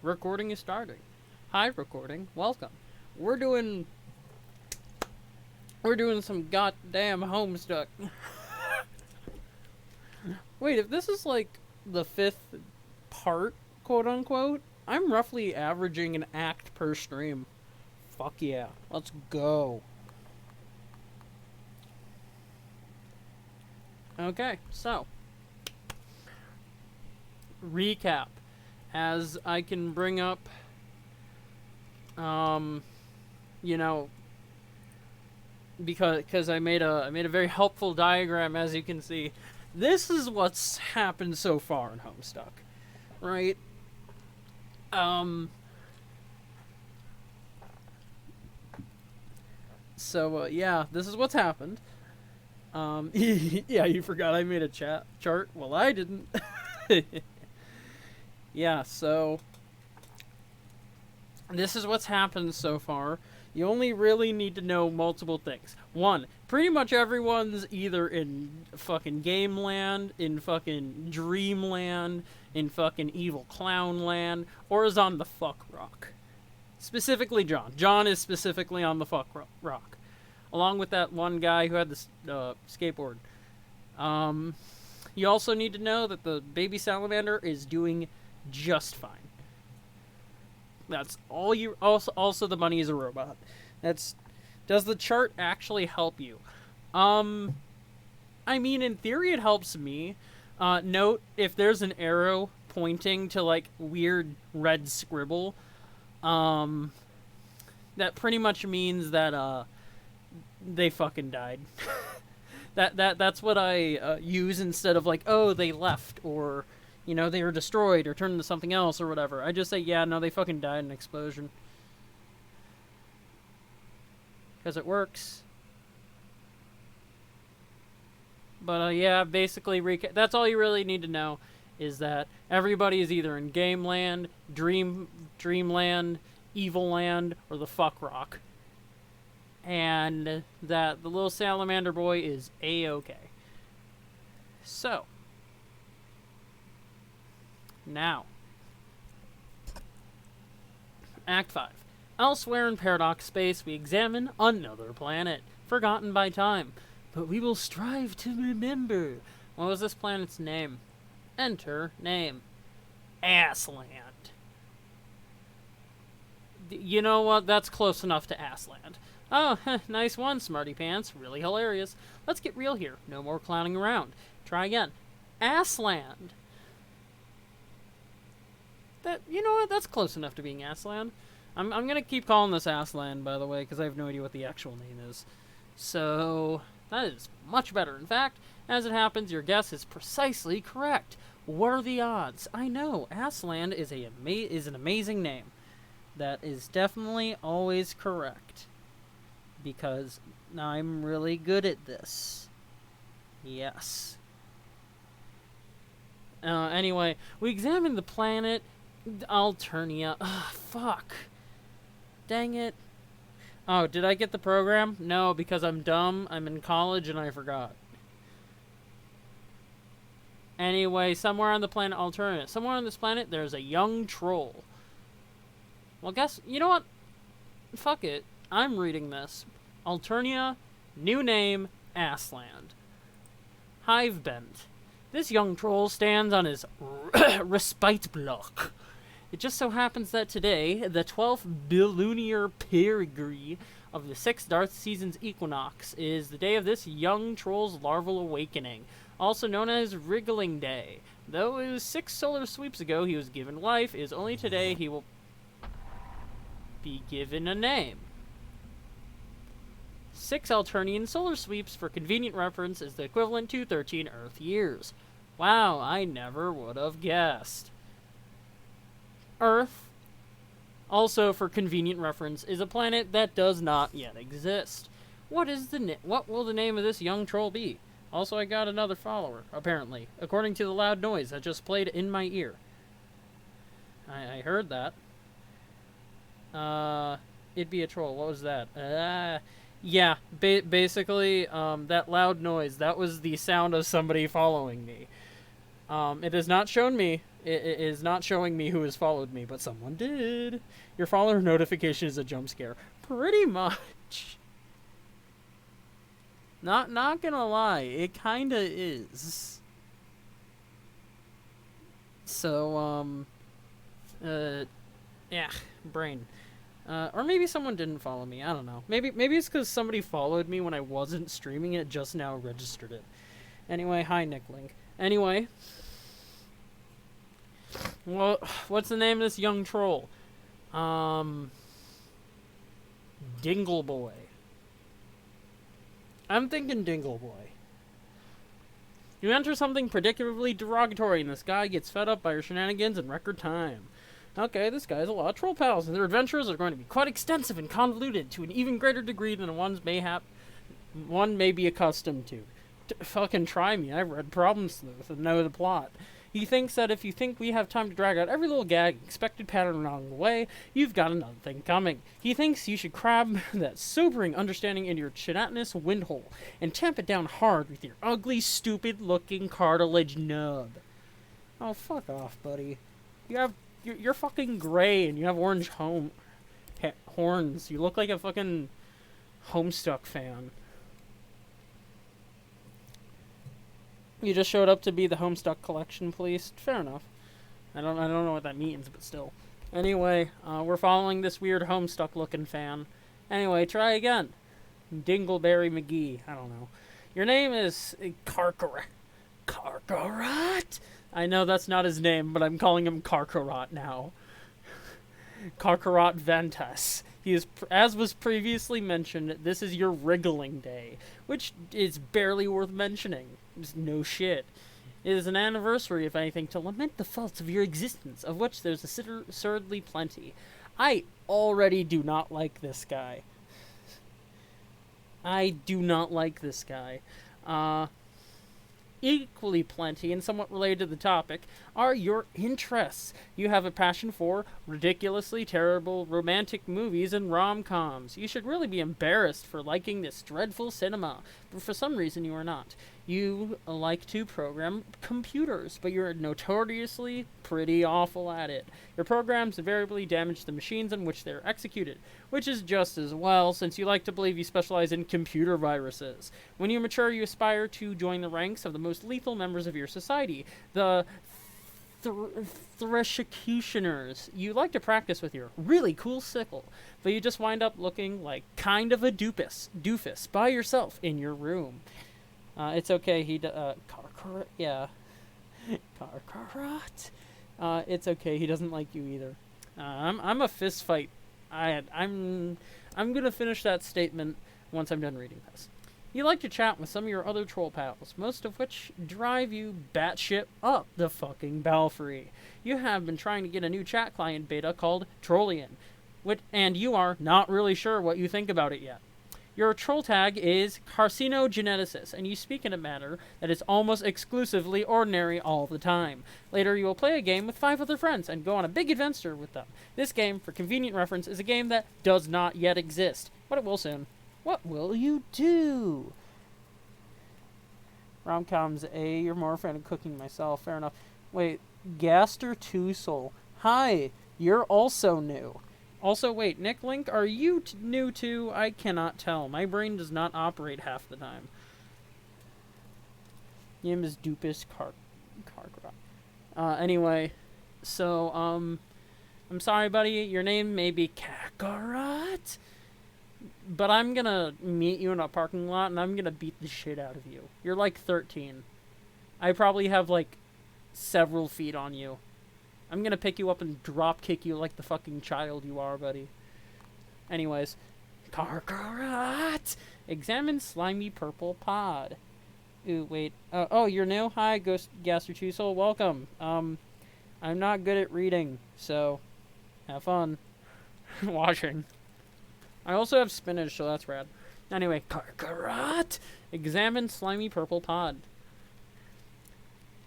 Recording is starting. Hi, recording. Welcome. We're doing some goddamn Homestuck. Wait, if this is like the fifth part, quote unquote, I'm roughly averaging an act per stream. Fuck yeah. Let's go. Okay, so recap. As I can bring up, you know, because I made a very helpful diagram, as you can see. This is what's happened so far in Homestuck, right? So yeah, this is what's happened. Yeah, you forgot I made a chart. Well, I didn't. Yeah, so this is what's happened so far. You only really need to know multiple things. One, pretty much everyone's either in fucking Game Land, in fucking Dreamland, in fucking Evil Clown Land, or is on the fuck rock. Specifically John. John is specifically on the fuck rock. Along with that one guy who had the skateboard. You also need to know that the baby salamander is doing just fine. That's all you... Also the bunny is a robot. Does the chart actually help you? I mean, in theory it helps me. Note, if there's an arrow pointing to, like, weird red scribble, that pretty much means that, they fucking died. That's what I use instead of, like, oh, they left, or... you know, they were destroyed or turned into something else or whatever. I just say, yeah, no, they fucking died in an explosion. Because it works. But, yeah, basically, that's all you really need to know, is that everybody is either in Game Land, Dreamland, Evil Land, or the fuck rock. And that the little salamander boy is A-okay. So... now, Act 5. Elsewhere in Paradox Space, we examine another planet, forgotten by time, but we will strive to remember. What was this planet's name? Enter name. Assland. You know what? That's close enough to Assland. Oh, nice one, Smarty Pants. Really hilarious. Let's get real here. No more clowning around. Try again. Assland. You know what? That's close enough to being Assland. I'm gonna keep calling this Assland, by the way, because I have no idea what the actual name is. So, that is much better. In fact, as it happens, your guess is precisely correct. What are the odds? I know, Assland is an amazing name. That is definitely always correct. Because I'm really good at this. Yes. Anyway, we examine the planet... Alternia. Ugh, fuck. Dang it. Oh, did I get the program? No, because I'm dumb. I'm in college and I forgot. Anyway, somewhere on the planet Alternia. Somewhere on this planet, there's a young troll. Well, you know what? Fuck it. I'm reading this. Alternia, new name, Assland. Hivebent. This young troll stands on his respite block. It just so happens that today, the 12th bilunar perigee of the 6th Darth season's equinox, is the day of this young troll's larval awakening, also known as Wriggling Day. Though it was 6 solar sweeps ago he was given life, it is only today he will be given a name. 6 Alternian solar sweeps, for convenient reference, is the equivalent to 13 Earth years. Wow, I never would have guessed. Earth, also for convenient reference, is a planet that does not yet exist. What will the name of this young troll be? Also, I got another follower, apparently, according to the loud noise that just played in my ear. I heard that. It'd be a troll. What was that? Yeah, basically, that loud noise, that was the sound of somebody following me. It has not shown me It is not showing me who has followed me, but someone did. Your follower notification is a jump scare. Pretty much. Not gonna lie, it kinda is. So, yeah, brain. Or maybe someone didn't follow me. I don't know. Maybe it's because somebody followed me when I wasn't streaming it, just now registered it. Anyway, hi, Nick Link. Anyway, well, what's the name of this young troll? Dingle Boy. I'm thinking Dingle Boy. You enter something particularly derogatory, and this guy gets fed up by your shenanigans in record time. Okay, this guy has a lot of troll pals, and their adventures are going to be quite extensive and convoluted to an even greater degree than one may be accustomed to. Fucking try me, I've read Problem Sleuth and know the plot. He thinks that if you think we have time to drag out every little gag, expected pattern along the way, you've got another thing coming. He thinks you should crab that sobering understanding into your gelatinous windhole and tamp it down hard with your ugly, stupid-looking cartilage nub. Oh, fuck off, buddy. You're fucking gray and you have orange horns. You look like a fucking Homestuck fan. You just showed up to be the Homestuck collection police. Fair enough. I don't know what that means, but still. Anyway, we're following this weird Homestuck looking fan. Anyway, try again. Dingleberry McGee. I don't know. Your name is Karkarat. I know that's not his name, but I'm calling him Karkarat now. Karkarat Ventus. He is, as was previously mentioned, this is your wriggling day, which is barely worth mentioning. Just no shit. It is an anniversary, if anything, to lament the faults of your existence, of which there's absurdly plenty. I already do not like this guy. I do not like this guy. Equally plenty, and somewhat related to the topic, are your interests. You have a passion for ridiculously terrible romantic movies and rom-coms. You should really be embarrassed for liking this dreadful cinema, but for some reason you are not. You like to program computers, but you're notoriously pretty awful at it. Your programs invariably damage the machines on which they're executed, which is just as well, since you like to believe you specialize in computer viruses. When you mature, you aspire to join the ranks of the most lethal members of your society, the Threshicutioners. You like to practice with your really cool sickle, but you just wind up looking like kind of a doofus by yourself in your room. It's okay, Karkarat. It's okay, he doesn't like you either. I'm a fist fight. I'm gonna finish that statement once I'm done reading this. You like to chat with some of your other troll pals, most of which drive you batshit up the fucking belfry. You have been trying to get a new chat client beta called Trollian, and you are not really sure what you think about it yet. Your troll tag is carcinogeneticist, and you speak in a manner that is almost exclusively ordinary all the time. Later, you will play a game with 5 other friends and go on a big adventure with them. This game, for convenient reference, is a game that does not yet exist, but it will soon. What will you do? Romcoms A, you're more a fan of cooking myself. Fair enough. Wait, Gaster Tusel. Hi, you're also new. Also, wait, Nick Link, are you new too? I cannot tell. My brain does not operate half the time. Name is Dupus Karkarat. Anyway, so, I'm sorry, buddy. Your name may be Karkarat, but I'm gonna meet you in a parking lot and I'm gonna beat the shit out of you. You're like 13. I probably have like several feet on you. I'm gonna pick you up and drop kick you like the fucking child you are, buddy. Anyways, Karkarat! Examine slimy purple pod. Ooh, wait. Oh, you're new? Hi, Ghost Gaster Tusel. Welcome. I'm not good at reading, so have fun watching. I also have spinach, so that's rad. Anyway, Karkarat! Examine slimy purple pod.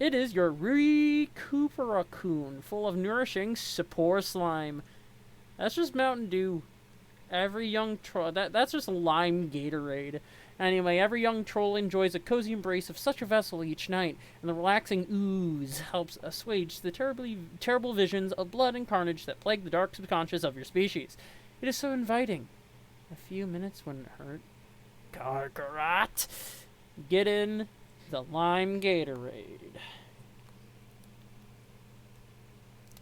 It is your Recuperacoon, full of nourishing spore slime. That's just Mountain Dew. Every young troll... That's just lime Gatorade. Anyway, every young troll enjoys a cozy embrace of such a vessel each night, and the relaxing ooze helps assuage the terrible visions of blood and carnage that plague the dark subconscious of your species. It is so inviting. A few minutes wouldn't hurt. Karkarat! Get in the lime Gatorade.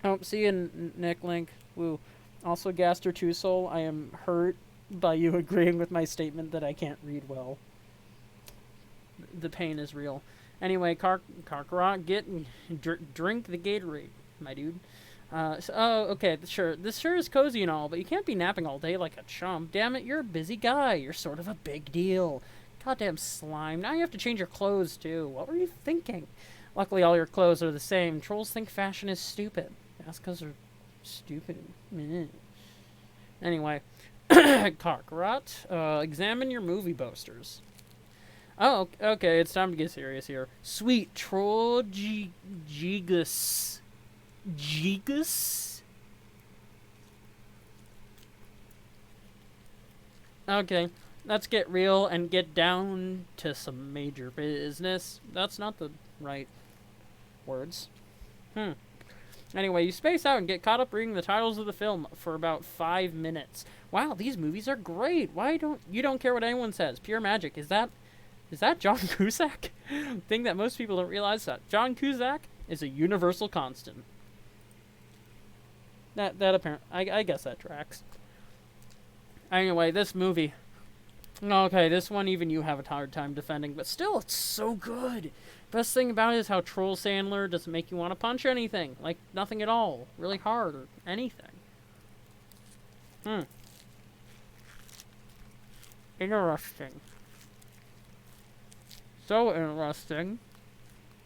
Oh, see you, Nick Link. Woo. Also, Gaster Two Soul, I am hurt by you agreeing with my statement that I can't read well. The pain is real. Anyway, Karkarat, drink the Gatorade, my dude. Okay, sure. This sure is cozy and all, but you can't be napping all day like a chump. Damn it, you're a busy guy. You're sort of a big deal. Goddamn slime. Now you have to change your clothes, too. What were you thinking? Luckily, all your clothes are the same. Trolls think fashion is stupid. That's because they're stupid. Anyway, Karkarat, examine your movie posters. Oh, okay, it's time to get serious here. Sweet Troll Gigas. Gigas? Okay, let's get real and get down to some major business. That's not the right words. Anyway, you space out and get caught up reading the titles of the film for about 5 minutes. Wow, these movies are great. Why don't you care what anyone says? Pure magic. Is that John Cusack? Thing that most people don't realize that John Cusack is a universal constant. That apparent. I guess that tracks. Anyway, this movie. Okay, this one even you have a hard time defending, but still, it's so good. Best thing about it is how Troll Sandler doesn't make you want to punch anything. Like, nothing at all. Really hard or anything. Interesting. So interesting.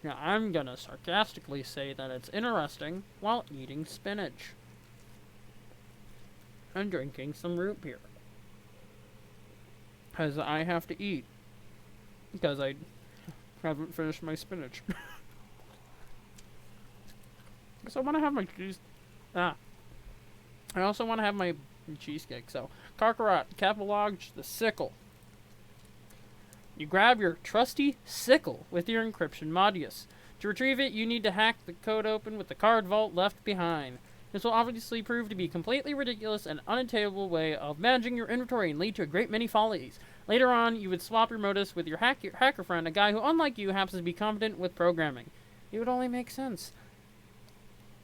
Now, I'm gonna sarcastically say that it's interesting while eating spinach. And drinking some root beer. Because I have to eat. Because I haven't finished my spinach. So I want to have my cheese. I also want to have my cheesecake. So, Karkarat, cataloged the sickle. You grab your trusty sickle with your encryption modulus. To retrieve it, you need to hack the code open with the card vault left behind. This will obviously prove to be a completely ridiculous and unattainable way of managing your inventory and lead to a great many follies. Later on, you would swap your modus with your hacker friend, a guy who, unlike you, happens to be competent with programming. It would only make sense.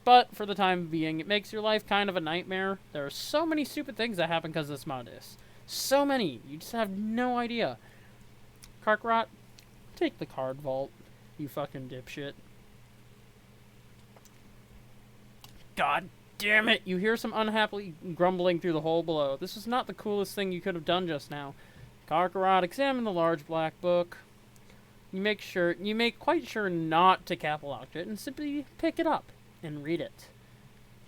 But, for the time being, it makes your life kind of a nightmare. There are so many stupid things that happen because of this modus. So many. You just have no idea. Karkarat, take the card vault, you fucking dipshit. God damn it! You hear some unhappily grumbling through the hole below. This is not the coolest thing you could have done just now. Karkarat, examine the large black book. You make quite sure not to cap lock it and simply pick it up and read it.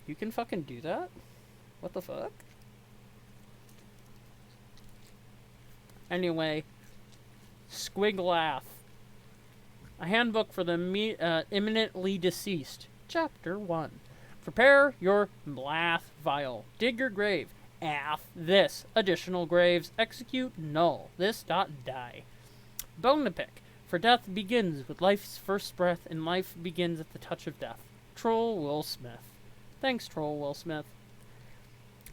You can fucking do that? What the fuck? Anyway, Squiglath. A handbook for the imminently deceased. Chapter 1. Prepare your Mlath vial. Dig your grave. This. Additional graves. Execute null. This dot die. Bone to pick. For death begins with life's first breath, and life begins at the touch of death. Troll Will Smith. Thanks, Troll Will Smith.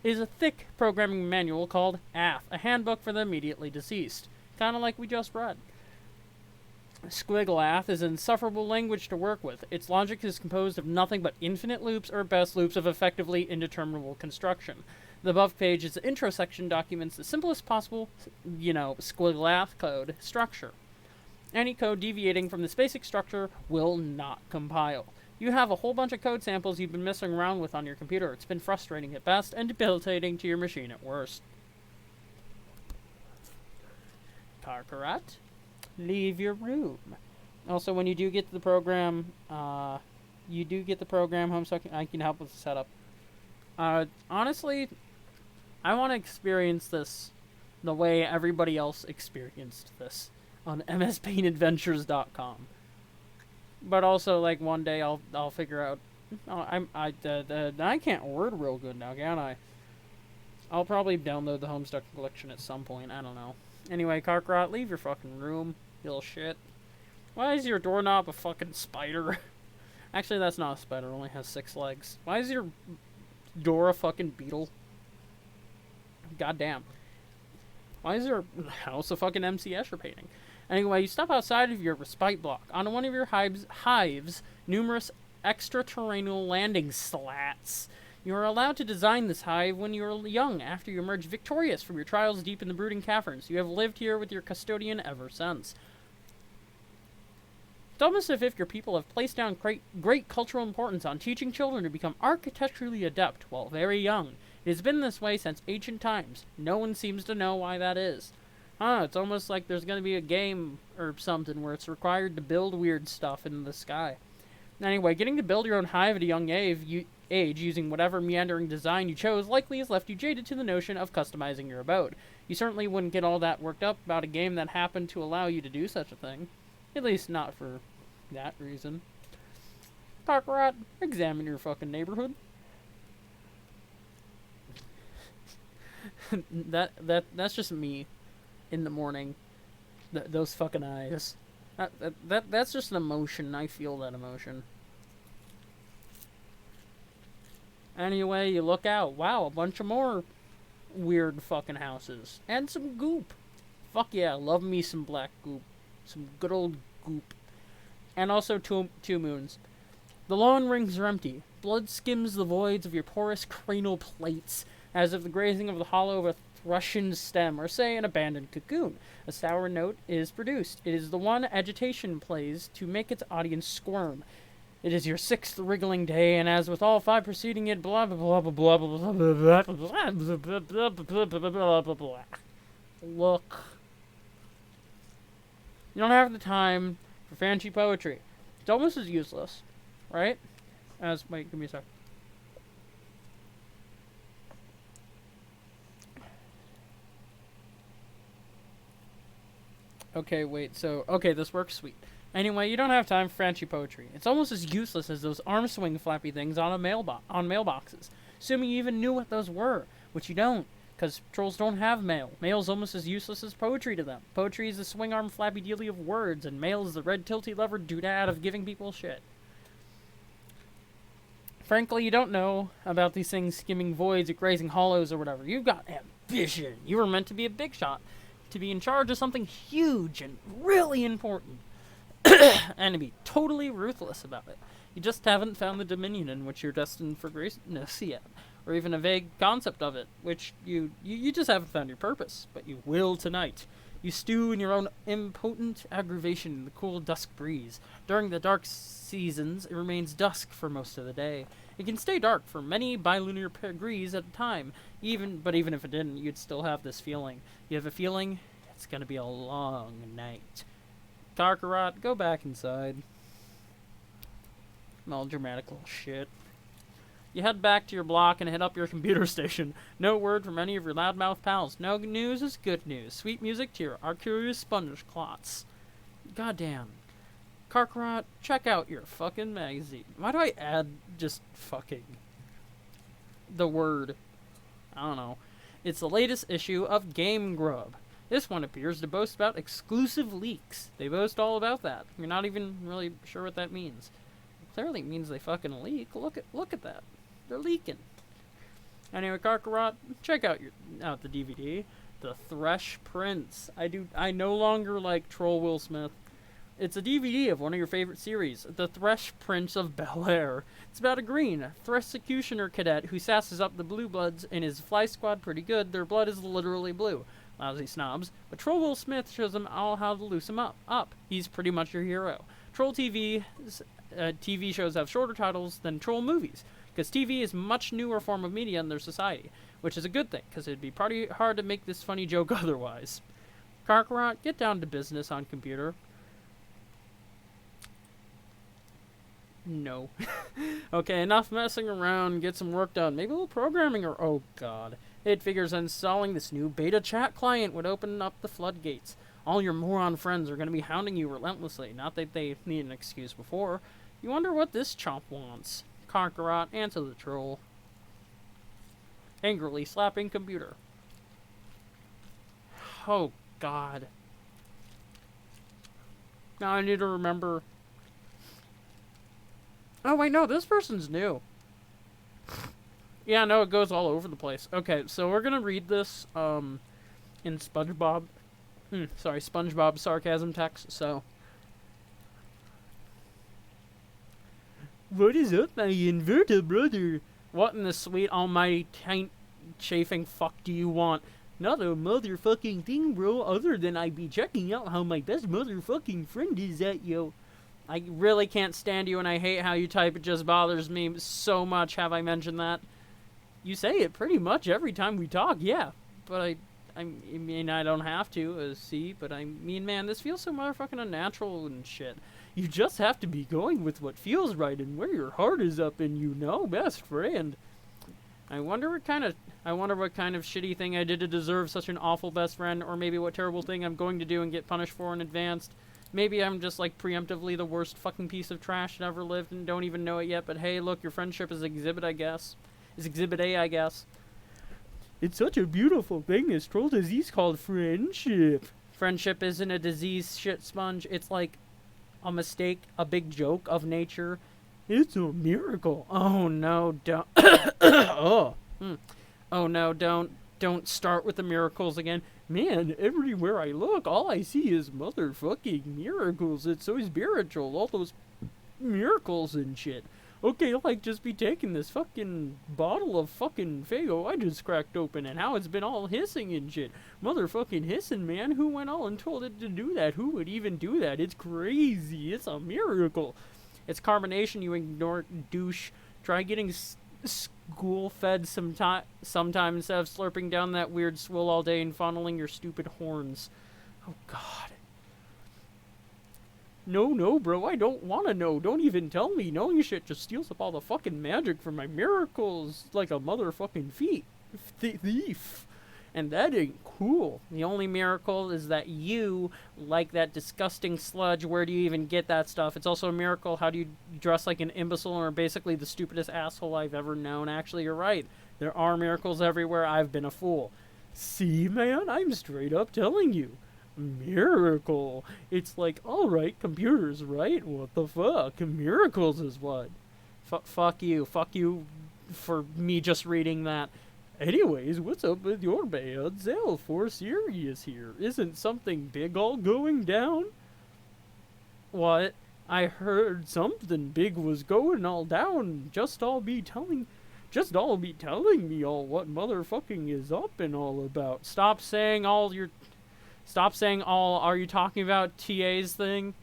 It is a thick programming manual called A handbook for the immediately deceased. Kinda like we just read. Squiglath is insufferable language to work with. Its logic is composed of nothing but infinite loops, or best loops of effectively indeterminable construction. The above page is the intro section documents the simplest possible, Squiglath code structure. Any code deviating from this basic structure will not compile. You have a whole bunch of code samples you've been messing around with on your computer. It's been frustrating at best and debilitating to your machine at worst. Karkarat, leave your room. Also, when you do get to the program, Homestuck, I can help with the setup. Honestly, I want to experience this the way everybody else experienced this on mspaintadventures.com. But also, like, one day I'll figure out. I can't word real good now, can I? I'll probably download the Homestuck collection at some point. I don't know. Anyway, Karkaroth, leave your fucking room, you little shit. Why is your doorknob a fucking spider? Actually, that's not a spider. It only has 6 legs. Why is your door a fucking beetle? Goddamn. Why is your house a fucking MC Escher painting? Anyway, you step outside of your respite block. On one of your hives numerous extraterrestrial landing slats. You are allowed to design this hive when you are young, after you emerge victorious from your trials deep in the brooding caverns. You have lived here with your custodian ever since. It's almost as if your people have placed down great cultural importance on teaching children to become architecturally adept while very young. It has been this way since ancient times. No one seems to know why that is. It's almost like there's going to be a game or something where it's required to build weird stuff in the sky. Anyway, getting to build your own hive at a young age using whatever meandering design you chose likely has left you jaded to the notion of customizing your abode. You certainly wouldn't get all that worked up about a game that happened to allow you to do such a thing. At least not for that reason. Karkaroth, examine your fucking neighborhood. That's just me in the morning. Those fucking eyes. That's just an emotion. I feel that emotion. Anyway, you look out. Wow, a bunch of more weird fucking houses. And some goop. Fuck yeah, love me some black goop. Some good old goop. And also two moons. The lawn rings are empty. Blood skims the voids of your porous cranial plates, as if the grazing of the hollow of a Russian stem, or say an abandoned cocoon. A sour note is produced. It is the one agitation plays to make its audience squirm. It is your 6th wriggling day, and as with all 5 preceding it, blah blah blah blah blah blah blah blah blah blah blah. Look. You don't have the time for fancy poetry. It's almost as useless, right? Wait, give me a sec. Okay, wait, okay, this works sweet. Anyway, you don't have time for fancy poetry. It's almost as useless as those arm swing flappy things on mailboxes. Assuming you even knew what those were, which you don't, because trolls don't have mail. Mail's almost as useless as poetry to them. Poetry is the swing arm flappy dealy of words, and mail is the red tilty levered doodad of giving people shit. Frankly, you don't know about these things skimming voids or grazing hollows or whatever. You've got ambition. You were meant to be a big shot, to be in charge of something huge and really important, and to be totally ruthless about it. You just haven't found the dominion in which you're destined for greatness yet, or even a vague concept of it, which you just haven't found your purpose, but you will tonight. You stew in your own impotent aggravation in the cool dusk breeze. During the dark seasons, it remains dusk for most of the day. It can stay dark for many bilunar degrees at a time, but even if it didn't, you'd still have this feeling. You have a feeling it's gonna be a long night. Karkaroth, go back inside. Melodramatic little shit. You head back to your block and hit up your computer station. No word from any of your loudmouth pals. No news is good news. Sweet music to your Arcurious sponge clots. Goddamn. Karkaroth, check out your fucking magazine. Why do I add just fucking? The word. I don't know. It's the latest issue of Game Grub. This one appears to boast about exclusive leaks. They boast all about that. You're not even really sure what that means. It clearly means they fucking leak. Look at that. They're leaking. Anyway, Karkaroth, check out the DVD. The Thresh Prince. I no longer like Troll Will Smith. It's a DVD of one of your favorite series, The Thresh Prince of Bel-Air. It's about a green Thresh-executioner cadet who sasses up the blue bloods in his fly squad pretty good. Their blood is literally blue. Lousy snobs. But Troll Will Smith shows them all how to loose him up. He's pretty much your hero. Troll TV shows have shorter titles than Troll movies, because TV is a much newer form of media in their society, which is a good thing, because it'd be pretty hard to make this funny joke otherwise. Karkaroth, get down to business on computer. No. Okay, enough messing around. Get some work done. Maybe a little programming or... Oh, God. It figures installing this new beta chat client would open up the floodgates. All your moron friends are going to be hounding you relentlessly. Not that they need an excuse before. You wonder what this chomp wants. Karkaroth, answer the troll. Angrily slapping computer. Oh, God. Now I need to remember. Oh, wait, no, this person's new. Yeah, no, it goes all over the place. Okay, so we're gonna read this, in SpongeBob. SpongeBob sarcasm text, so. What is up, my inverted brother? What in the sweet almighty taint chafing fuck do you want? Not a motherfucking thing, bro, other than I be checking out how my best motherfucking friend is at, yo. I really can't stand you and I hate how you type, it just bothers me so much, have I mentioned that? You say it pretty much every time we talk, yeah. But I mean, I don't have to, see, but I mean, man, this feels so motherfucking unnatural and shit. You just have to be going with what feels right and where your heart is up and you know, best friend. I wonder what kind of shitty thing I did to deserve such an awful best friend, or maybe what terrible thing I'm going to do and get punished for in advance. Maybe I'm just, like, preemptively the worst fucking piece of trash that ever lived and don't even know it yet, but hey, look, your friendship is exhibit, I guess. Is exhibit A, I guess. It's such a beautiful thing, this troll disease called friendship. Friendship isn't a disease, shit sponge. It's like a mistake, a big joke of nature. It's a miracle. Oh, no, don't. Oh. Oh, no, don't start with the miracles again. Man, everywhere I look, all I see is motherfucking miracles. It's so spiritual, all those miracles and shit. Okay, like, just be taking this fucking bottle of fucking Faygo I just cracked open and how it's been all hissing and shit. Motherfucking hissing, man. Who went all and told it to do that? Who would even do that? It's crazy. It's a miracle. It's carbonation, you ignorant douche. Try getting school-fed sometime instead of slurping down that weird swill all day and funneling your stupid horns. Oh, God. No, bro, I don't want to know. Don't even tell me. Knowing shit just steals up all the fucking magic from my miracles like a motherfucking thief. And that ain't cool. The only miracle is that you like that disgusting sludge. Where do you even get that stuff? It's also a miracle. How do you dress like an imbecile or basically the stupidest asshole I've ever known? Actually, you're right. There are miracles everywhere. I've been a fool. See, man? I'm straight up telling you. Miracle. It's like, alright, computers, right? What the fuck? Miracles is what? Fuck you. Fuck you for me just reading that. Anyways, what's up with your bad self? For serious here. Isn't something big all going down? What? I heard something big was going all down. Just all be telling me all what motherfucking is up and all about. Stop saying all, are you talking about TA's thing?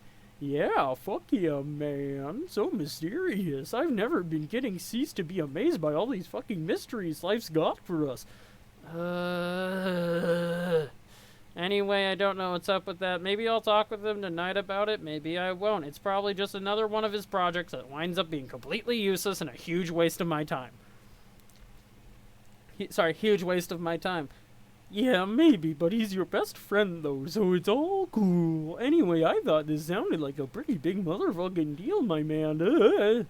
Yeah, fuck yeah, man. So mysterious. I've never been getting ceased to be amazed by all these fucking mysteries life's got for us. Anyway, I don't know what's up with that. Maybe I'll talk with him tonight about it. Maybe I won't. It's probably just another one of his projects that winds up being completely useless and a huge waste of my time. Huge waste of my time. Yeah, maybe, but he's your best friend, though, so it's all cool. Anyway, I thought this sounded like a pretty big motherfucking deal, my man.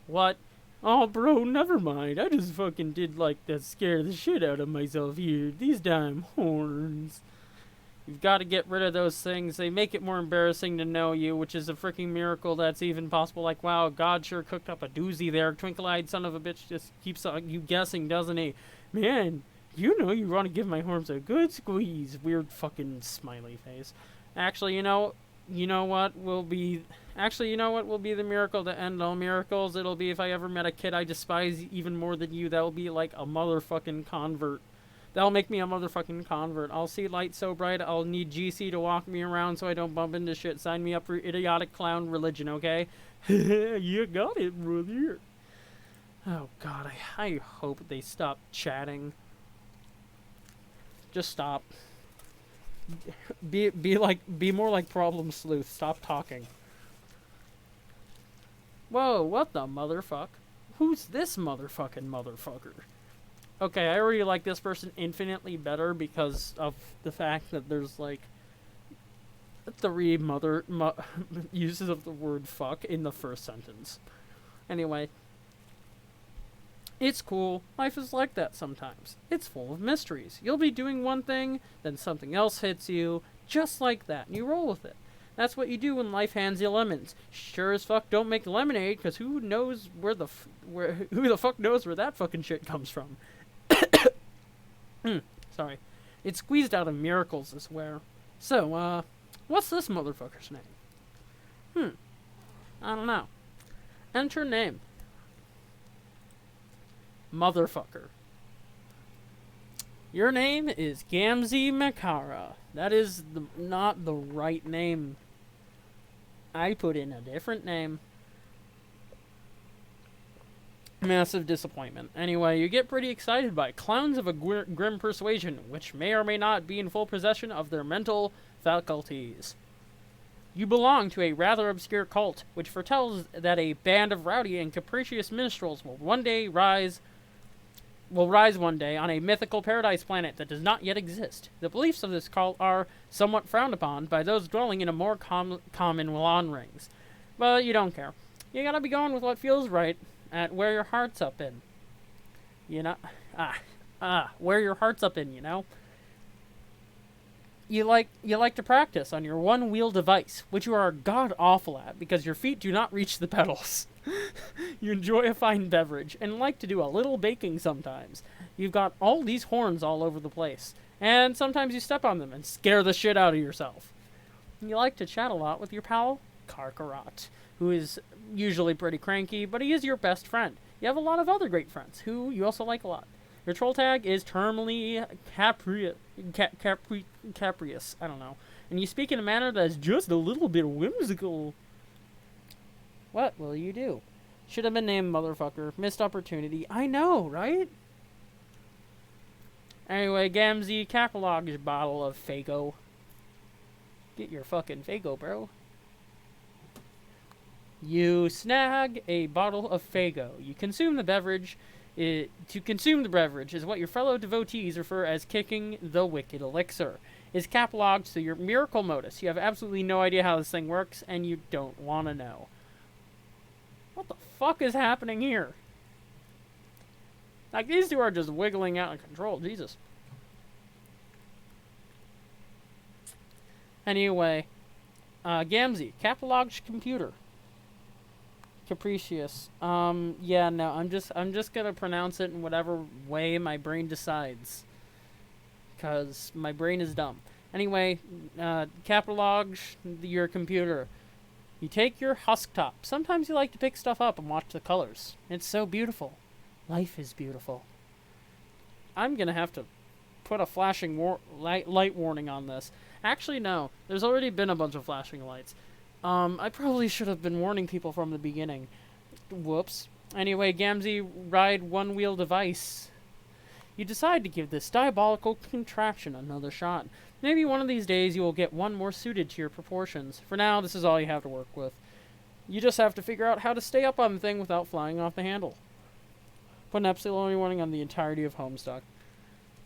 What? Oh, bro, never mind. I just fucking did like to scare the shit out of myself here. These damn horns. You've got to get rid of those things. They make it more embarrassing to know you, which is a freaking miracle that's even possible. Like, wow, God sure cooked up a doozy there. Twinkle-eyed son of a bitch just keeps you guessing, doesn't he? Man. You know you want to give my horns a good squeeze. Weird fucking smiley face. Actually, you know what will be the miracle to end all miracles? It'll be if I ever met a kid I despise even more than you. That'll be like a motherfucking convert. That'll make me a motherfucking convert. I'll see light so bright I'll need GC to walk me around so I don't bump into shit. Sign me up for idiotic clown religion, okay? You got it, brother. Oh God, I hope they stop chatting. Just stop. Be more like Problem Sleuth. Stop talking. Whoa, what the motherfuck? Who's this motherfucker? Okay, I already like this person infinitely better because of the fact that there's like 3 uses of the word fuck in the first sentence. Anyway. It's cool. Life is like that sometimes. It's full of mysteries. You'll be doing one thing, then something else hits you, just like that, and you roll with it. That's what you do when life hands you lemons. Sure as fuck don't make lemonade, because who knows who the fuck knows where that fucking shit comes from. Sorry. It's squeezed out of miracles, I swear. So, what's this motherfucker's name? I don't know. Enter name. Motherfucker. Your name is Gamzee Makara. That is not the right name. I put in a different name. Massive disappointment. Anyway, you get pretty excited by clowns of a grim persuasion, which may or may not be in full possession of their mental faculties. You belong to a rather obscure cult, which foretells that a band of rowdy and capricious minstrels will rise one day on a mythical paradise planet that does not yet exist. The beliefs of this cult are somewhat frowned upon by those dwelling in a more common lawn rings. But you don't care. You gotta be going with what feels right, at where your heart's up in. You know? Where your heart's up in, you know? You like to practice on your one-wheel device, which you are god-awful at because your feet do not reach the pedals. You enjoy a fine beverage and like to do a little baking sometimes. You've got all these horns all over the place, and sometimes you step on them and scare the shit out of yourself. You like to chat a lot with your pal, Karkarat, who is usually pretty cranky, but he is your best friend. You have a lot of other great friends, who you also like a lot. Your troll tag is terminally capricious, I don't know, and you speak in a manner that is just a little bit whimsical. What will you do? Should have been named Motherfucker. Missed opportunity. I know, right? Anyway, Gamzee, catalog bottle of Faygo. Get your fucking Faygo, bro. You snag a bottle of Faygo. You consume the beverage. To consume the beverage is what your fellow devotees refer as kicking the wicked elixir. It's cataloged to your miracle modus. You have absolutely no idea how this thing works, and you don't want to know. What the fuck is happening here? Like, these two are just wiggling out of control. Jesus. Anyway, Gamzee, cataloged computer. Capricious. Yeah, no, I'm just gonna pronounce it in whatever way my brain decides. Cause my brain is dumb. Anyway, catalog your computer. You take your husk top. Sometimes you like to pick stuff up and watch the colors. It's so beautiful. Life is beautiful. I'm gonna have to put a flashing light warning on this. Actually, no. There's already been a bunch of flashing lights. I probably should have been warning people from the beginning. Whoops. Anyway, Gamzee, ride one-wheel device. You decide to give this diabolical contraption another shot. Maybe one of these days you will get one more suited to your proportions. For now, this is all you have to work with. You just have to figure out how to stay up on the thing without flying off the handle. Put an epsilon warning on the entirety of Homestuck.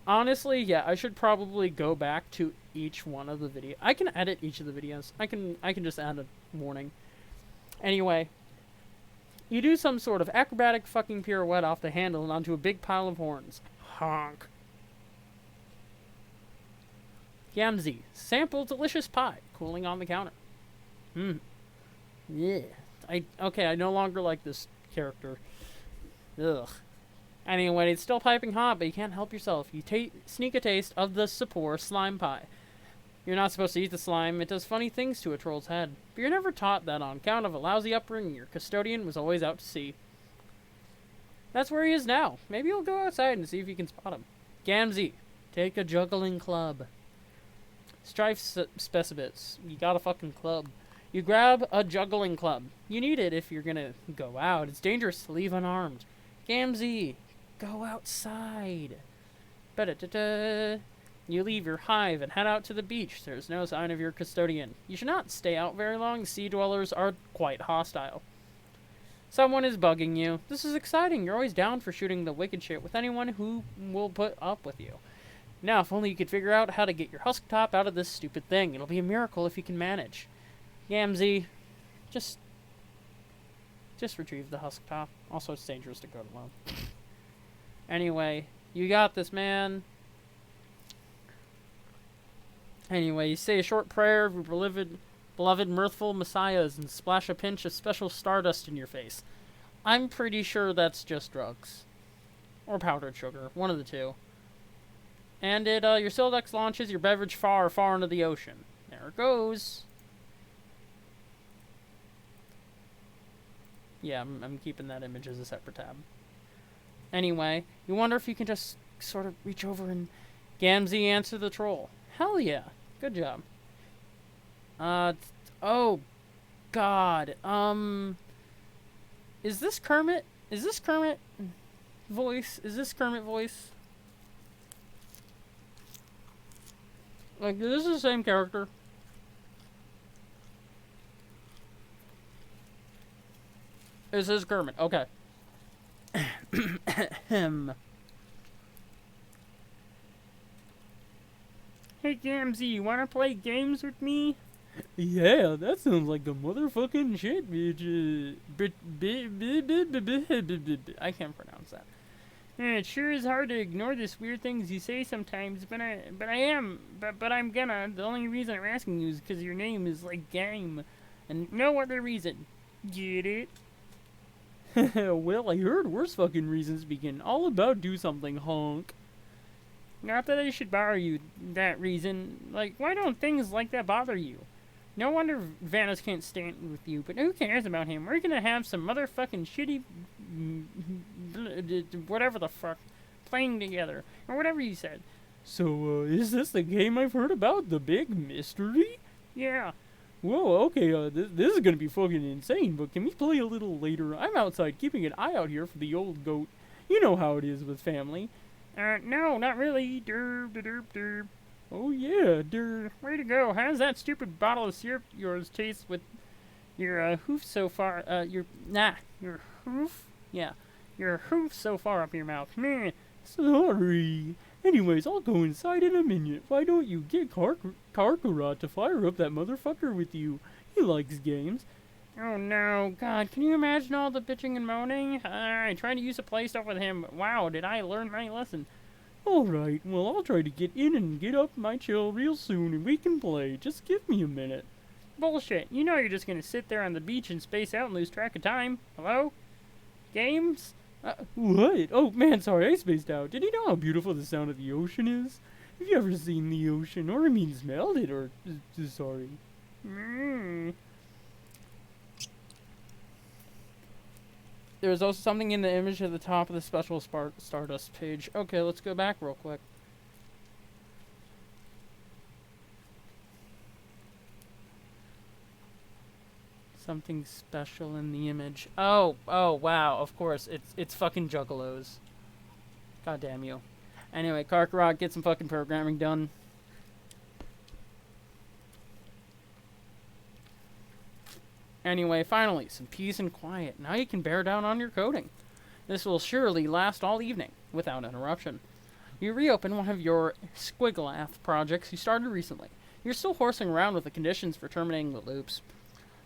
Honestly, yeah, I should probably go back to each one of the videos. I can edit each of the videos. I can just add a warning. Anyway, you do some sort of acrobatic fucking pirouette off the handle and onto a big pile of horns. Honk. Gamzee, sample delicious pie, cooling on the counter. Yeah. I no longer like this character. Ugh. Anyway, it's still piping hot, but you can't help yourself. You sneak a taste of the Sapor slime pie. You're not supposed to eat the slime. It does funny things to a troll's head. But you're never taught that on account of a lousy upbringing. Your custodian was always out to sea. That's where he is now. Maybe you'll go outside and see if you can spot him. Gamzee, take a juggling club. Strife specimens. You got a fucking club. You grab a juggling club. You need it if you're gonna go out. It's dangerous to leave unarmed. Gamzee, go outside. Ba-da-da-da. You leave your hive and head out to the beach. There's no sign of your custodian. You should not stay out very long. Sea dwellers are quite hostile. Someone is bugging you. This is exciting. You're always down for shooting the wicked shit with anyone who will put up with you. Now, if only you could figure out how to get your husk top out of this stupid thing. It'll be a miracle if you can manage. Gamzee, just retrieve the husk top. Also, it's dangerous to go alone. Anyway, you got this, man. Anyway, you say a short prayer of your beloved mirthful messiahs and splash a pinch of special stardust in your face. I'm pretty sure that's just drugs. Or powdered sugar. One of the two. And your Sildex launches your beverage far, far into the ocean. There it goes. Yeah, I'm keeping that image as a separate tab. Anyway, you wonder if you can just sort of reach over and Gamzee answer the troll. Hell yeah. Good job. Oh, God. Is this Kermit? Is this Kermit voice? Is this Kermit voice? Like, this is the same character. This is Kermit. Okay. Hey, Gamzee, you wanna play games with me? Yeah, that sounds like the motherfucking shit, bitch. I can't pronounce that. It sure is hard to ignore the weird things you say sometimes, but I'm gonna. The only reason I'm asking you is because your name is like Game, and no other reason. Get it? Well, I heard worse fucking reasons begin. All about do something, honk. Not that I should bother you that reason. Like, why don't things like that bother you? No wonder Vanos can't stand with you, but who cares about him? We're gonna have some motherfucking shitty... whatever the fuck, playing together. Or whatever you said. So, is this the game I've heard about? The big mystery? Yeah. Whoa, okay, this is gonna be fucking insane, but can we play a little later? I'm outside keeping an eye out here for the old goat. You know how it is with family. No, not really. Derp, derp, derp. Oh yeah, derp. Way to go. How's that stupid bottle of syrup yours taste with your hoof so far? Your hoof? Yeah, your hoof so far up your mouth. Meh. Sorry. Anyways, I'll go inside in a minute. Why don't you get Karkarat to fire up that motherfucker with you? He likes games. Oh no, God, can you imagine all the bitching and moaning? Alright, trying to use a play stuff with him. Wow, did I learn my lesson? Alright, well, I'll try to get in and get up my chill real soon and we can play. Just give me a minute. Bullshit. You know you're just gonna sit there on the beach and space out and lose track of time. Hello? Games? What? Oh, man, sorry, I spaced out. Did you know how beautiful the sound of the ocean is? Have you ever seen the ocean? Or, I mean, smelled it? Or, sorry. There's also something in the image at the top of the special Stardust page. Okay, let's go back real quick. Something special in the image. Oh, wow, of course. It's fucking Juggalos. God damn you. Anyway, Karkarat, get some fucking programming done. Anyway, finally, some peace and quiet. Now you can bear down on your coding. This will surely last all evening, without interruption. You reopen one of your Squigglath projects you started recently. You're still horsing around with the conditions for terminating the loops.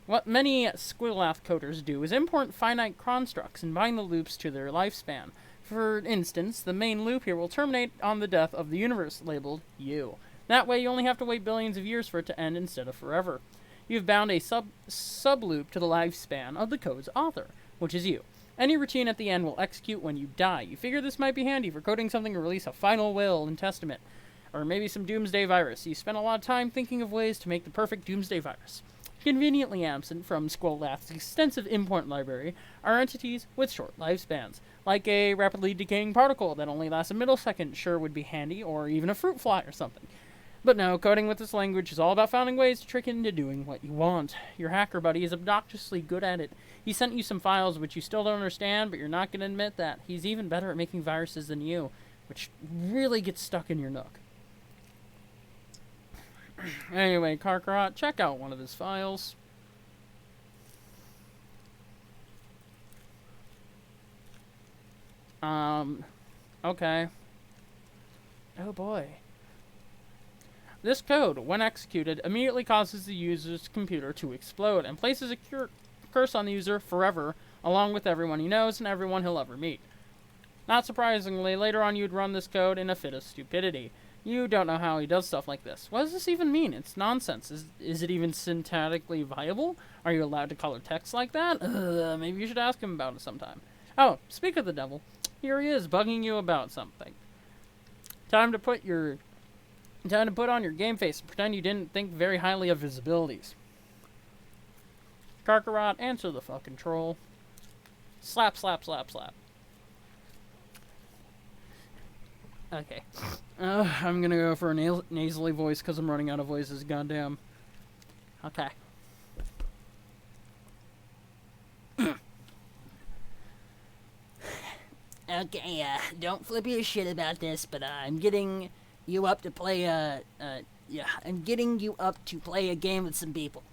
What many Squigglath coders do is import finite constructs and bind the loops to their lifespan. For instance, the main loop here will terminate on the death of the universe, labeled you. That way you only have to wait billions of years for it to end instead of forever. You've bound a sub-loop to the lifespan of the code's author, which is you. Any routine at the end will execute when you die. You figure this might be handy for coding something to release a final will and testament, or maybe some doomsday virus. You spent a lot of time thinking of ways to make the perfect doomsday virus. Conveniently absent from Squigglath's extensive import library are entities with short lifespans, like a rapidly decaying particle that only lasts a millisecond sure would be handy, or even a fruit fly or something. But no, coding with this language is all about finding ways to trick it into doing what you want. Your hacker buddy is obnoxiously good at it. He sent you some files which you still don't understand, but you're not going to admit that. He's even better at making viruses than you, which really gets stuck in your nook. Anyway, Karkarat, check out one of his files. Okay. Oh boy. This code, when executed, immediately causes the user's computer to explode and places a curse on the user forever, along with everyone he knows and everyone he'll ever meet. Not surprisingly, later on you'd run this code in a fit of stupidity. You don't know how he does stuff like this. What does this even mean? It's nonsense. Is it even syntactically viable? Are you allowed to color text like that? Maybe you should ask him about it sometime. Oh, speak of the devil. Here he is, bugging you about something. Time to put on your game face and pretend you didn't think very highly of his abilities. Karkaroth, answer the fucking troll. Slap, slap, slap, slap. Okay. I'm gonna go for a nasally voice because I'm running out of voices. Goddamn. Okay. Okay, don't flip your shit about this, but I'm getting you up to play I'm getting you up to play a game with some people.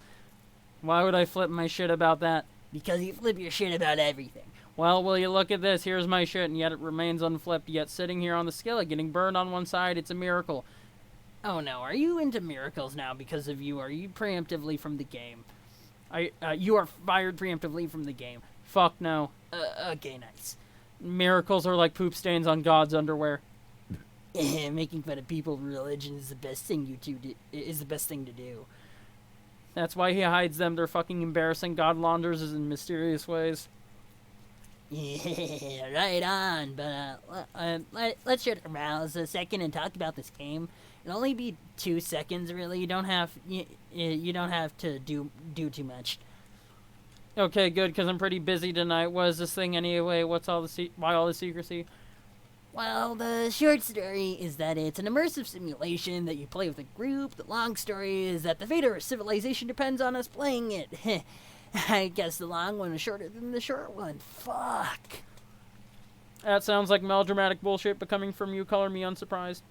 Why would I flip my shit about that? Because you flip your shit about everything. Well, will you look at this? Here's my shit, and yet it remains unflipped, yet sitting here on the skillet, getting burned on one side. It's a miracle. Oh no, are you into miracles now because of you? Are you preemptively from the game? You are fired preemptively from the game. Fuck no. Okay, nice. Miracles are like poop stains on God's underwear. Making fun of people's religion is the best thing to do. That's why he hides them. They're fucking embarrassing. God launders in mysterious ways. Yeah, right on. But let's shut our mouths a second and talk about this game. It'll only be 2 seconds, really. You don't have to do too much. Okay, good, because I'm pretty busy tonight. What is this thing anyway? Why all the secrecy? Well, the short story is that it's an immersive simulation that you play with a group. The long story is that the fate of our civilization depends on us playing it. I guess the long one is shorter than the short one. Fuck. That sounds like melodramatic bullshit, but coming from you, color me unsurprised.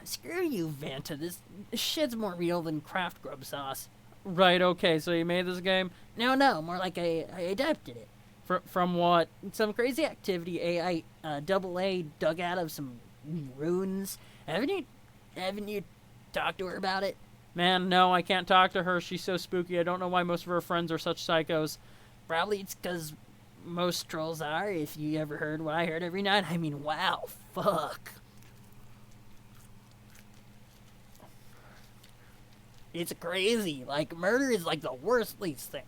Screw you, Vanta. This shit's more real than Kraft Grub sauce. Right, okay, so you made this game? No, more like I adapted it. From what? Some crazy activity AI AA dug out of some runes. Haven't you talked to her about it? Man, no, I can't talk to her. She's so spooky. I don't know why most of her friends are such psychos. Probably it's because most trolls are. If you ever heard what I heard every night, I mean, wow, fuck. It's crazy. Like, murder is like the worst least thing.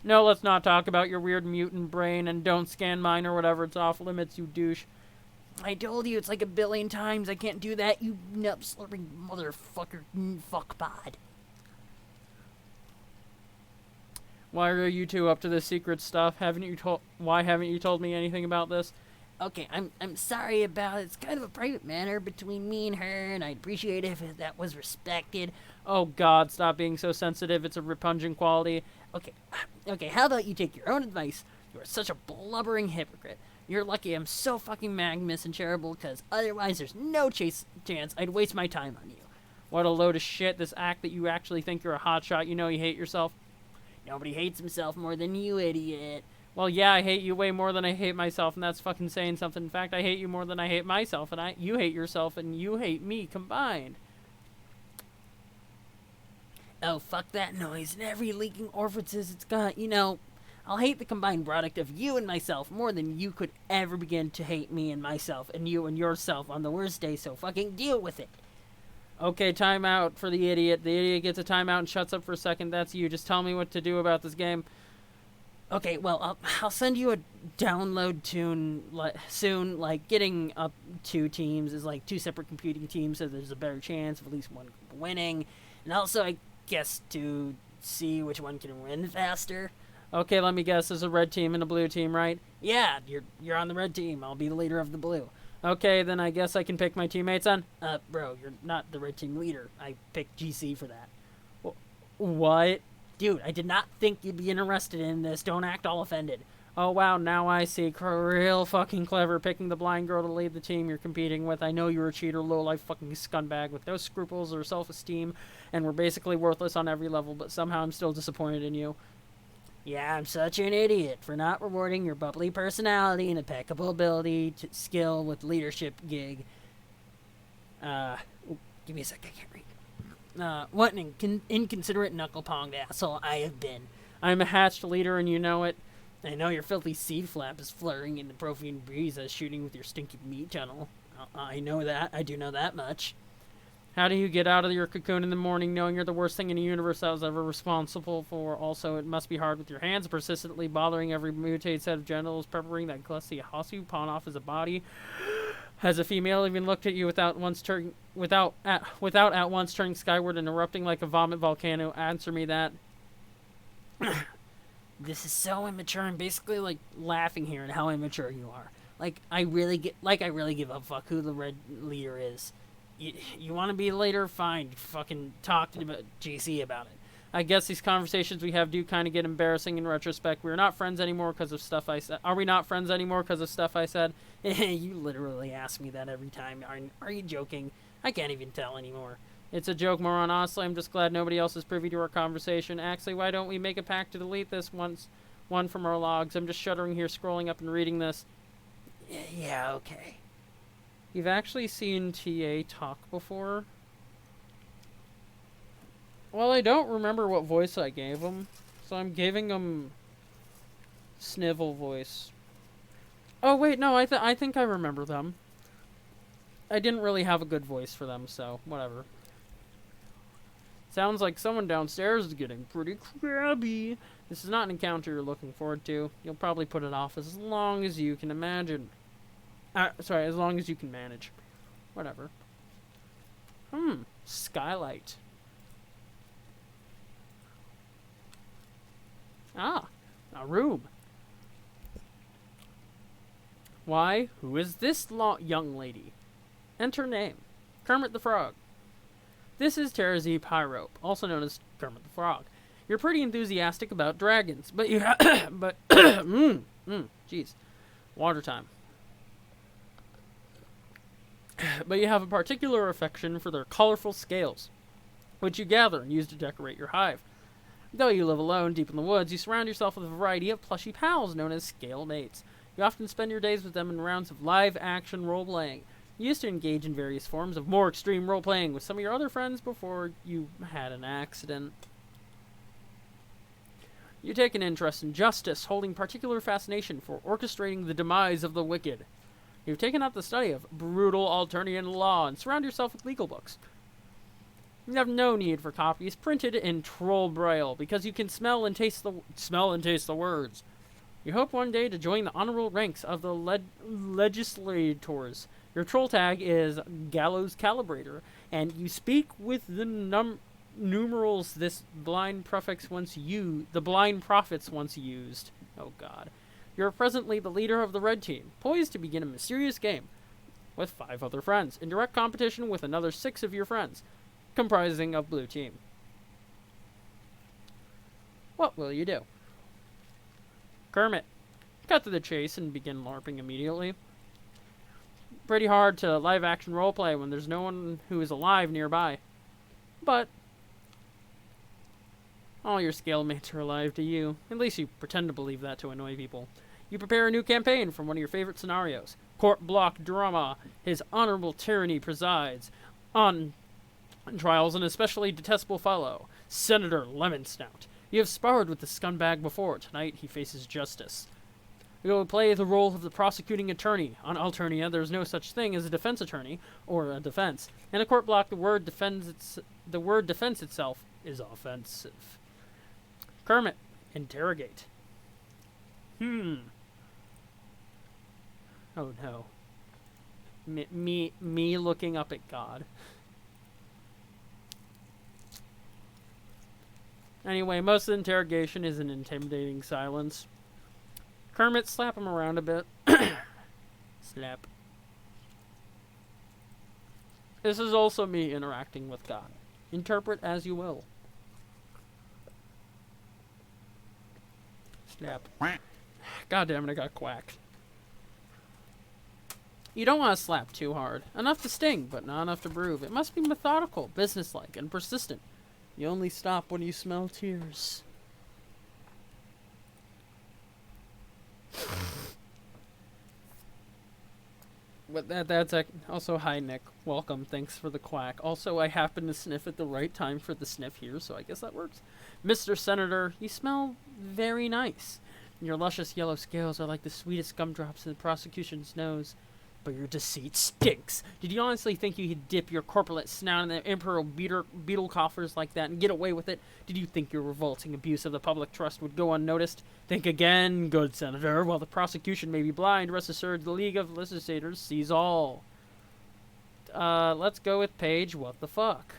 No, let's not talk about your weird mutant brain and don't scan mine or whatever. It's off limits, you douche. I told you it's like 1,000,000,000 times. I can't do that, you nut-slurping motherfucker fuckbot. Why are you two up to this secret stuff? Why haven't you told me anything about this? Okay, I'm sorry about it. It's kind of a private matter between me and her, and I'd appreciate it if that was respected. Oh God, stop being so sensitive. It's a repugnant quality. Okay, how about you take your own advice? You are such a blubbering hypocrite. You're lucky I'm so fucking magnanimous and charitable, because otherwise there's no chance I'd waste my time on you. What a load of shit, this act that you actually think you're a hotshot. You know you hate yourself. Nobody hates himself more than you, idiot. Well, yeah, I hate you way more than I hate myself, and that's fucking saying something. In fact, I hate you more than I hate myself, and you hate yourself, and you hate me combined. Oh, fuck that noise and every leaking orifices it's got. You know, I'll hate the combined product of you and myself more than you could ever begin to hate me and myself and you and yourself on the worst day, so fucking deal with it. Okay, time out for the idiot. The idiot gets a timeout and shuts up for a second. That's you. Just tell me what to do about this game. Okay, well, I'll send you a download tune soon. Like, getting up 2 teams is like 2 separate competing teams, so there's a better chance of at least one winning. And also, I guess, to see which one can win faster. Okay, let me guess. There's a red team and a blue team, right? Yeah, you're on the red team. I'll be the leader of the blue. Okay, then I guess I can pick my teammates then? Bro, you're not the red team leader. I picked GC for that. What? Dude, I did not think you'd be interested in this. Don't act all offended. Oh, wow, now I see. Real fucking clever, picking the blind girl to lead the team you're competing with. I know you're a cheater, low-life fucking scumbag with no scruples or self-esteem, and we're basically worthless on every level, but somehow I'm still disappointed in you. Yeah, I'm such an idiot for not rewarding your bubbly personality and impeccable ability to skill with leadership gig. Give me a sec, I can't read. What an inconsiderate knuckle-ponged asshole I have been. I'm a hatched leader and you know it. I know your filthy seed flap is fluttering in the profane breeze as shooting with your stinky meat tunnel. I know that. I do know that much. How do you get out of your cocoon in the morning knowing you're the worst thing in the universe I was ever responsible for? Also, it must be hard with your hands persistently bothering every mutated set of genitals, peppering that glusty Hasu pawn off as a body. Has a female even looked at you without at once turning skyward and erupting like a vomit volcano? Answer me that. This is so immature. I'm basically like laughing here at how immature you are. I really give a fuck who the red leader is. You want to be later? Fine. Fucking talk to JC about it. I guess these conversations we have do kind of get embarrassing in retrospect. We're not friends anymore because of stuff I said. Are we not friends anymore because of stuff I said? You literally ask me that every time. Are you joking? I can't even tell anymore. It's a joke, moron. Honestly, I'm just glad nobody else is privy to our conversation. Actually, why don't we make a pact to delete this one from our logs? I'm just shuddering here, scrolling up and reading this. Yeah, okay. You've actually seen TA talk before? Well, I don't remember what voice I gave him, so I'm giving him Snivel voice. Oh, wait, no, I think I remember them. I didn't really have a good voice for them, so whatever. Sounds like someone downstairs is getting pretty crabby. This is not an encounter you're looking forward to. You'll probably put it off as long as you can imagine. As long as you can manage. Whatever. Skylight. Ah, a room. Why, who is this young lady? Enter name. Kermit the Frog. This is Terrazy Pyrope, also known as Kermit the Frog. You're pretty enthusiastic about dragons, but you jeez. Water time. But you have a particular affection for their colorful scales, which you gather and use to decorate your hive. Though you live alone deep in the woods, you surround yourself with a variety of plushy pals known as scale mates. You often spend your days with them in rounds of live-action role-playing. You used to engage in various forms of more extreme role-playing with some of your other friends before you had an accident. You take an interest in justice, holding particular fascination for orchestrating the demise of the wicked. You've taken up the study of brutal Alternian law and surround yourself with legal books. You have no need for copies printed in troll braille because you can smell and taste the words. You hope one day to join the honorable ranks of the legislators. Your troll tag is Gallows Calibrator, and you speak with the numerals the blind prophets once used. Oh God. You're presently the leader of the red team, poised to begin a mysterious game with 5 other friends, in direct competition with another 6 of your friends, comprising of blue team. What will you do? Kermit, cut to the chase and begin LARPing immediately. Pretty hard to live-action roleplay when there's no one who is alive nearby. But all your scale mates are alive to you. At least you pretend to believe that to annoy people. You prepare a new campaign from one of your favorite scenarios. Court block drama. His honorable tyranny presides. On trials, an especially detestable fellow, Senator Lemon Snout. You have sparred with the scumbag before. Tonight he faces justice. You will play the role of the prosecuting attorney. On Alternia, there is no such thing as a defense attorney or a defense. In a court block, the word defense itself is offensive. Kermit, interrogate. Oh no. Me looking up at God. Anyway, most of the interrogation is an intimidating silence. Kermit, slap him around a bit. Slap. This is also me interacting with God. Interpret as you will. Slap. God damn it, I got quacked. You don't want to slap too hard. Enough to sting, but not enough to prove. It must be methodical, businesslike, and persistent. You only stop when you smell tears. But that's also, hi Nick, welcome, thanks for the quack. Also, I happen to sniff at the right time for the sniff here, so I guess that works. Mr. Senator, you smell very nice. Your luscious yellow scales are like the sweetest gumdrops in the prosecution's nose. But your deceit stinks. Did you honestly think you could dip your corpulent snout in the imperial beetle coffers like that and get away with it? Did you think your revolting abuse of the public trust would go unnoticed? Think again, good senator. While the prosecution may be blind, rest assured the League of Legislators sees all. Let's go with page what the fuck.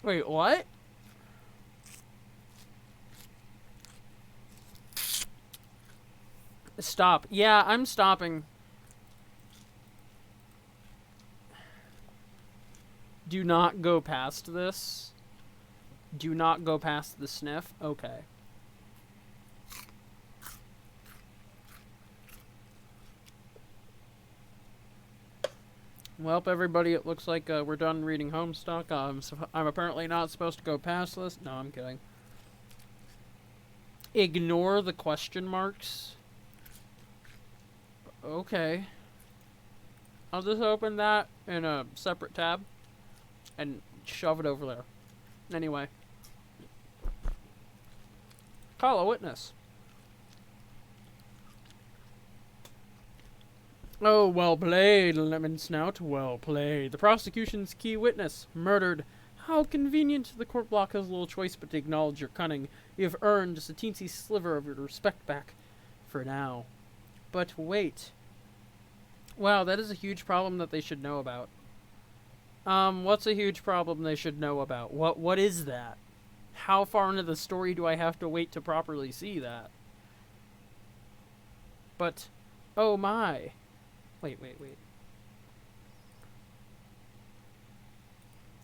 Wait, what? Stop. Yeah, I'm stopping. Do not go past this. Do not go past the sniff. Okay. Well, everybody, it looks like we're done reading Homestuck. I'm apparently not supposed to go past this. No, I'm kidding. Ignore the question marks. Okay. I'll just open that in a separate tab and shove it over there. Anyway. Call a witness. Oh, well played, Lemon Snout. Well played. The prosecution's key witness, murdered. How convenient. The court block has little choice but to acknowledge your cunning. You have earned just a teensy sliver of your respect back. For now. But wait. Wow, that is a huge problem that they should know about. What's a huge problem they should know about? What is that? How far into the story do I have to wait to properly see that? But, oh my. Wait.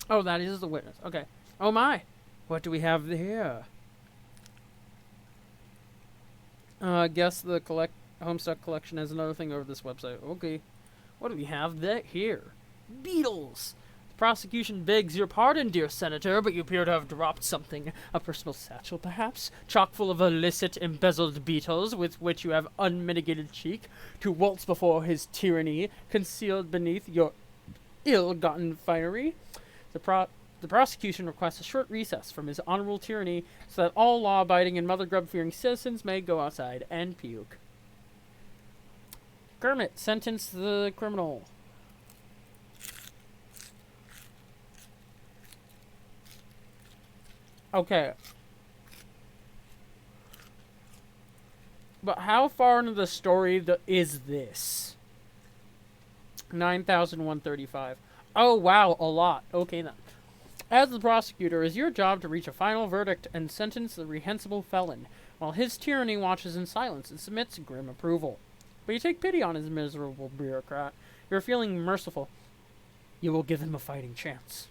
Oh, that is the witness. Okay. Oh my. What do we have here? Guess the Homestuck collection has another thing over this website. Okay. What do we have here? Beetles! The prosecution begs your pardon, dear senator, but you appear to have dropped something. A personal satchel, perhaps? Chock full of illicit, embezzled beetles, with which you have unmitigated cheek, to waltz before his tyranny, concealed beneath your ill-gotten finery? The prosecution requests a short recess from his honorable tyranny so that all law-abiding and mother-grub-fearing citizens may go outside and puke. Kermit, sentence the criminal. Okay. But how far into the story is this? 9,135. Oh, wow, a lot. Okay, then. As the prosecutor, it is your job to reach a final verdict and sentence the reprehensible felon, while his tyranny watches in silence and submits grim approval. But you take pity on his miserable bureaucrat. You're feeling merciful. You will give him a fighting chance.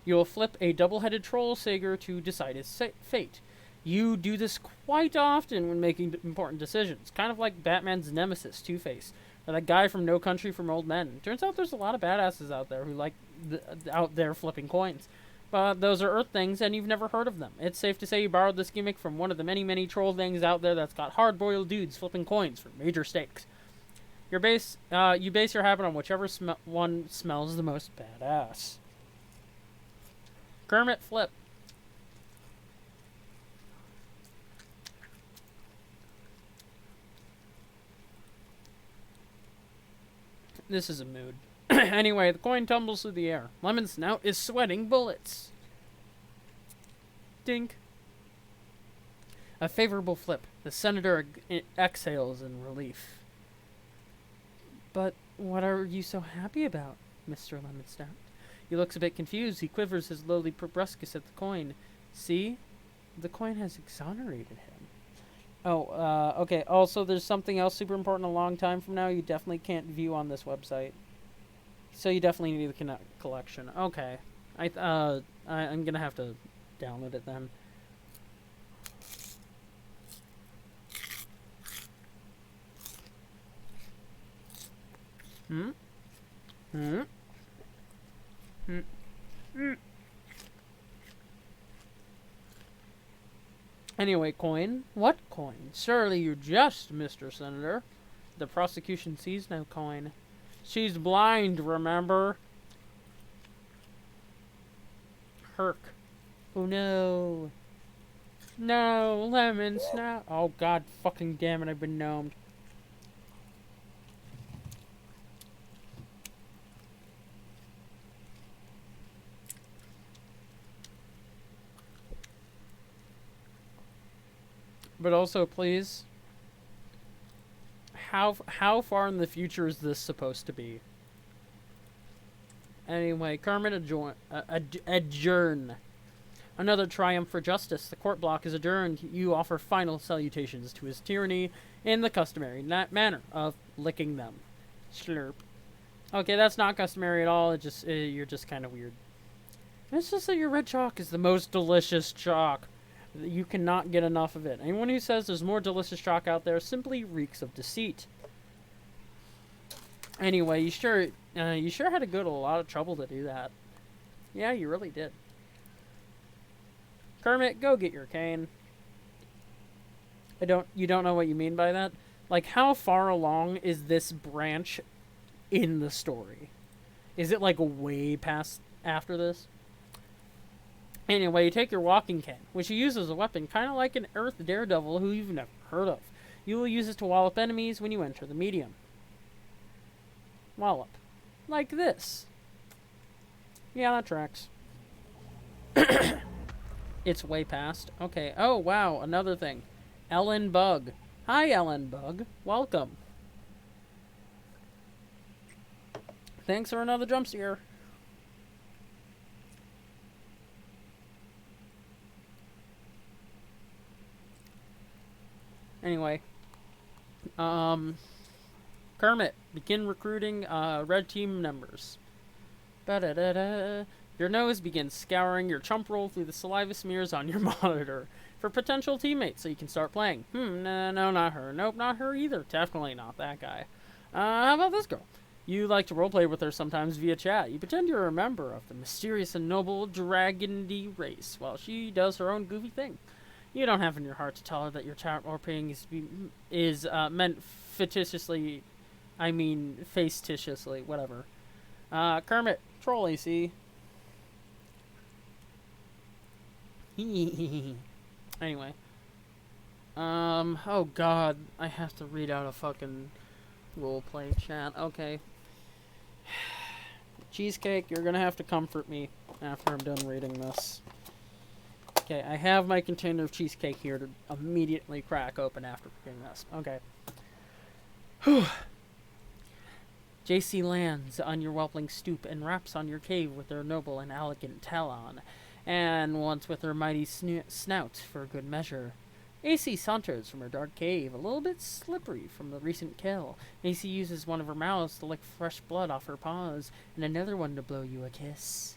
You will flip a double-headed troll sager to decide his fate. You do this quite often when making important decisions, kind of like Batman's nemesis, Two-Face, or that guy from No Country for Old Men. Turns out there's a lot of badasses out there who like out there flipping coins. But those are Earth things, and you've never heard of them. It's safe to say you borrowed this gimmick from one of the many, many troll things out there that's got hard-boiled dudes flipping coins for major stakes. You base your habit on whichever one smells the most badass. Kermit flip. This is a mood. Anyway, the coin tumbles through the air. Lemon Snout is sweating bullets. Dink. A favorable flip. The senator exhales in relief. But what are you so happy about, Mr. Lemon Snout? He looks a bit confused. He quivers his lowly proboscis at the coin. See? The coin has exonerated him. Oh, okay. Also, there's something else super important a long time from now you definitely can't view on this website. So you definitely need the collection. Okay. I'm gonna have to download it then. Anyway, coin. What coin? Surely you jest, Mr. Senator. The prosecution sees no coin. She's blind, remember? Herc. Oh no. No, lemons, no. Oh god, fucking damn it, I've been gnomed. But also, please, how far in the future is this supposed to be? Anyway, Kermit adjourn. Another triumph for justice. The court block is adjourned. You offer final salutations to his tyranny in the customary manner of licking them. Slurp. Okay, that's not customary at all. It just you're just kind of weird. It's just that your red chalk is the most delicious chalk. You cannot get enough of it. Anyone who says there's more delicious chalk out there simply reeks of deceit. Anyway, you sure had to go to a lot of trouble to do that. Yeah, you really did. Kermit, go get your cane. You don't know what you mean by that? Like, how far along is this branch in the story? Is it like way past after this? Anyway, you take your walking cane, which you use as a weapon, kind of like an Earth Daredevil who you've never heard of. You will use it to wallop enemies when you enter the medium. Wallop. Like this. Yeah, that tracks. It's way past. Okay. Oh, wow. Another thing. Ellen Bug. Hi, Ellen Bug. Welcome. Thanks for another jump scare. Anyway. Kermit, begin recruiting red team members. Ba-da-da-da. Your nose begins scouring your chump roll through the saliva smears on your monitor for potential teammates so you can start playing. No, not her. Nope, not her either. Definitely not that guy. How about this girl? You like to roleplay with her sometimes via chat. You pretend you're a member of the mysterious and noble Dragondy race while she does her own goofy thing. You don't have in your heart to tell her that your chat roleplaying is meant fictitiously, I mean, facetitiously, whatever. Kermit, troll AC. Anyway. Oh god, I have to read out a fucking roleplay chat. Okay. Cheesecake, you're gonna have to comfort me after I'm done reading this. Okay, I have my container of cheesecake here to immediately crack open after reading this. Okay. Whew. JC lands on your whelpling stoop and raps on your cave with her noble and elegant talon, and once with her mighty snout for good measure. AC saunters from her dark cave, a little bit slippery from the recent kill. AC uses one of her mouths to lick fresh blood off her paws, and another one to blow you a kiss.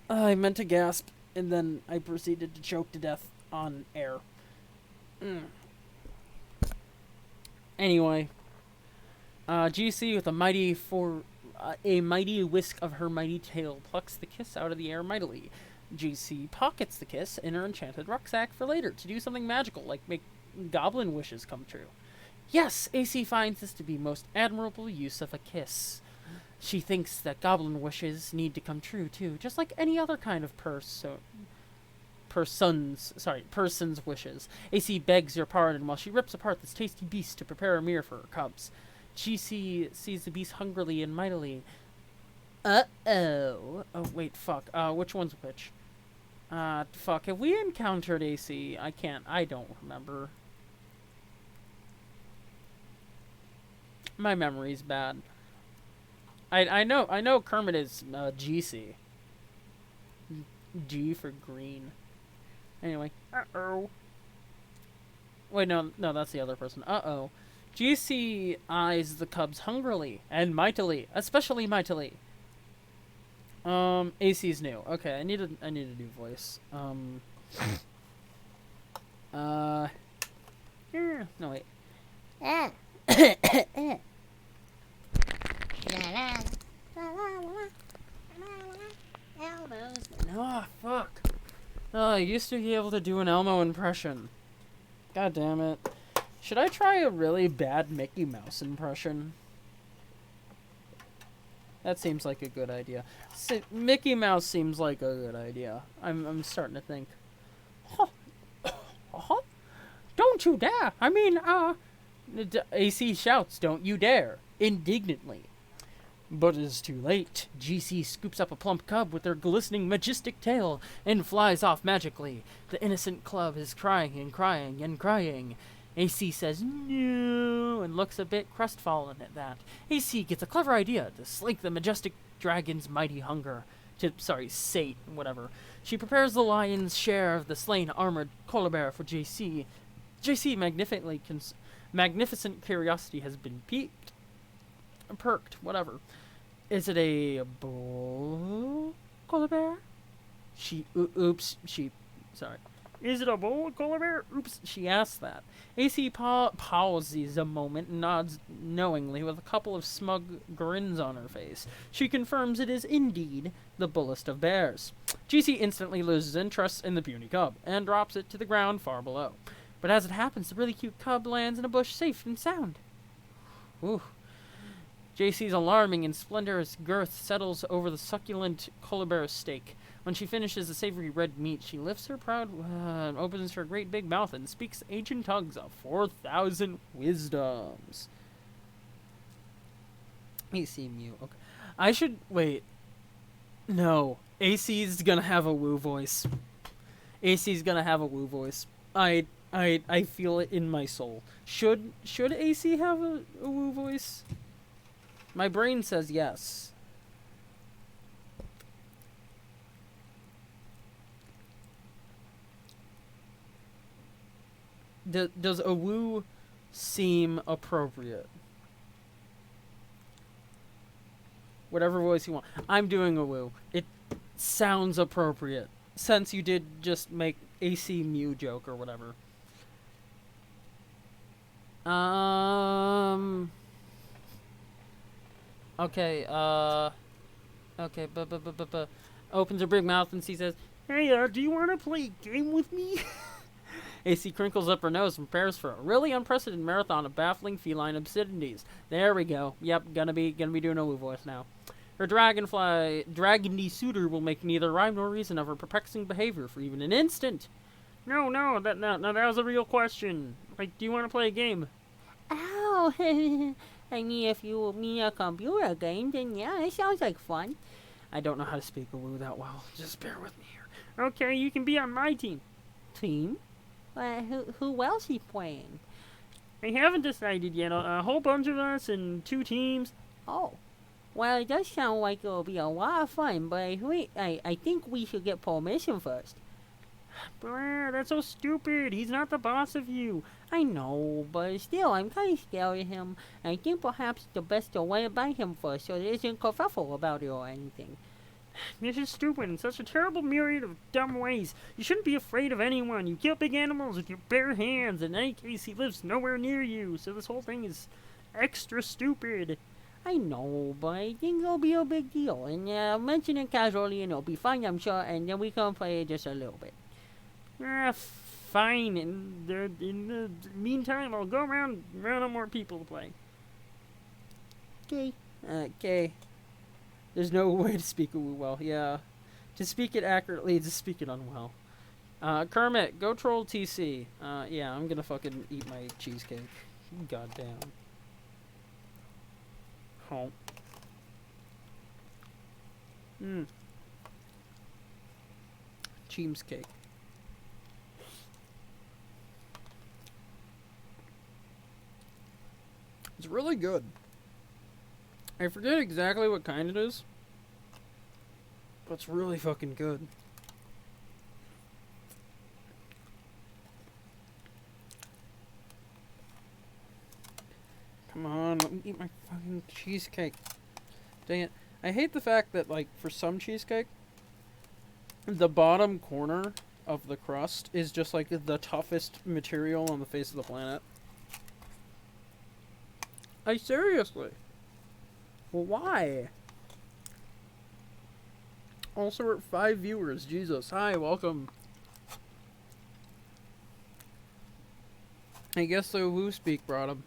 I meant to gasp, and then I proceeded to choke to death on air. Anyway, GC with a mighty whisk of her mighty tail plucks the kiss out of the air mightily. GC pockets the kiss in her enchanted rucksack for later to do something magical, like make goblin wishes come true. Yes, AC finds this to be most admirable use of a kiss. She thinks that goblin wishes need to come true too, just like any other kind of person's wishes. AC begs your pardon while she rips apart this tasty beast to prepare a meal for her cubs. GC sees the beast hungrily and mightily. Oh, wait, fuck. Which one's which? Fuck. Have we encountered AC? I don't remember. My memory's bad. I know Kermit is, GC. G for green. Anyway. Uh-oh. Wait, no, that's the other person. Uh-oh. GC eyes the cubs hungrily and mightily, especially mightily. AC's new. Okay, I need a new voice. No wait. No, fuck. Oh, I used to be able to do an Elmo impression. God damn it. Should I try a really bad Mickey Mouse impression? That seems like a good idea. Mickey Mouse seems like a good idea. I'm starting to think. Huh. Uh-huh. Don't you dare! I mean, AC shouts, "Don't you dare!" indignantly. But it is too late. GC scoops up a plump cub with her glistening, majestic tail and flies off magically. The innocent cub is crying and crying and crying. AC says no and looks a bit crestfallen at that. AC gets a clever idea to slake the majestic dragon's mighty hunger. Sate, whatever. She prepares the lion's share of the slain armored koala bear for JC. JC magnificent curiosity has been perked, whatever. Is it a bull koala bear? Is it a bull koala bear? Oops, she asked that. AC pauses a moment and nods knowingly with a couple of smug grins on her face. She confirms it is indeed the bullest of bears. GC instantly loses interest in the puny cub and drops it to the ground far below. But as it happens, the really cute cub lands in a bush safe and sound. Ooh. JC's alarming and splendorous girth settles over the succulent koala bear steak. When she finishes the savory red meat, she lifts her proud and opens her great big mouth and speaks ancient tongues of 4,000 wisdoms. AC Mew. Okay. I should wait. No, AC's gonna have a woo voice. AC's gonna have a woo voice. I feel it in my soul. Should AC have a woo voice? My brain says yes. Does a woo seem appropriate? Whatever voice you want. I'm doing a woo. It sounds appropriate. Since you did just make AC Mew joke or whatever. Okay, okay, opens her big mouth and she says, "Hey, do you want to play a game with me?" AC crinkles up her nose and prepares for a really unprecedented marathon of baffling feline obscenities. There we go. Yep, gonna be doing a woo voice now. Her dragony suitor will make neither rhyme nor reason of her perplexing behavior for even an instant. No, that was a real question. Like, do you want to play a game? Oh, I mean, if you mean a computer game, then yeah, it sounds like fun. I don't know how to speak a woo that well. Just bear with me here. Okay, you can be on my team. Team? Who else is playing? I haven't decided yet. A whole bunch of us in 2 teams. Oh, well, it does sound like it'll be a lot of fun, but I think we should get permission first. Blair, that's so stupid. He's not the boss of you. I know, but still, I'm kind of scared of him. I think perhaps it's the best to run it by him first so there isn't kerfuffle about it or anything. This is stupid in such a terrible myriad of dumb ways. You shouldn't be afraid of anyone. You kill big animals with your bare hands. In any case, he lives nowhere near you, so this whole thing is extra stupid. I know, but I think it'll be a big deal. And mention it casually and it'll be fine, I'm sure, and then we can play just a little bit. Fine. In the meantime, I'll go around on more people to play. Okay. Okay. There's no way to speak it well. Yeah. To speak it accurately, to speak it unwell. Kermit, go troll TC. Yeah, I'm gonna fucking eat my cheesecake. Goddamn. Oh. Cheesecake. It's really good. I forget exactly what kind it is, but it's really fucking good. Come on, let me eat my fucking cheesecake. Dang it. I hate the fact that, like, for some cheesecake, the bottom corner of the crust is just, like, the toughest material on the face of the planet. Seriously. Why? Also, we're at 5 viewers. Jesus. Hi, welcome. I guess the Woo Speak brought him.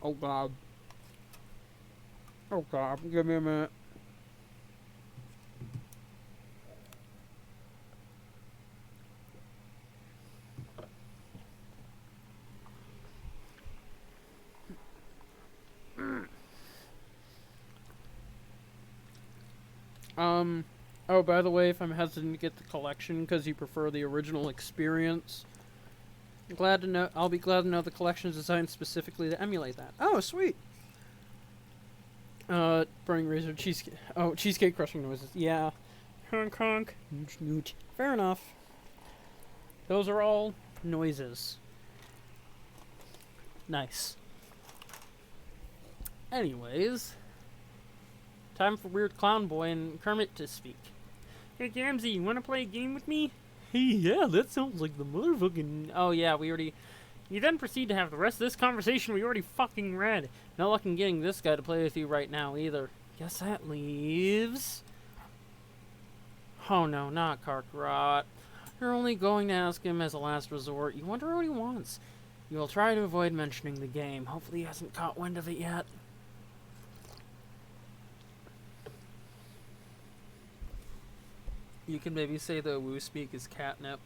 Oh god. Oh god, give me a minute. Oh, by the way, if I'm hesitant to get the collection because you prefer the original experience, I'll be glad to know the collection is designed specifically to emulate that. Oh, sweet. Burning razor, cheesecake. Oh, cheesecake crushing noises. Yeah. Honk honk. Nooch nooch. Fair enough. Those are all noises. Nice. Anyways, time for Weird Clown Boy and Kermit to speak. Hey, Gamzee, you want to play a game with me? Hey, yeah, that sounds like the motherfucking... Oh, yeah, we already... You then proceed to have the rest of this conversation we already fucking read. No luck in getting this guy to play with you right now, either. Guess that leaves... Oh, no, not Karkarat. You're only going to ask him as a last resort. You wonder what he wants. You will try to avoid mentioning the game. Hopefully he hasn't caught wind of it yet. You can maybe say the Woo Speak is catnip.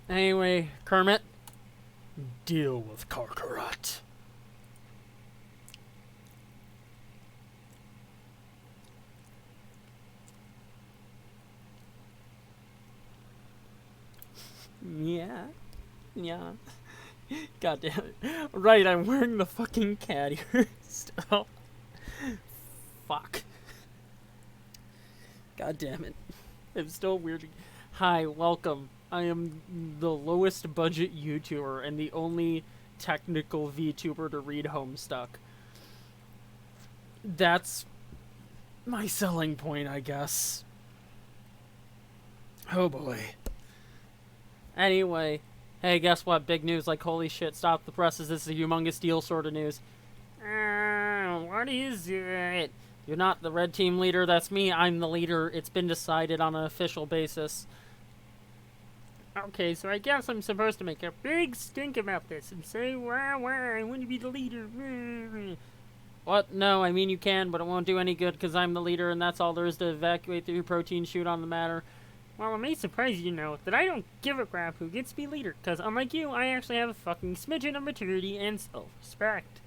Anyway, Kermit, deal with Karkarat. Yeah. Yeah. God damn it. Right, I'm wearing the fucking cat ears. Oh. Fuck. God damn it. I'm still weird. Hi, welcome. I am the lowest budget YouTuber and the only technical VTuber to read Homestuck. That's my selling point, I guess. Oh boy. Anyway, hey, guess what? Big news, like holy shit, stop the presses, this is a humongous deal sort of news. What is it? You're not the red team leader, that's me, I'm the leader. It's been decided on an official basis. Okay, so I guess I'm supposed to make a big stink about this and say, wah, I want to be the leader. What? No, I mean you can, but it won't do any good because I'm the leader and that's all there is to evacuate the protein chute on the matter. Well, it may surprise you to know that I don't give a crap who gets to be leader, because unlike you, I actually have a fucking smidgen of maturity and self-respect.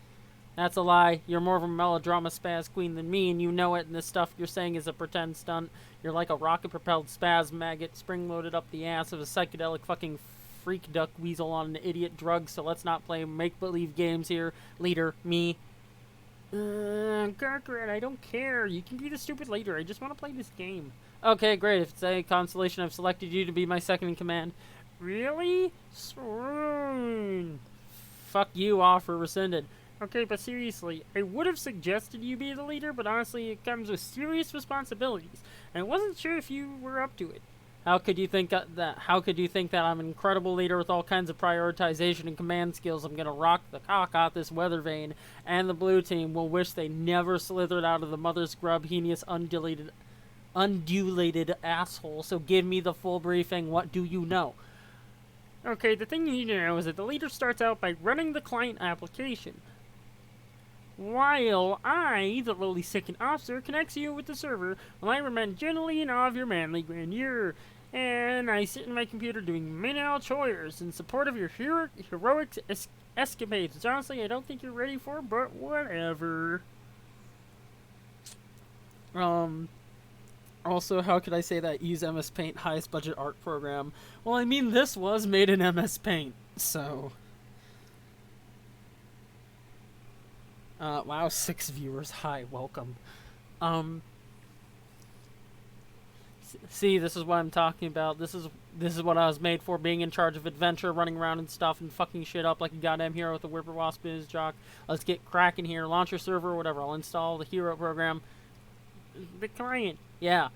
That's a lie. You're more of a melodrama spaz queen than me, and you know it, and the stuff you're saying is a pretend stunt. You're like a rocket-propelled spaz maggot spring-loaded up the ass of a psychedelic fucking freak duck weasel on an idiot drug, so let's not play make-believe games here. Leader, me. Karkarat, I don't care. You can be the stupid leader. I just want to play this game. Okay, great. If it's a constellation, I've selected you to be my second in command. Really? Swoon. Fuck you, offer rescinded. Okay, but seriously, I would have suggested you be the leader, but honestly, it comes with serious responsibilities, and I wasn't sure if you were up to it. How could you think that? How could you think that I'm an incredible leader with all kinds of prioritization and command skills? I'm gonna rock the cock out this weather vane, and the blue team will wish they never slithered out of the mother's grub, heinous, undulated asshole. So give me the full briefing. What do you know? Okay, the thing you need to know is that the leader starts out by running the client application, while I, the lowly second officer, connects you with the server, while I remain gently in awe of your manly grandeur. And I sit in my computer doing menial chores in support of your heroic escapades, which honestly I don't think you're ready for, but whatever. Also, how could I say that use MS Paint highest budget art program? Well, I mean, this was made in MS Paint, so... wow, 6 viewers. Hi, welcome. See, this is what I'm talking about. This is what I was made for, being in charge of adventure, running around and stuff, and fucking shit up like a goddamn hero with a whipper wasp in his jock. Let's get cracking here. Launch your server or whatever. I'll install the hero program. The client. Yeah.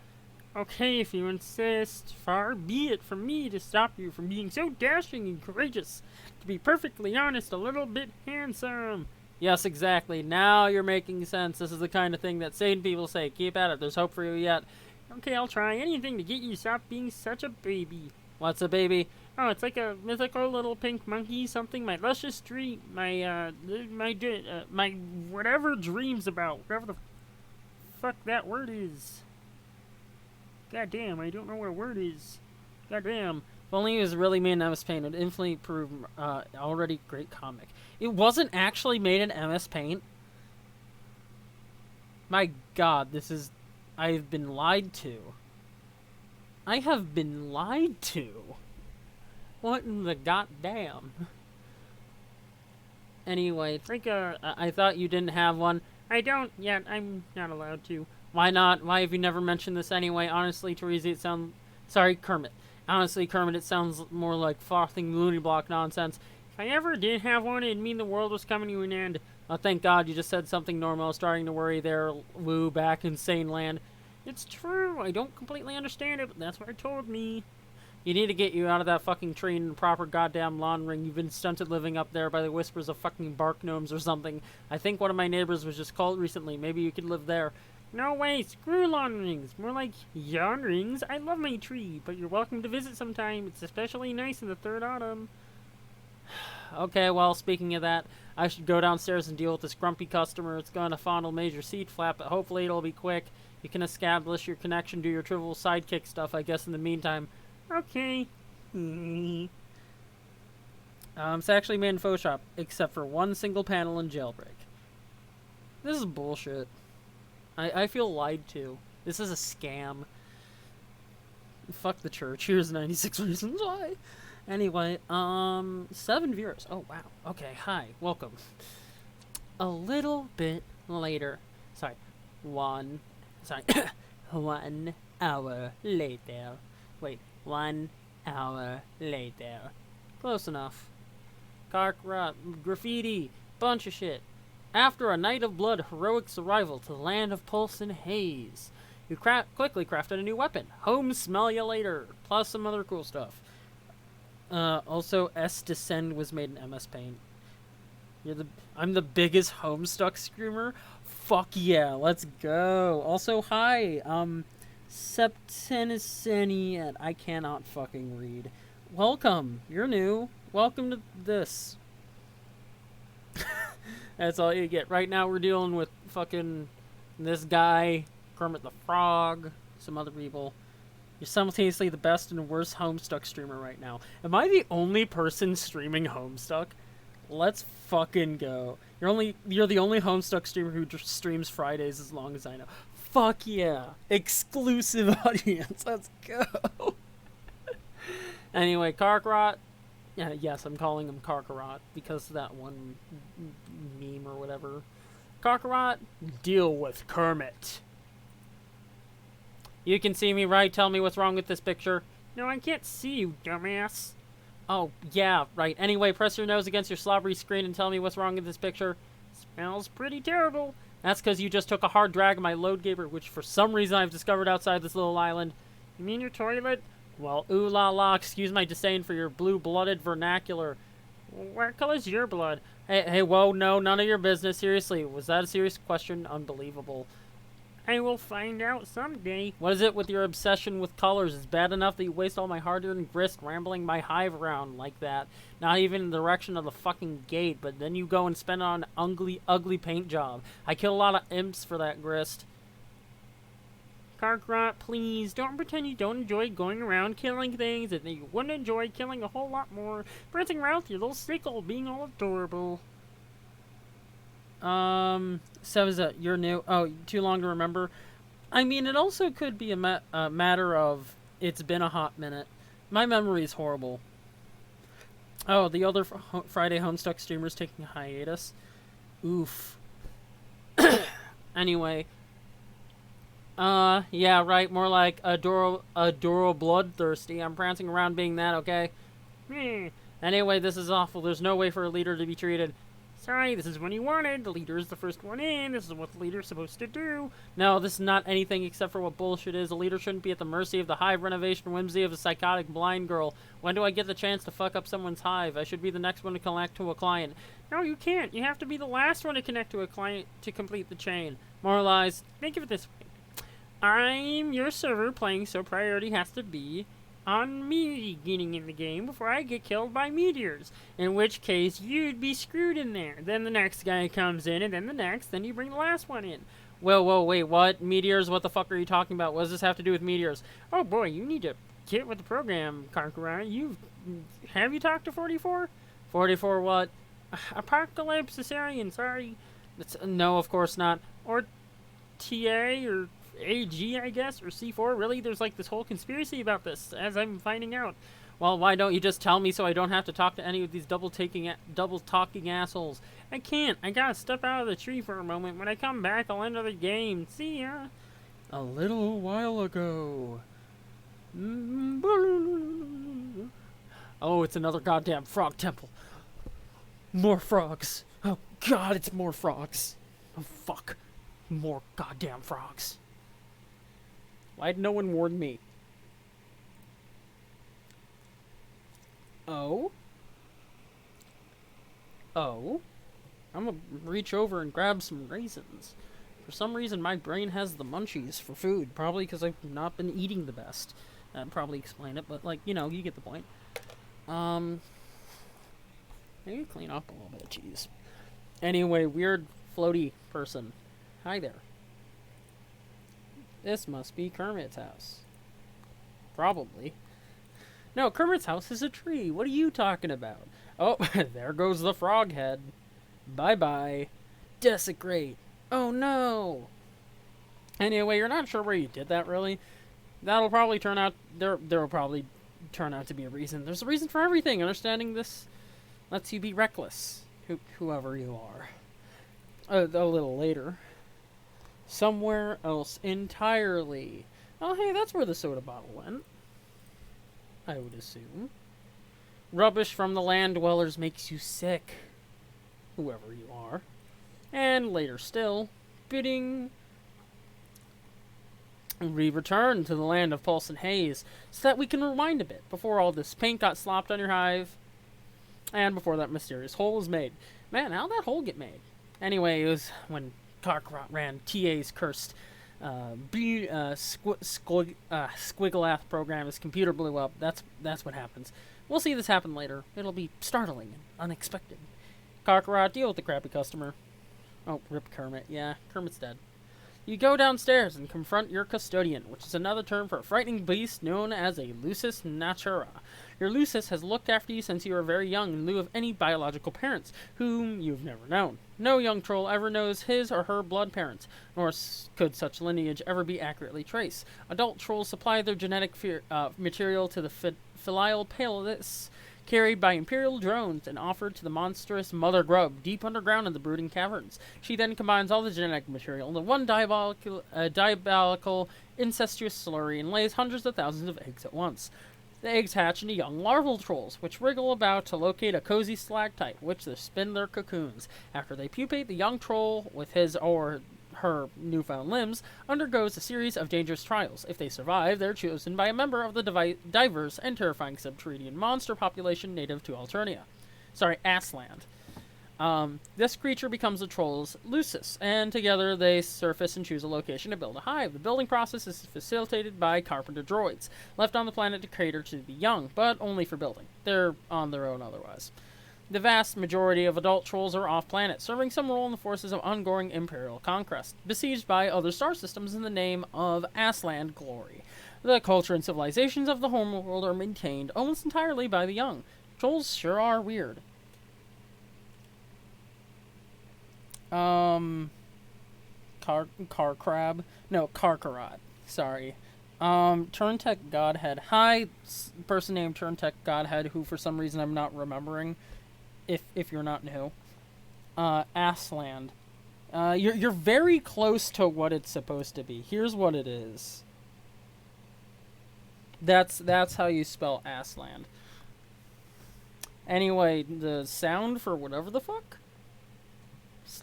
Okay, if you insist, far be it from me to stop you from being so dashing and courageous. To be perfectly honest, a little bit handsome. Yes, exactly. Now you're making sense. This is the kind of thing that sane people say. Keep at it. There's hope for you yet. Okay, I'll try anything to get you to stop being such a baby. What's a baby? Oh, it's like a mythical little pink monkey, something my luscious dream, my whatever dreams about, whatever the fuck that word is. God damn, I don't know what a word is. God damn. If only he was really made in MS Paint, it would infinitely prove already great comic. It wasn't actually made in MS Paint. My God, this is... I've been lied to. I have been lied to. What in the goddamn? Anyway, I thought you didn't have one. I don't yet. I'm not allowed to. Why not? Why have you never mentioned this anyway? Honestly, Teresa, it sounds... Sorry, Kermit. Honestly, Kermit, it sounds more like frothing loony block nonsense. If I ever did have one, it'd mean the world was coming to an end. Oh, thank God you just said something normal. I was starting to worry there, woo, back in sane land. It's true. I don't completely understand it, but that's what it told me. You need to get you out of that fucking tree in a proper goddamn lawn ring. You've been stunted living up there by the whispers of fucking bark gnomes or something. I think one of my neighbors was just called recently. Maybe you could live there. No way, screw lawn rings. More like yawn rings. I love my tree, but you're welcome to visit sometime. It's especially nice in the third autumn. Okay, well, speaking of that, I should go downstairs and deal with this grumpy customer. It's going to fondle major seat flap, but hopefully it'll be quick. You can establish your connection, do your trivial sidekick stuff, I guess, in the meantime. Okay. It's actually made in Photoshop, except for one single panel in Jailbreak. This is bullshit. I feel lied to. This is a scam. Fuck the church. Here's 96 reasons why. Anyway, 7 viewers. Oh, wow. Okay, hi. Welcome. A little bit later. Sorry. 1 hour later. Wait, 1 hour later. Close enough. Graffiti. Bunch of shit. After a night of blood, heroic survival to the land of pulse and haze. You quickly crafted a new weapon. Home smell ya later. Plus some other cool stuff. Also, S Descend was made in MS Paint. I'm the biggest Homestuck screamer. Fuck yeah, let's go. Also, hi, Septeniseni, I cannot fucking read. Welcome, you're new. Welcome to this. That's all you get. Right now we're dealing with fucking this guy, Kermit the Frog, some other people. You're simultaneously the best and worst Homestuck streamer right now. Am I the only person streaming Homestuck? Let's fucking go. You're the only Homestuck streamer who streams Fridays as long as I know. Fuck yeah. Exclusive audience. Let's go. Anyway, Karkarat. Yeah, yes, I'm calling him Karkarat because of that one meme or whatever. Karkarat, deal with Kermit. You can see me, right? Tell me what's wrong with this picture. No, I can't see you, dumbass. Oh, yeah, right. Anyway, press your nose against your slobbery screen and tell me what's wrong with this picture. Smells pretty terrible. That's because you just took a hard drag of my load gaber, which for some reason I've discovered outside this little island. You mean your toilet? Well, ooh la la, excuse my disdain for your blue-blooded vernacular. What color's your blood? Hey, whoa, no, none of your business. Seriously, was that a serious question? Unbelievable. I will find out someday. What is it with your obsession with colors? It's bad enough that you waste all my hard-earned grist rambling my hive around like that. Not even in the direction of the fucking gate, but then you go and spend it on an ugly paint job. I kill a lot of imps for that grist. Karkarat, please, don't pretend you don't enjoy going around killing things and that you wouldn't enjoy killing a whole lot more. Prancing around with your little sickle, being all adorable. Sevza, you're new. Oh, too long to remember. I mean, it also could be a matter of it's been a hot minute. My memory is horrible. Oh, the other Friday Homestuck streamer's taking a hiatus. Oof. Anyway. Yeah, right. More like Adoro Bloodthirsty. I'm prancing around being that, okay? Hmm. Anyway, this is awful. There's no way for a leader to be treated. Sorry, this is when you wanted. The leader is the first one in. This is what the leader's supposed to do. No, this is not anything except for what bullshit is. A leader shouldn't be at the mercy of the hive renovation whimsy of a psychotic blind girl. When do I get the chance to fuck up someone's hive? I should be the next one to connect to a client. No, you can't. You have to be the last one to connect to a client to complete the chain. Moralized. Think of it this way. I'm your server playing, so priority has to be on me getting in the game before I get killed by meteors. In which case, you'd be screwed in there. Then the next guy comes in, and then the next, then you bring the last one in. Whoa, wait, what? Meteors? What the fuck are you talking about? What does this have to do with meteors? Oh boy, you need to get with the program, Karkarai. Have you talked to 44? 44 what? Apocalypse Caesarian, sorry. No, of course not. Or TA, or AG, I guess, or C4. Really, there's like this whole conspiracy about this, as I'm finding out. Well, why don't you just tell me so I don't have to talk to any of these double-talking assholes? I can't. I gotta step out of the tree for a moment. When I come back, I'll end the game. See ya. A little while ago. Oh, it's another goddamn frog temple. More frogs. Oh, God, it's more frogs. Oh, fuck. More goddamn frogs. Why'd no one warn me? Oh? I'm gonna reach over and grab some raisins. For some reason, my brain has the munchies for food. Probably because I've not been eating the best. That'd probably explain it, but, like, you know, you get the point. Maybe clean up a little bit of cheese. Anyway, weird floaty person. Hi there. This must be Kermit's house. Probably. No, Kermit's house is a tree. What are you talking about? Oh, there goes the frog head. Bye-bye. Desecrate. Oh, no. Anyway, you're not sure where you did that, really? That'll probably turn out... There'll probably turn out to be a reason. There's a reason for everything. Understanding this lets you be reckless. Whoever you are. A little later. Somewhere else entirely. Oh, hey, that's where the soda bottle went. I would assume. Rubbish from the land dwellers makes you sick. Whoever you are. And later still, bidding we return to the land of pulse and haze so that we can rewind a bit before all this paint got slopped on your hive and before that mysterious hole was made. Man, how'd that hole get made? Anyway, it was when Karkrot ran TA's cursed Squiggleath program. His computer blew up. That's what happens. We'll see this happen later. It'll be startling and unexpected. Karkarat, deal with the crappy customer. Oh, rip Kermit. Yeah, Kermit's dead. You go downstairs and confront your custodian, which is another term for a frightening beast known as a lusus natura. Your lusus has looked after you since you were very young in lieu of any biological parents, whom you've never known. No young troll ever knows his or her blood parents, nor could such lineage ever be accurately traced. Adult trolls supply their genetic material to the filial palace, carried by Imperial drones and offered to the monstrous Mother Grub deep underground in the brooding caverns. She then combines all the genetic material into one diabolical incestuous slurry and lays hundreds of thousands of eggs at once. The eggs hatch into young larval trolls, which wriggle about to locate a cozy stalactite, which they spin their cocoons. After they pupate, the young troll, with his or her newfound limbs, undergoes a series of dangerous trials. If they survive, they're chosen by a member of the diverse and terrifying subterranean monster population native to Alternia. Sorry, Assland. This creature becomes the troll's lusus, and together they surface and choose a location to build a hive. The building process is facilitated by carpenter droids, left on the planet to cater to the young, but only for building. They're on their own otherwise. The vast majority of adult trolls are off-planet, serving some role in the forces of ongoing Imperial conquest, besieged by other star systems in the name of Assland glory. The culture and civilizations of the homeworld are maintained almost entirely by the young. Trolls sure are weird. Car crab? No, Karkarat. Sorry. Turntech Godhead. Hi, person named Turntech Godhead, who for some reason I'm not remembering. If you're not new. Assland. You're very close to what it's supposed to be. Here's what it is. That's how you spell Assland. Anyway, the sound for whatever the fuck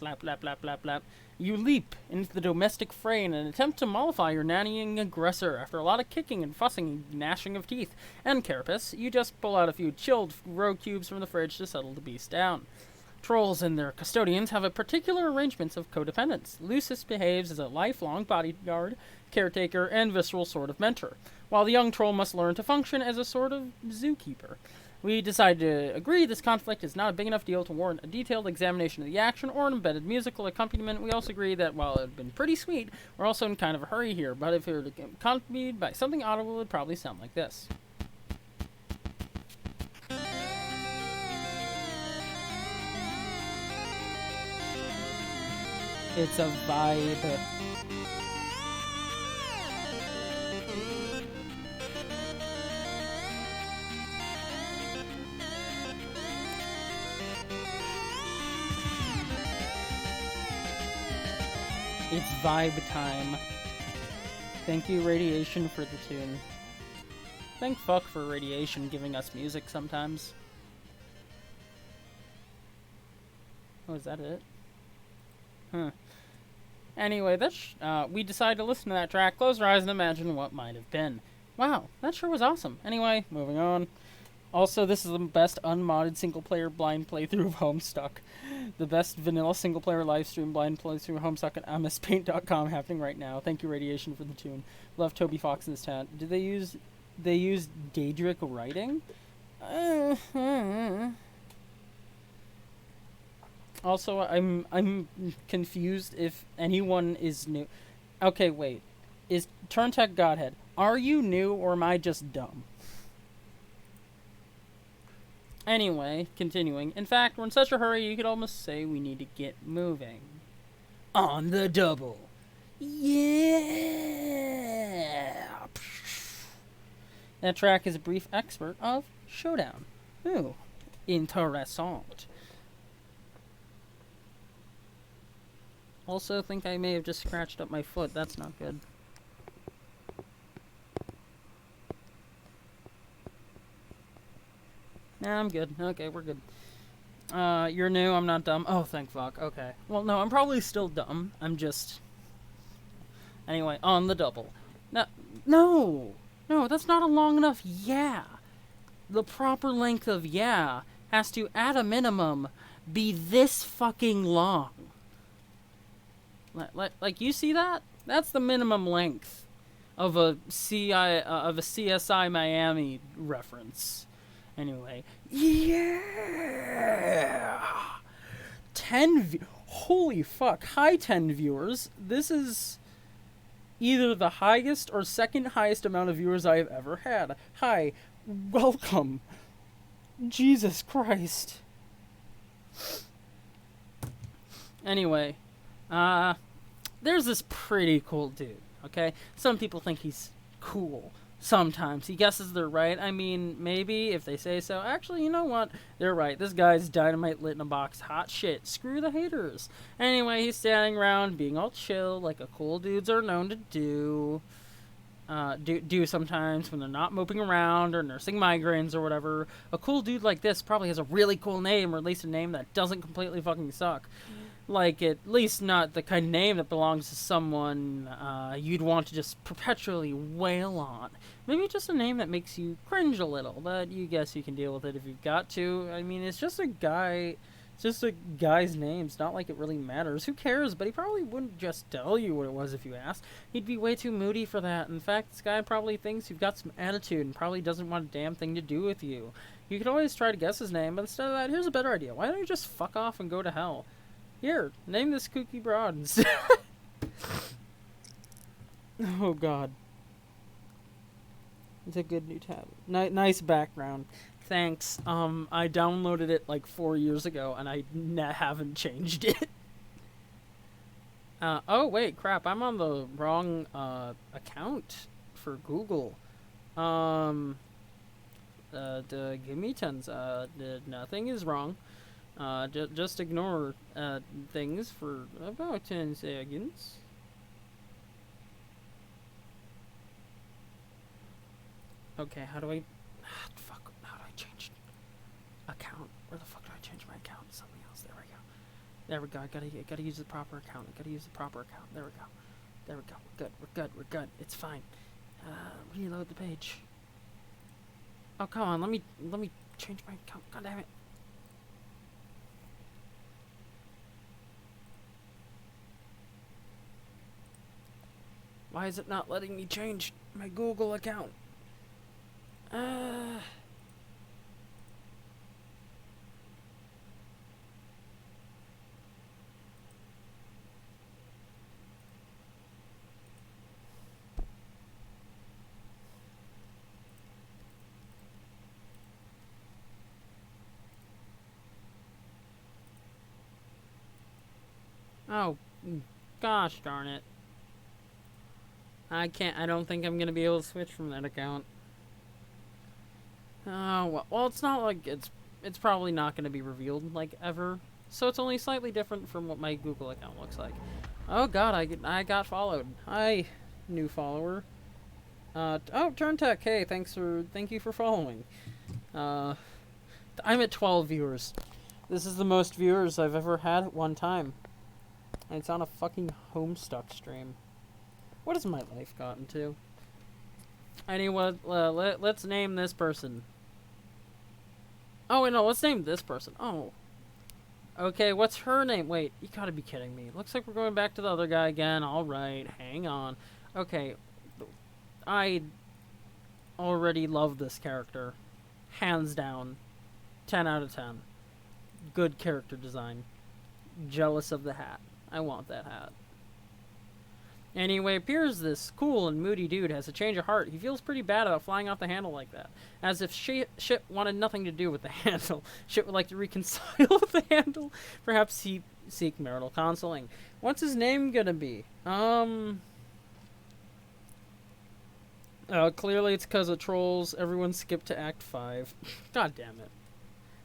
slap, lap, lap, lap, lap. You leap into the domestic fray in an attempt to mollify your nannying aggressor. After a lot of kicking and fussing and gnashing of teeth and carapace, you just pull out a few chilled roe cubes from the fridge to settle the beast down. Trolls and their custodians have a particular arrangement of codependence. Lucius behaves as a lifelong bodyguard, caretaker, and visceral sort of mentor, while the young troll must learn to function as a sort of zookeeper. We decided to agree this conflict is not a big enough deal to warrant a detailed examination of the action or an embedded musical accompaniment. We also agree that while it would have been pretty sweet, we're also in kind of a hurry here, but if it were accompanied by something audible, it would probably sound like this. It's a vibe. It's vibe time. Thank you, Radiation, for the tune. Thank fuck for Radiation giving us music sometimes. Oh, is that it? Huh. Anyway, we decided to listen to that track, close our eyes, and imagine what might have been. Wow, that sure was awesome. Anyway, moving on. Also, this is the best unmodded single-player blind playthrough of Homestuck. The best vanilla single-player livestream blind playthrough of Homestuck at mspaint.com happening right now. Thank you, Radiation, for the tune. Love Toby Fox in this chat. Did they use Daedric writing? Also, I'm confused if anyone is new. Okay, wait. Is Turntech Godhead, are you new or am I just dumb? Anyway, continuing. In fact, we're in such a hurry you could almost say we need to get moving. On the double. Yeah! That track is a brief expert of Showdown. Ooh, interessant. Also, think I may have just scratched up my foot. That's not good. Nah, I'm good. Okay, we're good. You're new, I'm not dumb. Oh, thank fuck. Okay. Well, no, I'm probably still dumb. I'm just... Anyway, on the double. No, that's not a long enough yeah. The proper length of yeah has to, at a minimum, be this fucking long. Like you see that? That's the minimum length of a CSI Miami reference. Anyway, yeah, 10 holy fuck, hi 10 viewers. This is either the highest or second highest amount of viewers I have ever had. Hi, welcome. Jesus Christ. Anyway, there's this pretty cool dude, okay? Some people think he's cool. Sometimes. He guesses they're right. I mean, maybe, if they say so. Actually, you know what? They're right. This guy's dynamite lit in a box. Hot shit. Screw the haters. Anyway, he's standing around being all chill, like a cool dudes are known to do. Do sometimes when they're not moping around or nursing migraines or whatever. A cool dude like this probably has a really cool name, or at least a name that doesn't completely fucking suck. Like, at least not the kind of name that belongs to someone you'd want to just perpetually wail on. Maybe just a name that makes you cringe a little, but you guess you can deal with it if you've got to. I mean, it's just a guy. It's just a guy's name. It's not like it really matters. Who cares? But he probably wouldn't just tell you what it was if you asked. He'd be way too moody for that. In fact, this guy probably thinks you've got some attitude and probably doesn't want a damn thing to do with you. You could always try to guess his name, but instead of that, here's a better idea. Why don't you just fuck off and go to hell? Here, name this kooky broad instead. Oh, God. It's a good new tab. Nice background. Thanks. I downloaded it like 4 years ago, and I haven't changed it. Oh, wait, crap. I'm on the wrong account for Google. Give me tons. Nothing is wrong. Just ignore things for about 10 seconds. Okay, how do I change account? Where the fuck do I change my account? Something else. There we go. There we go. I gotta use the proper account. I gotta use the proper account. There we go. There we go. We're good. We're good. We're good. It's fine. Reload the page. Oh, come on. Let me change my account. God damn it. Why is it not letting me change my Google account? Oh, gosh darn it. I don't think I'm gonna be able to switch from that account. Oh, well, it's not like it's probably not gonna be revealed, like, ever. So it's only slightly different from what my Google account looks like. Oh god, I got followed. Hi, new follower. Oh, Turntech, hey, thank you for following. I'm at 12 viewers. This is the most viewers I've ever had at one time. And it's on a fucking Homestuck stream. What has my life gotten to? Anyway, let's name this person. Oh, wait, no, let's name this person. Oh. Okay, what's her name? Wait, you gotta be kidding me. Looks like we're going back to the other guy again. Alright, hang on. Okay, I already love this character. Hands down. 10 out of 10. Good character design. Jealous of the hat. I want that hat. Anyway, appears this cool and moody dude has a change of heart. He feels pretty bad about flying off the handle like that. As if shit wanted nothing to do with the handle. Shit would like to reconcile with the handle. Perhaps he seek marital counseling. What's his name gonna be? Clearly it's because of trolls. Everyone skipped to Act 5. God damn it.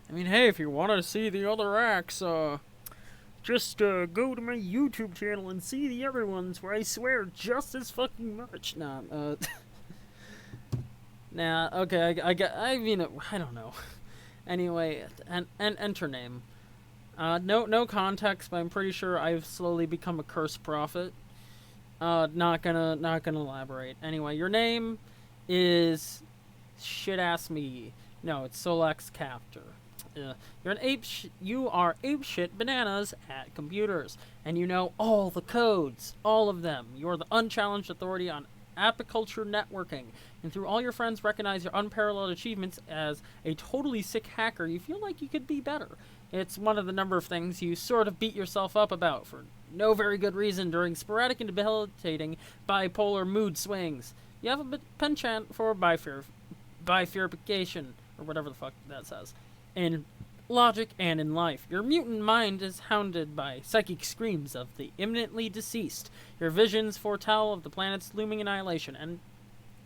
I mean, hey, if you want to see the other acts, Just go to my YouTube channel and see the other ones where I swear just as fucking much. Nah, nah, okay, I mean, I don't know. Anyway, and enter name. No context, but I'm pretty sure I've slowly become a cursed prophet. Not gonna elaborate. Anyway, your name is shit-ass me. No, it's Solex Captor. You are apeshit bananas at computers, and you know all the codes, all of them. You are the unchallenged authority on apiculture networking, and through all your friends recognize your unparalleled achievements as a totally sick hacker, you feel like you could be better. It's one of the number of things you sort of beat yourself up about for no very good reason during sporadic and debilitating bipolar mood swings. You have a penchant for bifurcation, or whatever the fuck that says. In logic and in life. Your mutant mind is hounded by psychic screams of the imminently deceased. Your visions foretell of the planet's looming annihilation, and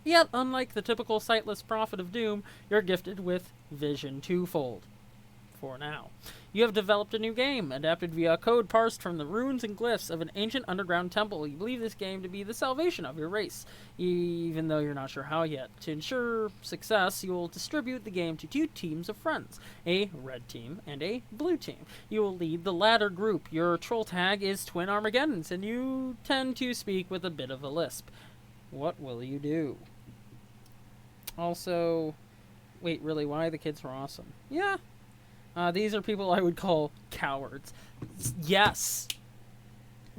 yet, unlike the typical sightless prophet of doom, you're gifted with vision twofold. For now. You have developed a new game, adapted via code parsed from the runes and glyphs of an ancient underground temple. You believe this game to be the salvation of your race, even though you're not sure how yet. To ensure success, you will distribute the game to 2 teams of friends, a red team and a blue team. You will lead the latter group. Your troll tag is Twin Armageddons, and you tend to speak with a bit of a lisp. What will you do? Also, wait, really, why the kids are awesome? Yeah. These are people I would call cowards. Yes!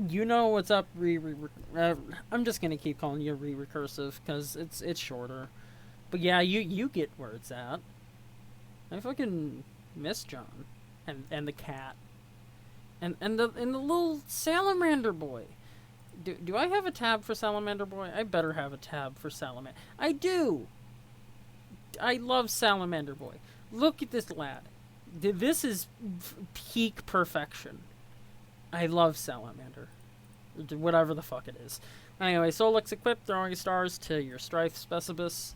You know what's up, I'm just gonna keep calling you recursive, because it's shorter. But yeah, you get where it's at. I fucking miss John. And the cat. And the little salamander boy. Do I have a tab for Salamander Boy? I better have a tab for Salamander. I do! I love Salamander Boy. Look at this lad. This is peak perfection. I love Salamander. Whatever the fuck it is. Anyway, Solix equipped, throwing stars to your Strife Specibus.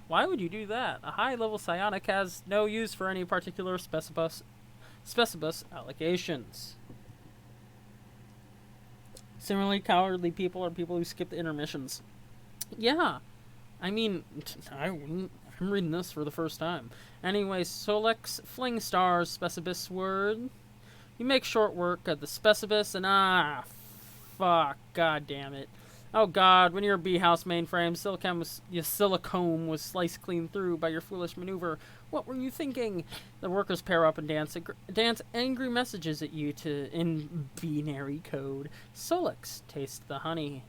Why would you do that? A high-level psionic has no use for any particular Specibus allocations. Similarly, cowardly people are people who skip the intermissions. Yeah. I mean, I wouldn't I'm reading this for the first time. Anyway, Solex fling stars specibus word. You make short work of the specibus and fuck, god damn it. Oh god, when your B-house mainframe silicone was sliced clean through by your foolish maneuver, what were you thinking? The workers pair up and dance angry messages at you in binary code. Solix, taste the honey.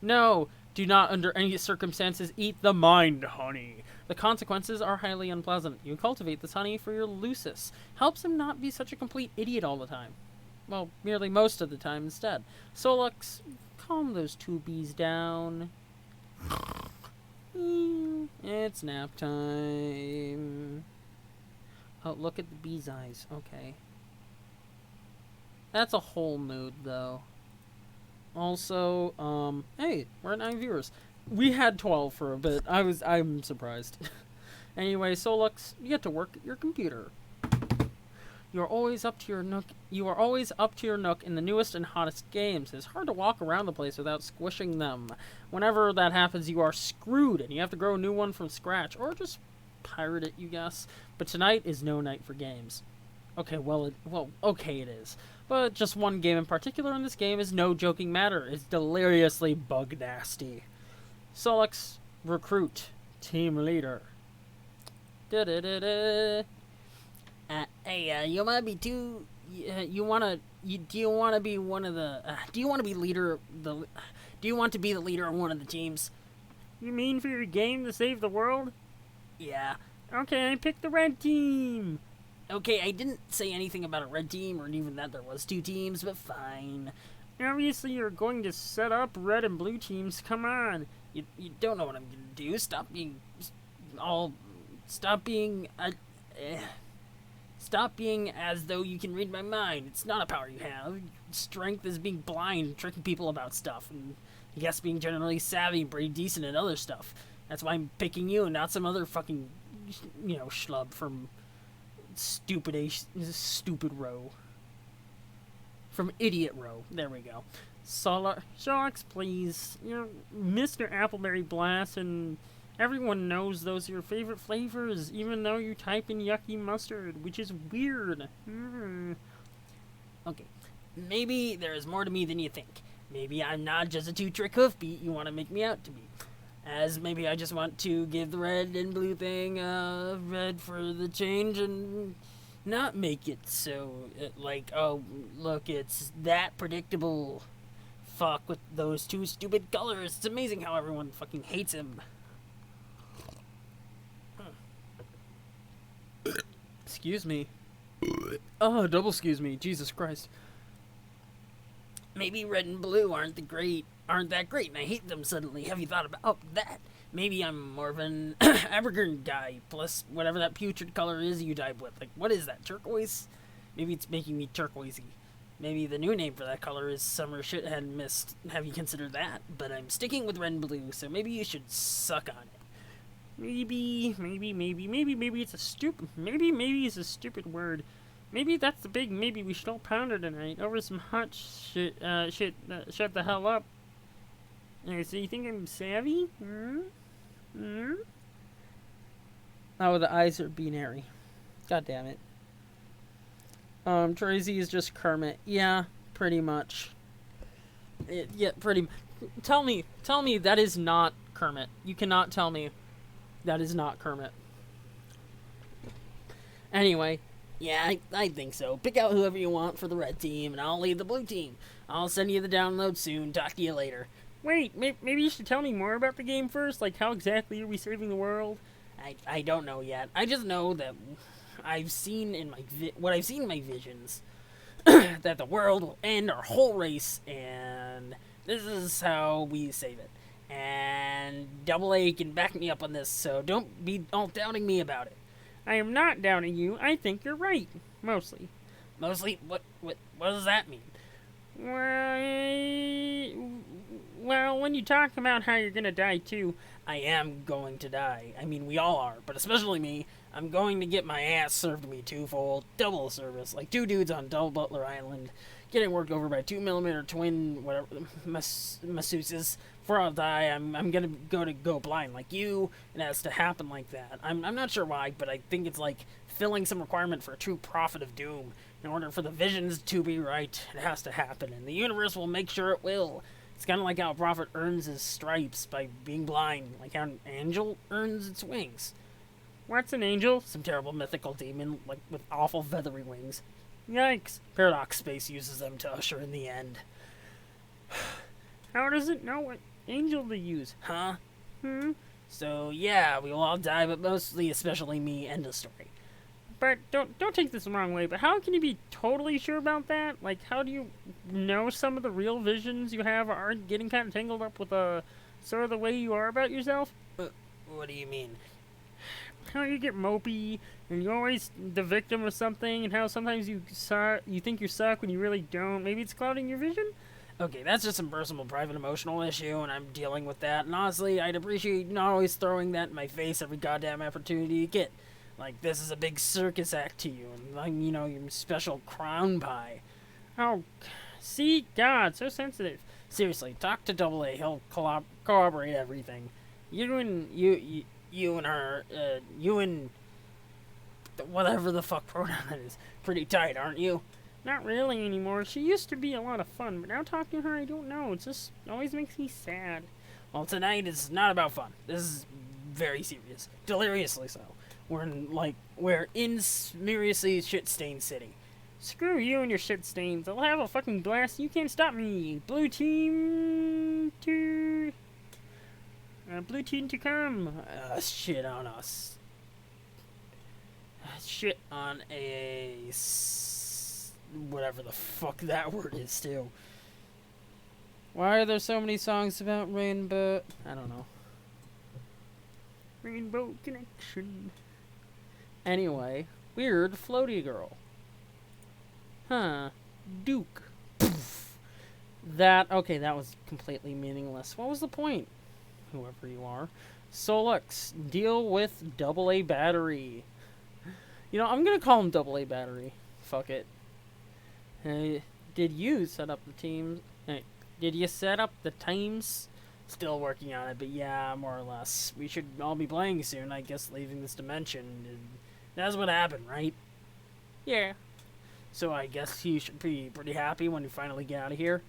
No, do not under any circumstances eat the mind honey. The consequences are highly unpleasant. You cultivate this honey for your Lucis. Helps him not be such a complete idiot all the time. Well, merely most of the time instead. Solix, calm those two bees down. It's nap time. Oh, look at the bee's eyes. Okay. That's a whole mood, though. Also, hey, we're at 9 viewers. We had 12 for a bit. I'm surprised. Anyway, Solux, you get to work at your computer. You are always up to your nook in the newest and hottest games. It's hard to walk around the place without squishing them. Whenever that happens, you are screwed, and you have to grow a new one from scratch, or just pirate it, you guess. But tonight is no night for games. Okay, okay it is. But just one game in particular in this game is no joking matter. It's deliriously bug nasty. Solix, recruit, team leader. Da-da-da-da. Hey, you might be too. Do you want to be one of the? Do you want to be leader? Do you want to be the leader of one of the teams? You mean for your game to save the world? Yeah. Okay, I picked the red team. Okay, I didn't say anything about a red team or even that there was 2 teams, but fine. Obviously, you're going to set up red and blue teams. Come on. You don't know what I'm gonna do. Stop being as though you can read my mind. It's not a power you have. Strength is being blind, tricking people about stuff, and I guess being generally savvy and pretty decent at other stuff. That's why I'm picking you and not some other fucking, schlub from stupid row. From idiot row. There we go. Solix, please. You're Mr. Appleberry Blast, and everyone knows those are your favorite flavors, even though you type in yucky mustard, which is weird. Okay, maybe there is more to me than you think. Maybe I'm not just a 2-trick hoofbeat you want to make me out to be. As maybe I just want to give the red and blue thing red for the change and not make it so, oh, look, it's that predictable. Fuck with those 2 stupid colors. It's amazing how everyone fucking hates him. Excuse me. Oh, double excuse me. Jesus Christ. Maybe red and blue aren't that great, and I hate them suddenly. Have you thought about that? Maybe I'm more of an Evergreen guy, plus whatever that putrid color is you dive with. Like, what is that, turquoise? Maybe it's making me turquoisey. Maybe the new name for that color is Summer Shithead Mist. Have you considered that? But I'm sticking with red and blue, so maybe you should suck on it. Maybe it's a stupid. Maybe it's a stupid word. Maybe that's the big maybe we should all pounder tonight over some hot shit. Shut the hell up. So you think I'm savvy? Oh, the eyes are binary. God damn it. Tracy is just Kermit. Yeah, pretty much. Tell me that is not Kermit. You cannot tell me that is not Kermit. Anyway. Yeah, I think so. Pick out whoever you want for the red team, and I'll lead the blue team. I'll send you the download soon. Talk to you later. Wait, maybe you should tell me more about the game first. Like, how exactly are we saving the world? I don't know yet. I just know that I've seen in my visions that the world will end our whole race, and this is how we save it. And Double A can back me up on this, so don't be all doubting me about it. I am not doubting you. I think you're right. Mostly. Mostly? What does that mean? Well, when you talk about how you're gonna die too. I am going to die. I mean, we all are, but especially me. I'm going to get my ass served to me twofold, double service, like 2 dudes on Double Butler Island, getting worked over by 2mm twin, whatever, masseuses. Before I'll die, I'm gonna go blind like you. It has to happen like that. I'm not sure why, but I think it's like filling some requirement for a true prophet of doom. In order for the visions to be right, it has to happen, and the universe will make sure it will. It's kind of like how a prophet earns his stripes by being blind, like how an angel earns its wings. What's an angel? Some terrible mythical demon, like with awful feathery wings. Yikes. Paradox Space uses them to usher in the end. How does it know what angel to use? Huh? So yeah, we will all die, but mostly, especially me. End of story. But don't take this the wrong way, but how can you be totally sure about that? Like, how do you know some of the real visions you have aren't getting kind of tangled up with sort of the way you are about yourself? What do you mean? How you get mopey, and you're always the victim of something, and how sometimes you think you suck when you really don't. Maybe it's clouding your vision? Okay, that's just some personal, private, emotional issue, and I'm dealing with that. And honestly, I'd appreciate not always throwing that in my face every goddamn opportunity you get. Like, this is a big circus act to you, and, like, you know, your special crown pie. Oh, see? God, so sensitive. Seriously, talk to Double A. He'll corroborate everything. You and her, you and whatever the fuck pronoun that is, pretty tight, aren't you? Not really anymore. She used to be a lot of fun, but now talking to her, I don't know. It just always makes me sad. Well, tonight is not about fun. This is very serious. Deliriously so. We're in seriously shit-stained city. Screw you and your shit stains. I'll have a fucking blast. You can't stop me. Blue team to come. Shit on us. Shit on whatever the fuck that word is, too. Why are there so many songs about rainbow? I don't know. Rainbow connection. Anyway, weird floaty girl. Huh. Duke. That was completely meaningless. What was the point? Whoever you are. Solux, deal with Double A Battery. You know, I'm gonna call him Double A Battery. Fuck it. Hey, did you set up the teams? Hey, did you set up the teams? Still working on it, but yeah, more or less. We should all be playing soon, I guess, leaving this dimension. That's what happened, right? Yeah. So I guess you should be pretty happy when you finally get out of here.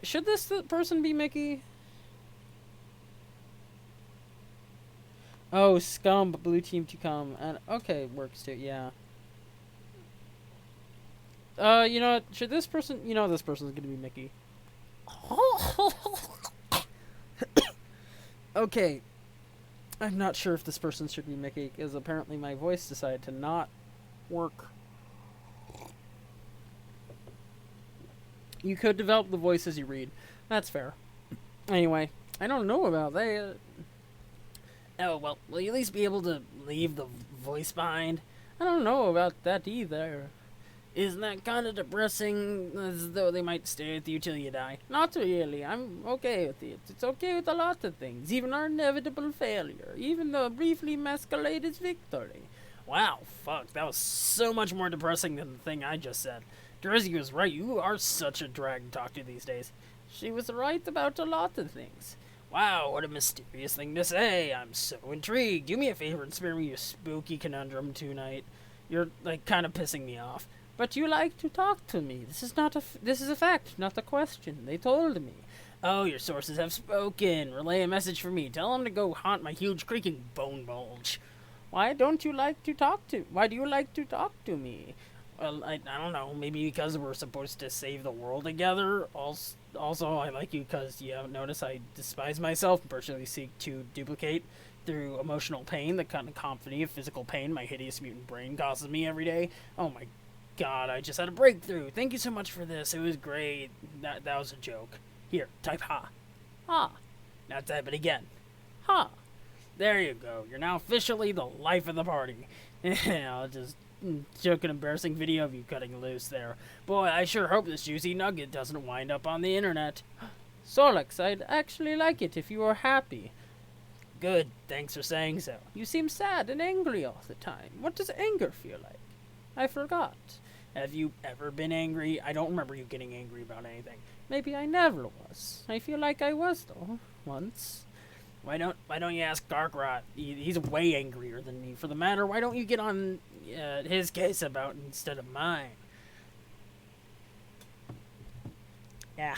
Should this person be Mickey? Oh, scum, but blue team to come. And okay, works too, yeah. You know what? Should this person... You know this person's gonna be Mickey. Okay. I'm not sure if this person should be Mickey, because apparently my voice decided to not work. You could develop the voice as you read. That's fair. Anyway, I don't know about that. Oh, well, will you at least be able to leave the voice behind? I don't know about that either. Isn't that kind of depressing, as though they might stay with you till you die? Not really. I'm okay with it. It's okay with a lot of things, even our inevitable failure, even the briefly masquerades victory. Wow, fuck, that was so much more depressing than the thing I just said. Drizzy was right. You are such a drag to talk to these days. She was right about a lot of things. Wow, what a mysterious thing to say. I'm so intrigued. Do me a favor and spare me your spooky conundrum tonight. You're, like, kind of pissing me off. But you like to talk to me. This is a fact, not a question. They told me. Oh, your sources have spoken. Relay a message for me. Tell them to go haunt my huge creaking bone bulge. Why do you like to talk to me? Well, I don't know. Maybe because we're supposed to save the world together. Also, I like you because you haven't noticed I despise myself and personally seek to duplicate through emotional pain the kind of cacophony of physical pain my hideous mutant brain causes me every day. Oh my god, I just had a breakthrough. Thank you so much for this. It was great. That was a joke. Here, type ha. Ha. Now type it again. Ha. There you go. You're now officially the life of the party. I'll just joke an embarrassing video of you cutting loose there. Boy, I sure hope this juicy nugget doesn't wind up on the internet. Solix, I'd actually like it if you were happy. Good, thanks for saying so. You seem sad and angry all the time. What does anger feel like? I forgot. Have you ever been angry? I don't remember you getting angry about anything. Maybe I never was. I feel like I was, though, once. Why don't you ask Garkrot? He's way angrier than me. For the matter, why don't you get on his case about instead of mine? Yeah.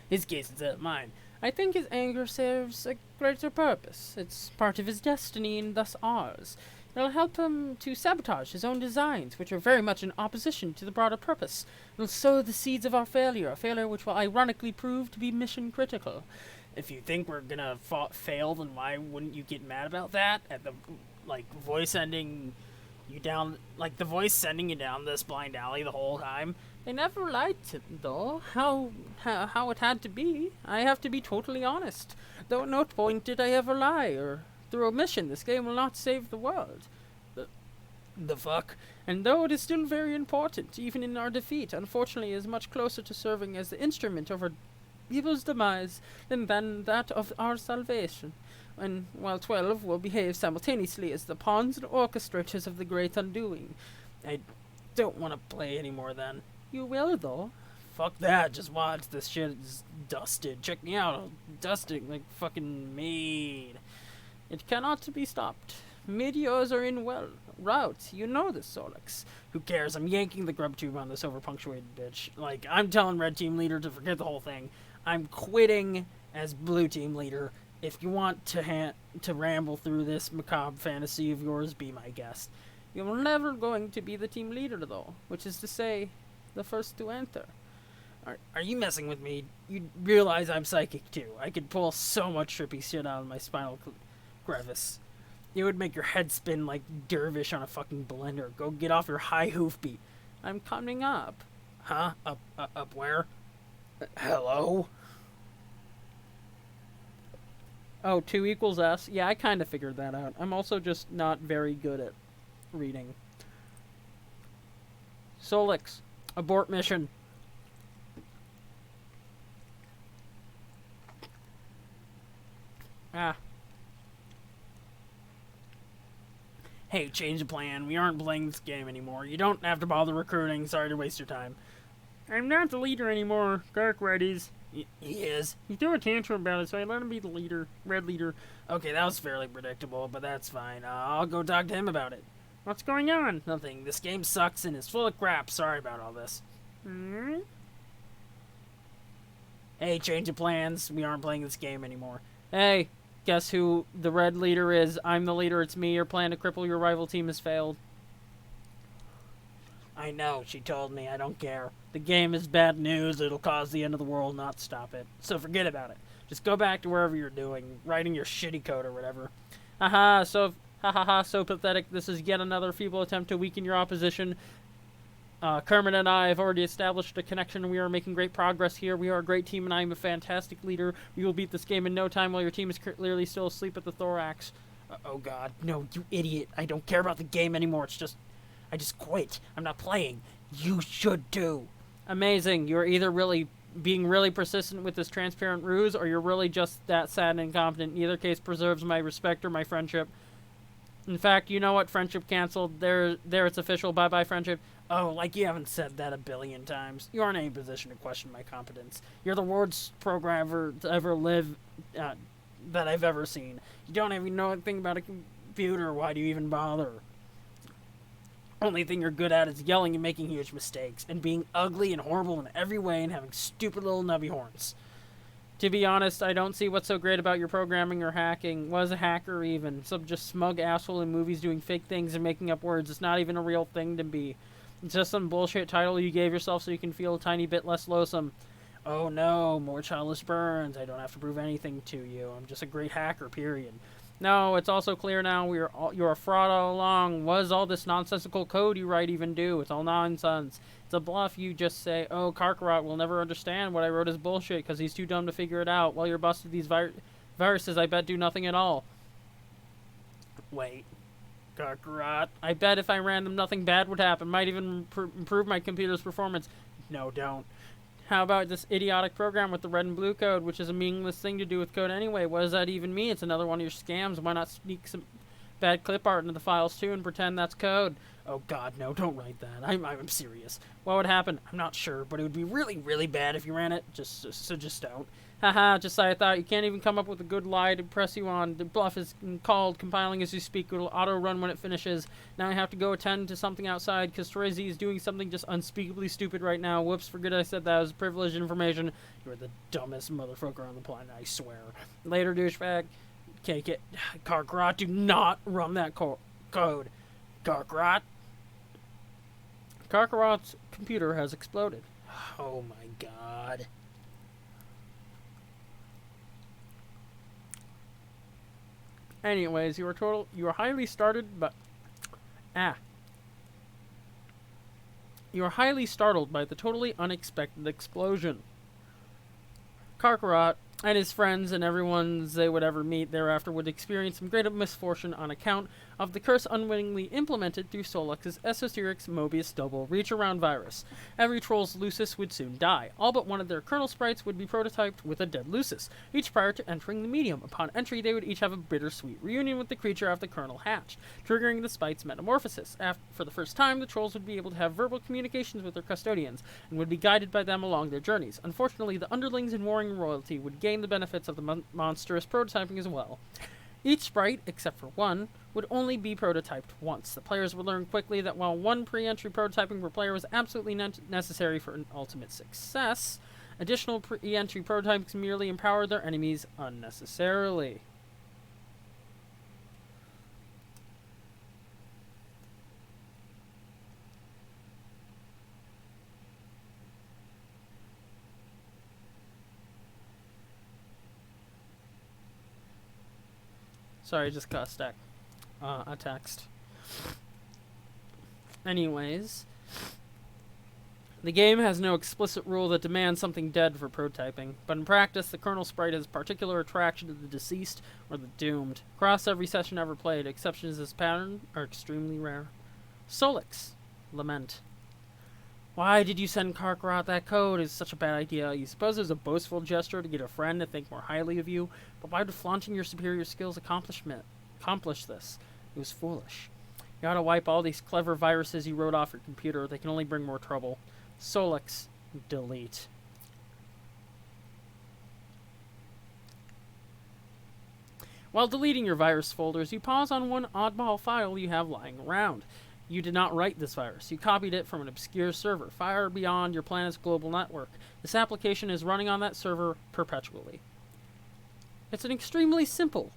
His case instead of mine. I think his anger serves a greater purpose. It's part of his destiny and thus ours. It'll help him to sabotage his own designs, which are very much in opposition to the broader purpose. It'll sow the seeds of our failure, a failure which will ironically prove to be mission critical. If you think we're gonna fail, then why wouldn't you get mad about that? At the, voice sending you down, the voice sending you down this blind alley the whole time? They never lied to me, though. How it had to be. I have to be totally honest. Though at no point did I ever lie, or through omission, this game will not save the world. The fuck? And though it is still very important, even in our defeat, unfortunately is much closer to serving as the instrument of our evil's demise than that of our salvation. And while 12 will behave simultaneously as the pawns and orchestrators of the great undoing. I don't want to play anymore then. You will, though. Fuck that, just watch. This shit is dusted. Check me out, I'll dust it like fucking made. It cannot be stopped. Meteors are in route. You know this, Solix. Who cares? I'm yanking the grub tube on this overpunctuated bitch. I'm telling Red Team Leader to forget the whole thing. I'm quitting as Blue Team Leader. If you want to ramble through this macabre fantasy of yours, be my guest. You're never going to be the team leader, though, which is to say, the first to enter. Are you messing with me? You realize I'm psychic, too. I could pull so much trippy shit out of my spinal crevice. It would make your head spin like dervish on a fucking blender. Go get off your high hoofbeat. I'm coming up. Huh? Up where? Hello? Oh, 2 equals S. Yeah, I kind of figured that out. I'm also just not very good at reading. Solix, abort mission. Ah. Hey, change the plan. We aren't playing this game anymore. You don't have to bother recruiting. Sorry to waste your time. I'm not the leader anymore. Garkrot is. He is. He threw a tantrum about it, so I let him be the leader. Red leader. Okay, that was fairly predictable, but that's fine. I'll go talk to him about it. What's going on? Nothing. This game sucks and is full of crap. Sorry about all this. Hmm? Hey, change of plans. We aren't playing this game anymore. Hey, guess who the red leader is? I'm the leader. It's me. Your plan to cripple your rival team has failed. I know. She told me. I don't care. The game is bad news. It'll cause the end of the world, not stop it. So forget about it. Just go back to wherever you're doing, writing your shitty code or whatever. Haha, so pathetic. This is yet another feeble attempt to weaken your opposition. Kermit and I have already established a connection. We are making great progress here. We are a great team, and I am a fantastic leader. We will beat this game in no time while your team is clearly still asleep at the thorax. Oh, God. No, you idiot. I don't care about the game anymore. I just quit. I'm not playing. You should too. Amazing. You're either being really persistent with this transparent ruse, or you're really just that sad and incompetent. Neither case preserves my respect or my friendship. In fact, you know what? Friendship canceled. There, it's official. Bye-bye, friendship. Oh, like you haven't said that a billion times. You aren't in any position to question my competence. You're the worst programmer to ever live that I've ever seen. You don't even know anything about a computer. Why do you even bother? Only thing you're good at is yelling and making huge mistakes, and being ugly and horrible in every way and having stupid little nubby horns. To be honest, I don't see what's so great about your programming or hacking. Was a hacker even? Some just smug asshole in movies doing fake things and making up words. It's not even a real thing to be. It's just some bullshit title you gave yourself so you can feel a tiny bit less loathsome. Oh no, more childish burns. I don't have to prove anything to you. I'm just a great hacker, period. No, it's also clear now you're a fraud all along. What does all this nonsensical code you write even do? It's all nonsense. It's a bluff. You just say, oh, Karkaroff will never understand what I wrote is bullshit because he's too dumb to figure it out. While you're busted, these viruses, I bet, do nothing at all. Wait. Karkaroff? I bet if I ran them, nothing bad would happen. Might even improve my computer's performance. No, don't. How about this idiotic program with the red and blue code, which is a meaningless thing to do with code anyway? What does that even mean? It's another one of your scams. Why not sneak some bad clip art into the files too and pretend that's code? Oh god, no, don't write that. I'm serious. What would happen? I'm not sure, but it would be really, really bad if you ran it. Just don't. Haha, just like I thought. You can't even come up with a good lie to press you on. The bluff is called compiling as you speak. It'll auto-run when it finishes. Now I have to go attend to something outside because Terezi is doing something just unspeakably stupid right now. Whoops, forget I said that. It was privileged information. You're the dumbest motherfucker on the planet, I swear. Later, douchebag. Okay, Karkarat, do not run that code. Karkarat. Karkarat's computer has exploded. Oh my god. Anyways, you are highly startled by the totally unexpected explosion. Karkarat and his friends and everyone they would ever meet thereafter would experience some great misfortune on account of the curse unwittingly implemented through Solex's esoteric Mobius double reach-around virus. Every troll's Lucis would soon die. All but one of their kernel sprites would be prototyped with a dead Lucis, each prior to entering the medium. Upon entry, they would each have a bittersweet reunion with the creature after the kernel hatched, triggering the sprite's metamorphosis. For the first time, the trolls would be able to have verbal communications with their custodians, and would be guided by them along their journeys. Unfortunately, the underlings and warring royalty would gain the benefits of the monstrous prototyping as well. Each sprite, except for one, would only be prototyped once. The players would learn quickly that while one pre-entry prototyping per player was absolutely necessary for an ultimate success, additional pre-entry prototypes merely empowered their enemies unnecessarily. Sorry, I just got a text. Anyways, the game has no explicit rule that demands something dead for prototyping, but in practice, the kernel sprite has particular attraction to the deceased or the doomed. Across every session ever played, exceptions to this pattern are extremely rare. Solix, Lament. Why did you send Karkarat that code? It's such a bad idea. You suppose it was a boastful gesture to get a friend to think more highly of you, but why would flaunting your superior skills accomplish this? It was foolish. You ought to wipe all these clever viruses you wrote off your computer. They can only bring more trouble. Solix, delete. While deleting your virus folders, you pause on one oddball file you have lying around. You did not write this virus. You copied it from an obscure server, far beyond your planet's global network. This application is running on that server perpetually. It's an extremely simple,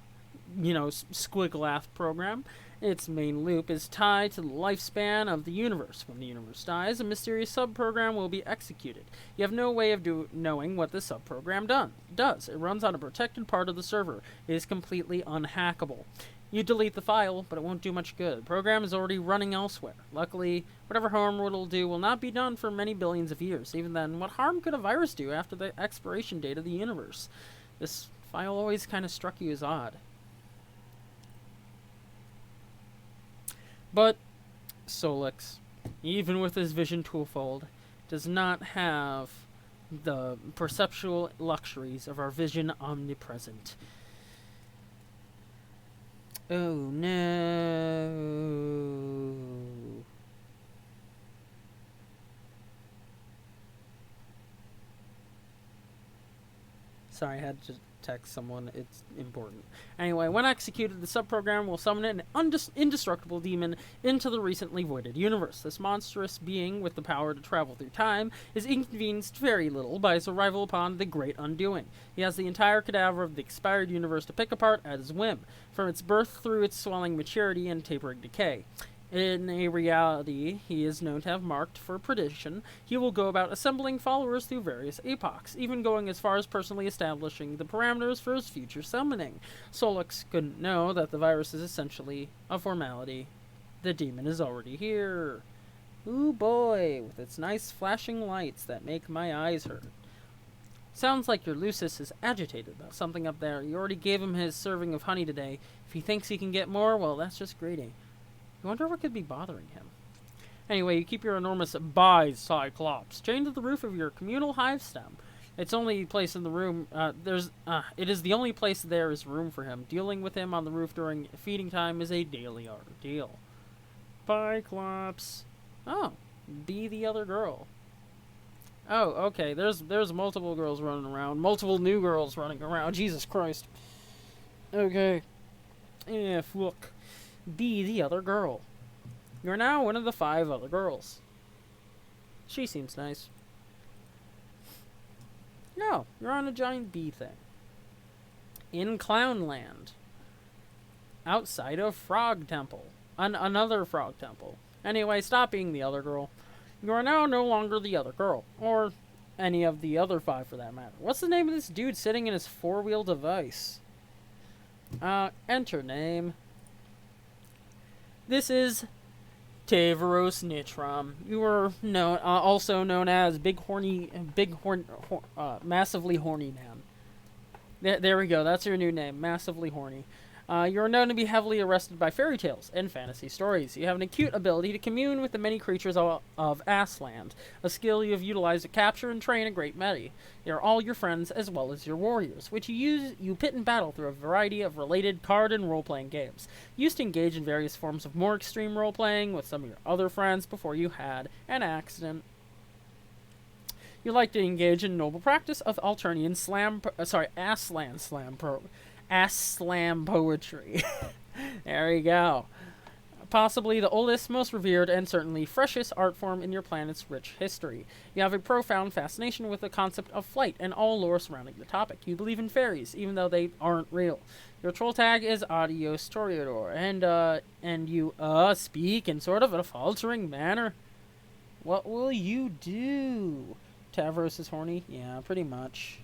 squigglath program. Its main loop is tied to the lifespan of the universe. When the universe dies, a mysterious subprogram will be executed. You have no way of knowing what this subprogram does. It runs on a protected part of the server. It is completely unhackable. You delete the file, but it won't do much good. The program is already running elsewhere. Luckily, whatever harm it will do will not be done for many billions of years. Even then, what harm could a virus do after the expiration date of the universe? This file always kind of struck you as odd. But Solix, even with his vision toolfold, does not have the perceptual luxuries of our vision omnipresent. Oh no. Sorry, I had to text someone. It's important. Anyway, when executed, the subprogram will summon an indestructible demon into the recently voided universe. This monstrous being, with the power to travel through time, is inconvenienced very little by his arrival upon the Great Undoing. He has the entire cadaver of the expired universe to pick apart at his whim, from its birth through its swelling maturity and tapering decay. In a reality he is known to have marked for perdition, he will go about assembling followers through various epochs, even going as far as personally establishing the parameters for his future summoning. Solix couldn't know that the virus is essentially a formality. The demon is already here. Ooh boy, with its nice flashing lights that make my eyes hurt. Sounds like your Lucis is agitated about something up there. You already gave him his serving of honey today. If he thinks he can get more, well, that's just greedy. I wonder what could be bothering him. Anyway, you keep your enormous Cyclops chained to the roof of your communal hive stem. It's only place in the room. It is the only place there is room for him. Dealing with him on the roof during feeding time is a daily ordeal. Cyclops. Oh, be the other girl. Oh, okay. There's multiple girls running around. Multiple new girls running around. Jesus Christ. Okay. Yeah, look. Be the other girl. You're now one of the 5 other girls. She seems nice. No, you're on a giant bee thing. In Clownland. Outside of Frog Temple. Another Frog Temple. Anyway, stop being the other girl. You are now no longer the other girl. Or any of the other 5 for that matter. What's the name of this dude sitting in his 4-wheel device? Enter name. This is Tavros Nitram. You were also known as Massively Horny Man. There we go. That's your new name, Massively Horny. You are known to be heavily arrested by fairy tales and fantasy stories. You have an acute ability to commune with the many creatures of Assland, a skill you have utilized to capture and train a great many. They are all your friends as well as your warriors, which you pit in battle through a variety of related card and role-playing games. You used to engage in various forms of more extreme role-playing with some of your other friends before you had an accident. You like to engage in noble practice of Alternian Ass slam poetry. There you go. Possibly the oldest, most revered, and certainly freshest art form in your planet's rich history. You have a profound fascination with the concept of flight and all lore surrounding the topic. You believe in fairies, even though they aren't real. Your troll tag is Adios Toreador, and you speak in sort of a faltering manner. What will you do? Tavros is horny? Yeah, pretty much.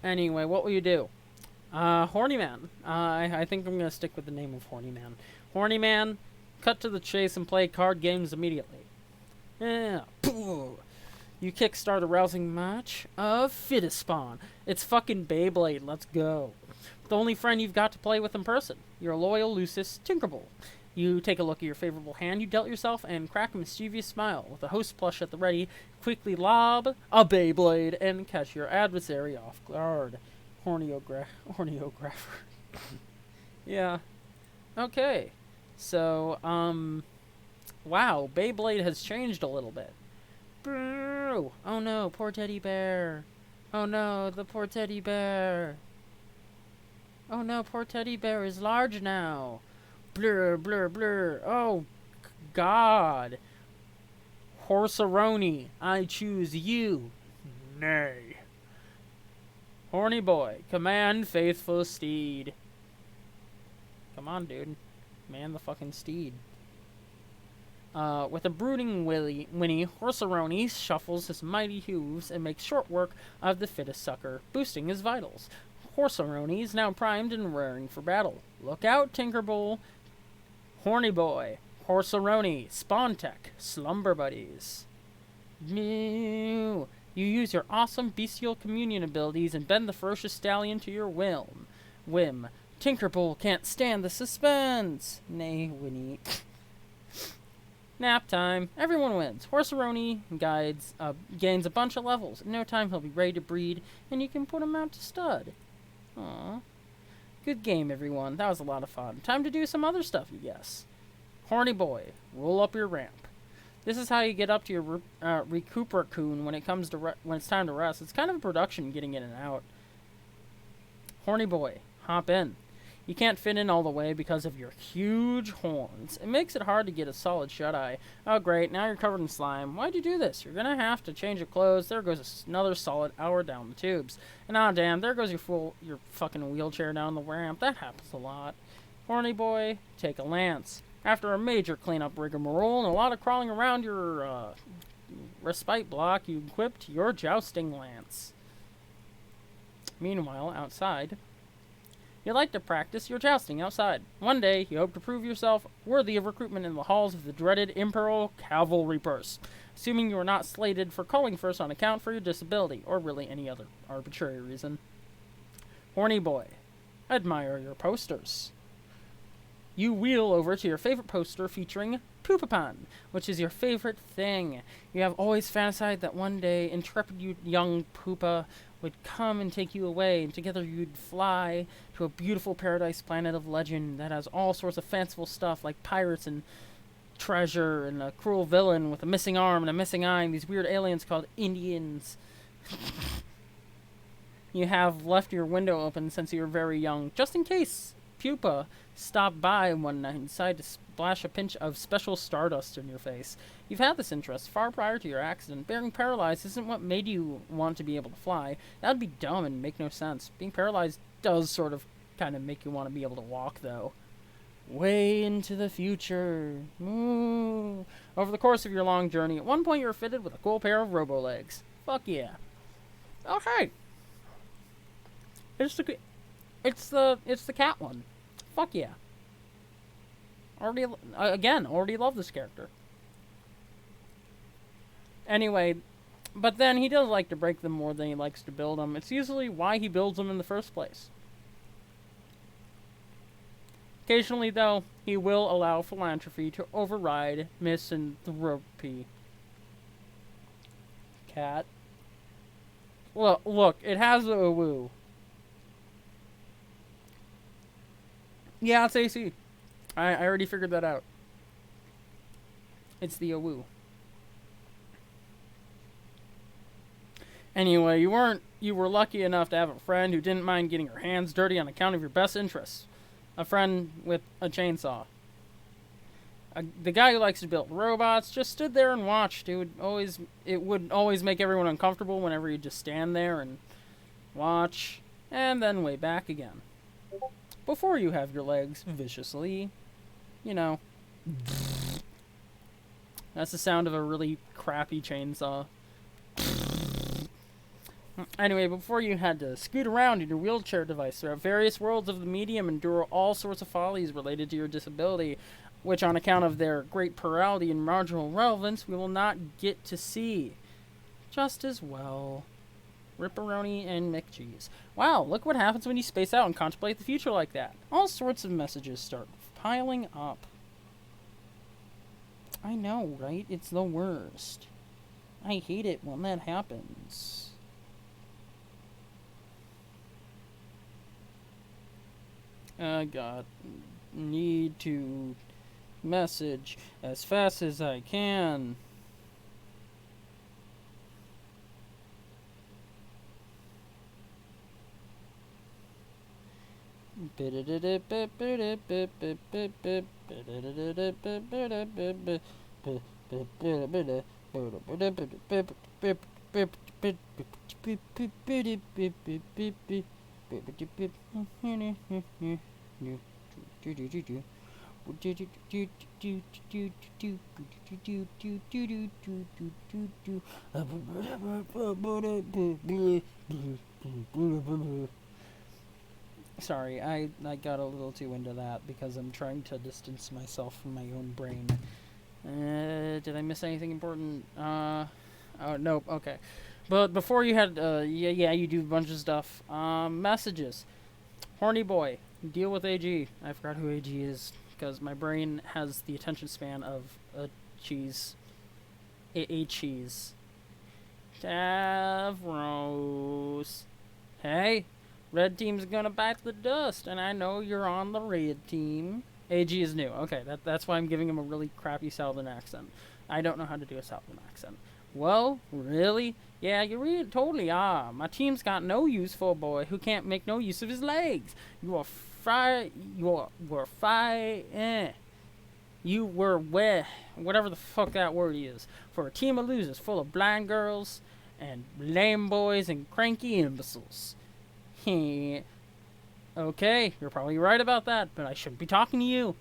Anyway, what will you do? Horny Man. I think I'm going to stick with the name of Horny Man. Horny Man, cut to the chase and play card games immediately. Yeah. You kickstart a rousing match of Fiddespawn. It's fucking Beyblade. Let's go. The only friend you've got to play with in person. Your loyal Lucis Tinkerbell. You take a look at your favorable hand you dealt yourself and crack a mischievous smile. With a host plush at the ready, quickly lob a Beyblade and catch your adversary off guard. Horniographer. Yeah. Okay. So, wow, Beyblade has changed a little bit. Boo! Oh no, poor teddy bear. Oh no, the poor teddy bear. Oh no, poor teddy bear is large now. Blur, blur, blur. Oh, God. Horseroni, I choose you. Nay. Horny boy, command faithful steed. Come on, dude. Man the fucking steed. With a brooding whinny, Horseroni shuffles his mighty hooves and makes short work of the fittest sucker, boosting his vitals. Horseroni is now primed and raring for battle. Look out, Tinkerbell. Horny boy, Horseroni, Spawn Tech, Slumber Buddies. Mew. You use your awesome bestial communion abilities and bend the ferocious stallion to your whim. Tinkerbell can't stand the suspense. Nay, Winnie. Nap time. Everyone wins. Horseroni gains a bunch of levels. In no time, he'll be ready to breed, and you can put him out to stud. Aww. Good game, everyone. That was a lot of fun. Time to do some other stuff, you guess. Horny boy, roll up your ramp. This is how you get up to your recupercoon when it's time to rest. It's kind of a production getting in and out. Horny boy, hop in. You can't fit in all the way because of your huge horns. It makes it hard to get a solid shut-eye. Oh great, now you're covered in slime. Why'd you do this? You're gonna have to change your clothes. There goes another solid hour down the tubes. And ah damn, there goes your fucking wheelchair down the ramp. That happens a lot. Horny boy, take a lance. After a major cleanup rigmarole and a lot of crawling around your respite block, you equipped your jousting lance. Meanwhile, outside, You like to practice your jousting outside. One day, you hope to prove yourself worthy of recruitment in the halls of the dreaded Imperial Cavalry Purse, assuming you are not slated for calling first on account for your disability, or really any other arbitrary reason. Horny boy. Admire your posters. You wheel over to your favorite poster featuring Poopapan, which is your favorite thing. You have always fantasized that one day intrepid young Poopa would come and take you away, and together you'd fly to a beautiful paradise planet of legend that has all sorts of fanciful stuff like pirates and treasure and a cruel villain with a missing arm and a missing eye and these weird aliens called Indians. You have left your window open since you were very young, just in case Pupa stopped by one night and decided to splash a pinch of special stardust in your face. You've had this interest far prior to your accident. Being paralyzed isn't what made you want to be able to fly. That would be dumb and make no sense. Being paralyzed does sort of kind of make you want to be able to walk, though. Way into the future. Ooh. Over the course of your long journey, at one point you were fitted with a cool pair of robo-legs. Fuck yeah. Okay. It's the cat one. Fuck yeah. Already love this character. Anyway, but then he does like to break them more than he likes to build them. It's usually why he builds them in the first place. Occasionally, though, he will allow philanthropy to override misanthropy. Cat. Look, it has a woo. Yeah, it's AC. I already figured that out. It's the awoo. Anyway, you were lucky enough to have a friend who didn't mind getting her hands dirty on account of your best interests. A friend with a chainsaw. The guy who likes to build robots just stood there and watched. It would always make everyone uncomfortable whenever you just stand there and watch, and then way back again. Before you have your legs viciously, that's the sound of a really crappy chainsaw. Anyway, before you had to scoot around in your wheelchair device throughout various worlds of the medium, endure all sorts of follies related to your disability, which on account of their great plurality and marginal relevance, we will not get to see. Just as well. Ripperoni and McCheese. Wow, look what happens when you space out and contemplate the future like that. All sorts of messages start piling up. I know, right? It's the worst. I hate it when that happens. God. Need to message as fast as I can. Sorry, I got a little too into that because I'm trying to distance myself from my own brain. Did I miss anything important? Oh, nope, okay. But before you had, you do a bunch of stuff. Messages. Horny boy. Deal with AG. I forgot who AG is because my brain has the attention span of a cheese. A cheese. Davros. Hey, red team's gonna bite the dust, and I know you're on the red team. AG is new. Okay, that's why I'm giving him a really crappy Southern accent. I don't know how to do a Southern accent. Well, really? Yeah, you really totally are. My team's got no use for a boy who can't make no use of his legs. You were whatever the fuck that word is, for a team of losers full of blind girls and lame boys and cranky imbeciles. Okay, you're probably right about that, but I shouldn't be talking to you.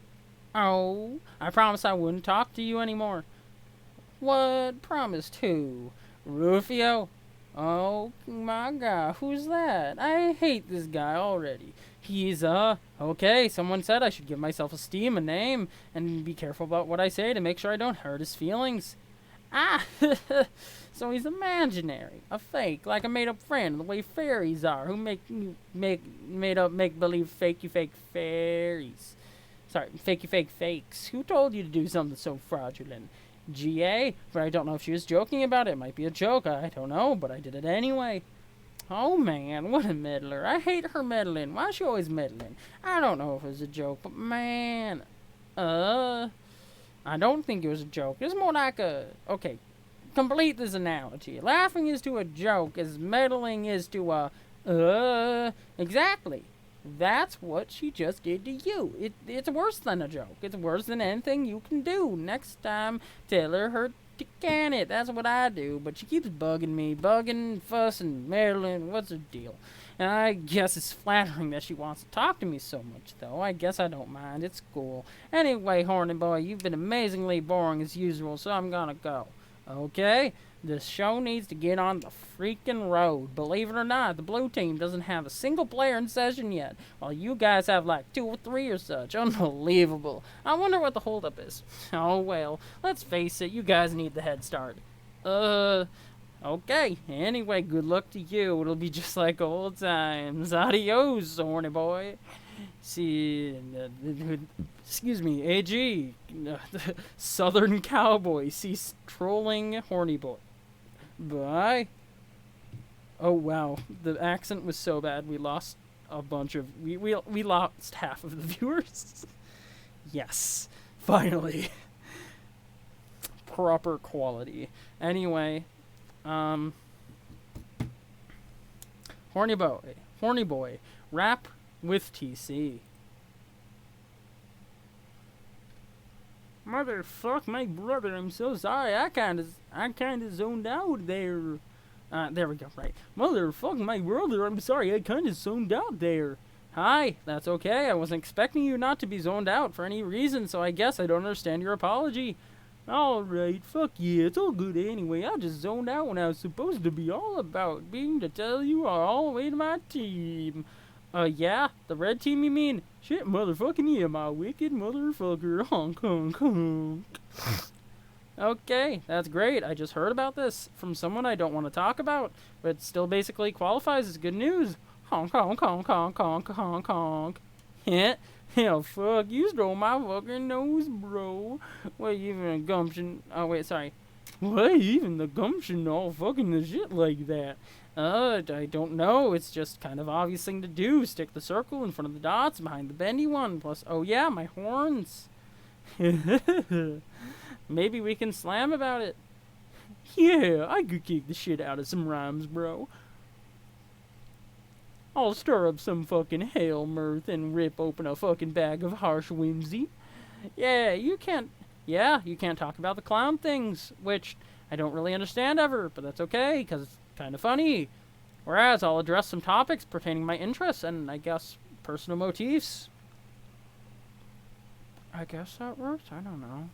Oh, I promised I wouldn't talk to you anymore. What? Promised who? Rufio? Oh my god, who's that? I hate this guy already. He's, okay, someone said I should give myself esteem, a name, and be careful about what I say to make sure I don't hurt his feelings. Ah, so he's imaginary, a fake, like a made-up friend, the way fairies are, who make believe fakey fake fairies. Sorry, fakey fake fakes. Who told you to do something so fraudulent? GA? But I don't know if she was joking about it. It might be a joke, I don't know, but I did it anyway. Oh man, what a meddler. I hate her meddling. Why is she always meddling? I don't know if it was a joke, but man. I don't think it was a joke. It's more like a... Okay, complete this analogy. Laughing is to a joke as meddling is to a... Exactly. That's what she just did to you. It's worse than a joke. It's worse than anything you can do. Next time, tell her to can it. That's what I do. But she keeps bugging me. Bugging, fussing, meddling. What's her deal? And I guess it's flattering that she wants to talk to me so much, though. I guess I don't mind. It's cool. Anyway, horny boy, you've been amazingly boring as usual, so I'm gonna go. Okay? The show needs to get on the freaking road. Believe it or not, the blue team doesn't have a single player in session yet, while you guys have like 2 or 3 or such. Unbelievable. I wonder what the holdup is. Oh well, let's face it, you guys need the head start. Okay. Anyway, good luck to you. It'll be just like old times. Adios, horny boy. See, excuse me, AG, Southern Cowboy. Cease trolling, horny boy. Bye. Oh wow, the accent was so bad we lost a bunch of we lost half of the viewers. Yes, finally. Proper quality. Anyway, horny boy, rap with TC. Motherfuck, my brother, I'm so sorry. I kinda zoned out there. There we go, right. Motherfuck, my brother, I'm sorry, I kinda zoned out there. Hi, that's okay. I wasn't expecting you not to be zoned out for any reason, so I guess I don't understand your apology. Alright, fuck yeah, it's all good anyway. I just zoned out when I was supposed to be all about being to tell you are all the way to my team. Yeah? The red team, you mean? Shit, motherfucking yeah, my wicked motherfucker. Honk, honk, honk. Okay, that's great. I just heard about this from someone I don't want to talk about, but it still basically qualifies as good news. Honk, honk, honk, honk, honk, honk, honk. Heh. Hell, fuck, you stole my fucking nose, bro. What, even a gumption? Oh, wait, sorry. What, even the gumption all fucking the shit like that? I don't know. It's just kind of obvious thing to do. Stick the circle in front of the dots behind the bendy one. Plus, oh yeah, my horns. Maybe we can slam about it. Yeah, I could kick the shit out of some rhymes, bro. I'll stir up some fucking hail mirth and rip open a fucking bag of harsh whimsy. You can't talk about the clown things, which I don't really understand ever, but that's okay, because it's kind of funny. Whereas I'll address some topics pertaining to my interests and, I guess, personal motifs. I guess that works? I don't know.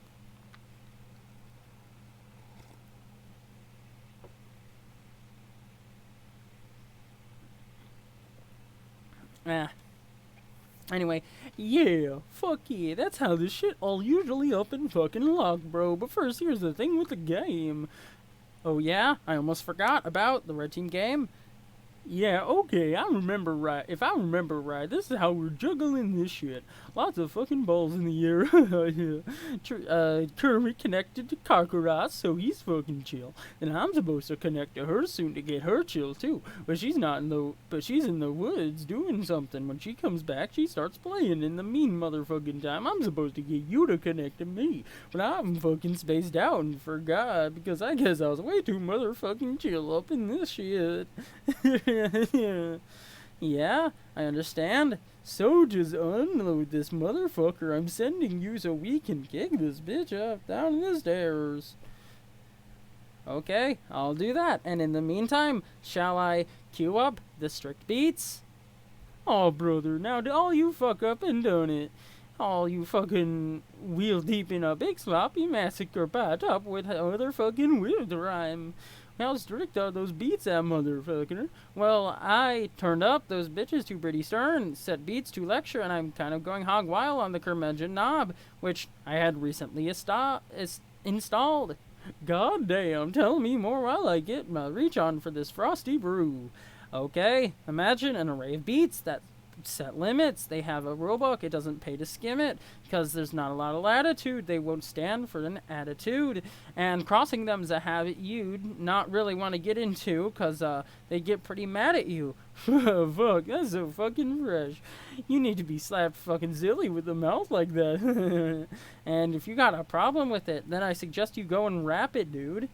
Anyway, yeah, fuck yeah, that's how this shit all usually up and fucking locked, bro. But first, here's the thing with the game. Oh yeah, I almost forgot about the red team game. Yeah, okay, I remember right. If I remember right, this is how we're juggling this shit. Lots of fucking balls in the air. Kermit connected to Karkaros, so he's fucking chill. And I'm supposed to connect to her soon to get her chill too. But she's in the woods doing something. When she comes back, she starts playing. In the mean motherfucking time, I'm supposed to get you to connect to me. But I'm fucking spaced out and forgot because I guess I was way too motherfucking chill up in this shit. Yeah, I understand. So just unload this motherfucker I'm sending you so we can kick this bitch up down the stairs. Okay, I'll do that. And in the meantime, shall I cue up the strict beats? Oh, brother, now all you fuck up and done it. all you fucking wheel deep in a big sloppy massacre pot up with other fucking weird rhyme. How strict are those beats, that motherfucker? Well, I turned up those bitches too pretty stern, set beats to lecture, and I'm kind of going hog wild on the curmudgeon knob, which I had recently installed. God damn, tell me more while I get my reach on for this frosty brew. Okay, imagine an array of beats that set limits. They have a rulebook. It doesn't pay to skim it because there's not a lot of latitude. They won't stand for an attitude. And crossing them's a habit you'd not really want to get into because they get pretty mad at you. Fuck, that's so fucking fresh. You need to be slapped fucking silly with a mouth like that. And if you got a problem with it, then I suggest you go and rap it, dude.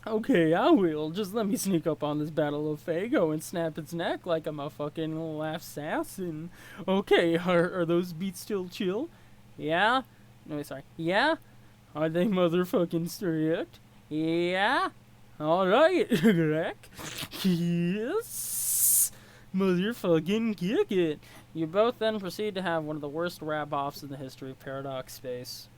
Okay, I will. Just let me sneak up on this battle of Fago and snap its neck like I'm a fucking little assassin. Okay, are those beats still chill? Yeah? No, sorry. Yeah? Are they motherfucking strict? Yeah? Alright, Greg. Yes! Motherfucking kick it. You both then proceed to have one of the worst rap-offs in the history of Paradox Space.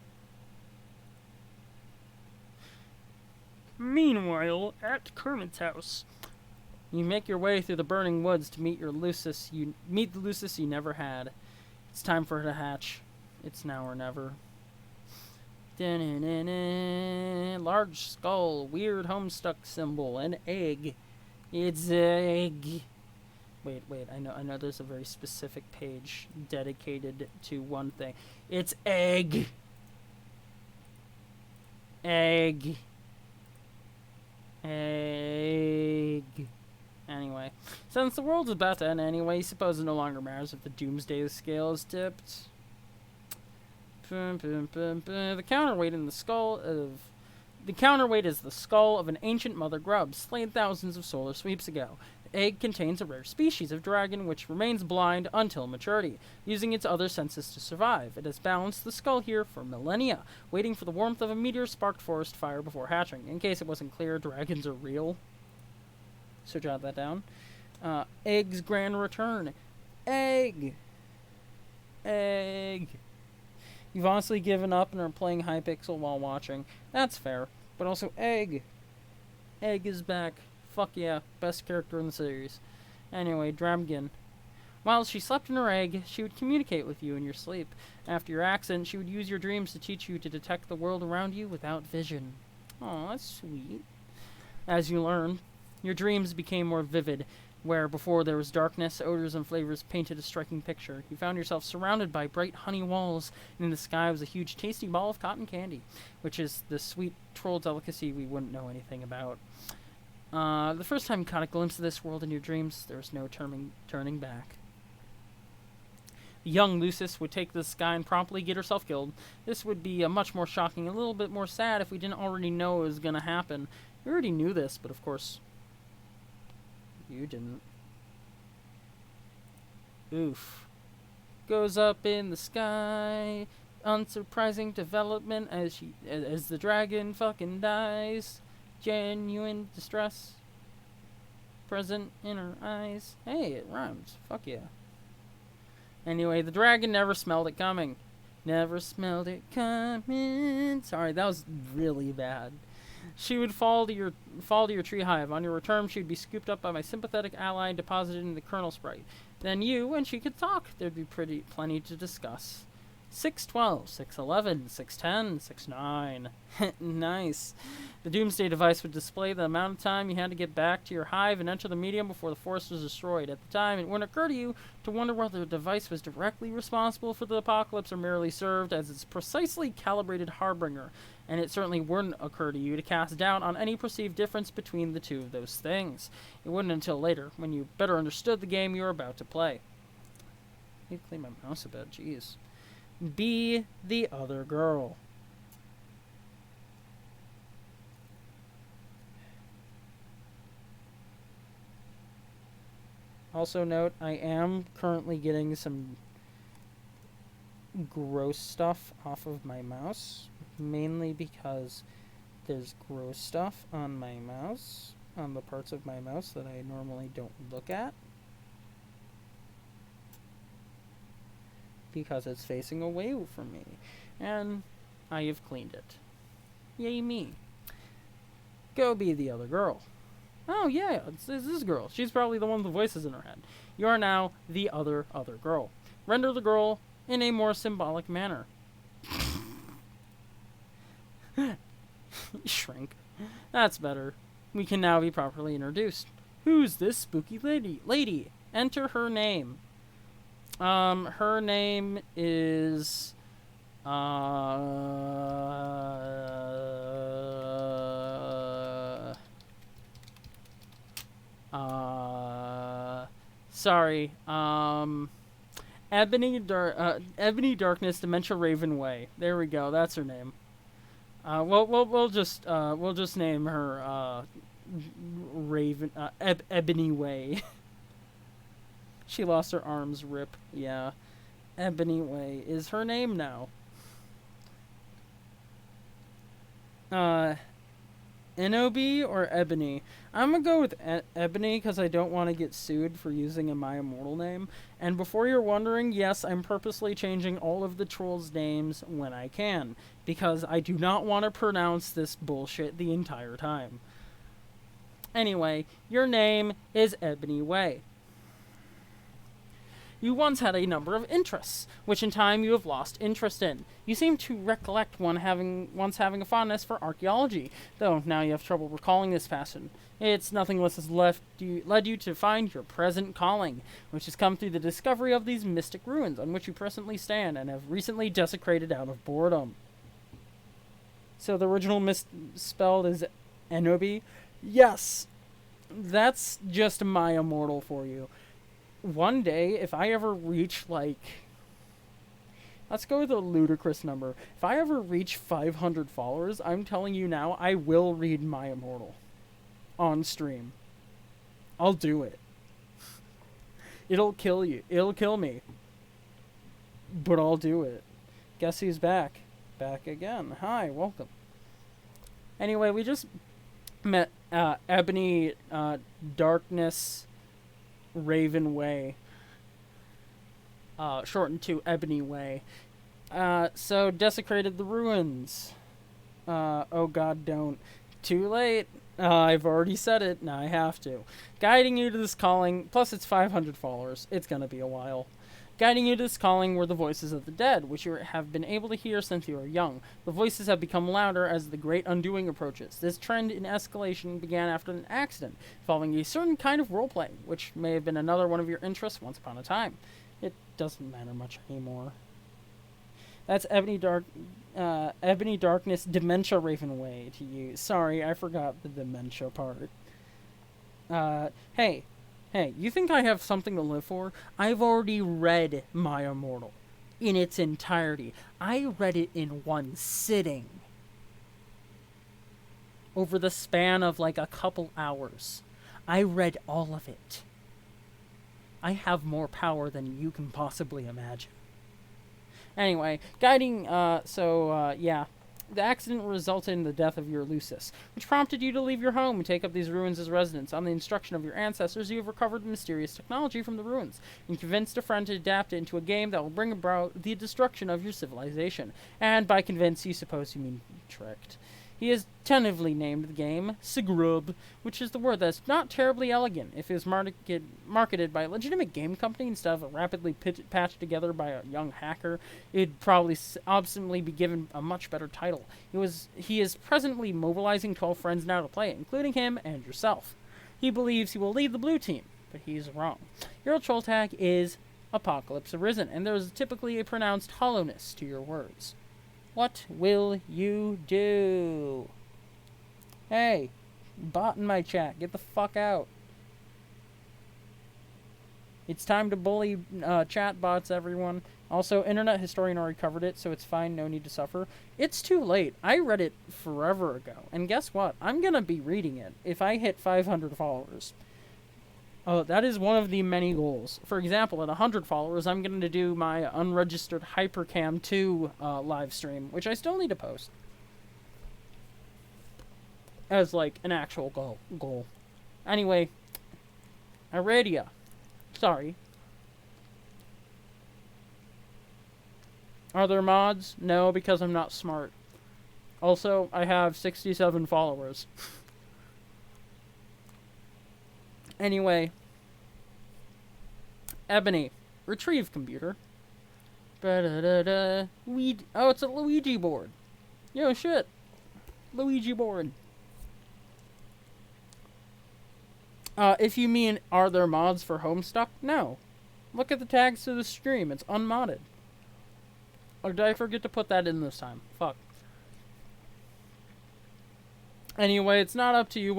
Meanwhile, at Kermit's house. You make your way through the burning woods to meet the Lucis you never had. It's time for her to hatch. It's now or never. Large skull, weird Homestuck symbol, an egg. It's egg. Wait, I know there's a very specific page dedicated to one thing. It's egg. Egg. Egg. Anyway, since the world's about to end anyway, suppose it no longer matters if the doomsday scale is tipped. The counterweight is the skull of an ancient mother grub slain thousands of solar sweeps ago. The egg contains a rare species of dragon which remains blind until maturity, using its other senses to survive. It has balanced the skull here for millennia, waiting for the warmth of a meteor-sparked forest fire before hatching. In case it wasn't clear, dragons are real. So jot that down. Egg's grand return. Egg. Egg. You've honestly given up and are playing Hypixel while watching. That's fair. But also Egg. Egg is back. Fuck yeah. Best character in the series. Anyway, Dramgin. While she slept in her egg, she would communicate with you in your sleep. After your accident, she would use your dreams to teach you to detect the world around you without vision. Aw, that's sweet. As you learn, your dreams became more vivid, where before there was darkness, odors and flavors painted a striking picture. You found yourself surrounded by bright honey walls, and in the sky was a huge tasty ball of cotton candy, which is the sweet troll delicacy we wouldn't know anything about. The first time you caught a glimpse of this world in your dreams, there was no turning back. The young Lucis would take to the sky and promptly get herself killed. This would be much more shocking, a little bit more sad if we didn't already know it was going to happen. We already knew this, but of course, you didn't. Oof. Goes up in the sky. Unsurprising development as the dragon fucking dies. Genuine distress present in her eyes. Hey, it rhymes. Fuck yeah. Anyway, the dragon never smelled it coming. Never smelled it coming. Sorry, that was really bad. She would fall to your tree hive. On your return, she would be scooped up by my sympathetic ally and deposited in the kernel sprite. Then you and she could talk. There'd be plenty to discuss. 612, 611, 610, 69. Nice. The Doomsday device would display the amount of time you had to get back to your hive and enter the medium before the forest was destroyed. At the time, it wouldn't occur to you to wonder whether the device was directly responsible for the apocalypse or merely served as its precisely calibrated harbinger. And it certainly wouldn't occur to you to cast doubt on any perceived difference between the two of those things. It wouldn't until later, when you better understood the game you were about to play. I need to clean my mouse a bit, jeez. Be the other girl. Also note, I am currently getting some gross stuff off of my mouse, mainly because there's gross stuff on my mouse, on the parts of my mouse that I normally don't look at. because it's facing away from me. And I have cleaned it. Yay me. Go be the other girl. Oh yeah, it's this girl. She's probably the one with the voices in her head. You are now the other girl. Render the girl in a more symbolic manner. Shrink. That's better. We can now be properly introduced. Who's this spooky lady? Enter her name. Her name is sorry. Ebony Darkness Dementia Raven Way. There we go. That's her name. We'll just name her Raven Ebony Way. She lost her arms. Rip. Yeah, Ebony Way is her name now. Inobi or Ebony? I'm gonna go with Ebony because I don't want to get sued for using a My Immortal name. And before you're wondering, yes, I'm purposely changing all of the trolls' names when I can, because I do not want to pronounce this bullshit the entire time. Anyway, your name is Ebony Way. You once had a number of interests, which in time you have lost interest in. You seem to recollect once having a fondness for archaeology, though now you have trouble recalling this passion. It's nothing less has led you to find your present calling, which has come through the discovery of these mystic ruins on which you presently stand and have recently desecrated out of boredom. So the original misspelled is Enobi? Yes! That's just My Immortal for you. One day, if I ever reach, let's go with a ludicrous number. If I ever reach 500 followers, I'm telling you now, I will read My Immortal on stream. I'll do it. It'll kill you. It'll kill me. But I'll do it. Guess who's back? Back again. Hi, welcome. Anyway, we just met Ebony Darkness Raven Way, shortened to Ebony Way. So desecrated the ruins. Oh god, don't. Too late. I've already said it, now I have to. Guiding you to this calling, plus it's 500 followers. It's gonna be a while. Guiding you to this calling were the voices of the dead, which you have been able to hear since you were young. The voices have become louder as the great undoing approaches. This trend in escalation began after an accident, involving a certain kind of role-playing, which may have been another one of your interests once upon a time. It doesn't matter much anymore. That's Ebony Darkness Dementia Raven Way to use. Sorry, I forgot the dementia part. Hey, you think I have something to live for? I've already read My Immortal in its entirety. I read it in one sitting. Over the span of a couple hours. I read all of it. I have more power than you can possibly imagine. Anyway, guiding, yeah. The accident resulted in the death of your Lucis, which prompted you to leave your home and take up these ruins as residence. On the instruction of your ancestors, you have recovered mysterious technology from the ruins, and convinced a friend to adapt it into a game that will bring about the destruction of your civilization. And by convinced, you suppose you mean tricked. He has tentatively named the game Sigrub, which is the word that's not terribly elegant. If it was marketed by a legitimate game company instead of rapidly patched together by a young hacker, it'd probably obstinately be given a much better title. He is presently mobilizing 12 friends now to play it, including him and yourself. He believes he will lead the blue team, but he's wrong. Your troll tag is Apocalypse Arisen, and there is typically a pronounced hollowness to your words. What will you do? Hey, bot in my chat, get the fuck out. It's time to bully chat bots, everyone. Also, Internet Historian already covered it, so it's fine, no need to suffer. It's too late. I read it forever ago. And guess what? I'm gonna be reading it if I hit 500 followers. Oh, that is one of the many goals. For example, at 100 followers, I'm going to do my unregistered Hypercam 2 live stream, which I still need to post. As, an actual goal. Anyway, Aradia. Sorry. Are there mods? No, because I'm not smart. Also, I have 67 followers. Anyway. Ebony. Retrieve computer. Oh, it's a Luigi board. Yo, shit. Luigi board. If you mean, are there mods for Homestuck? No. Look at the tags to the stream. It's unmodded. Or did I forget to put that in this time? Fuck. Anyway, it's not up to you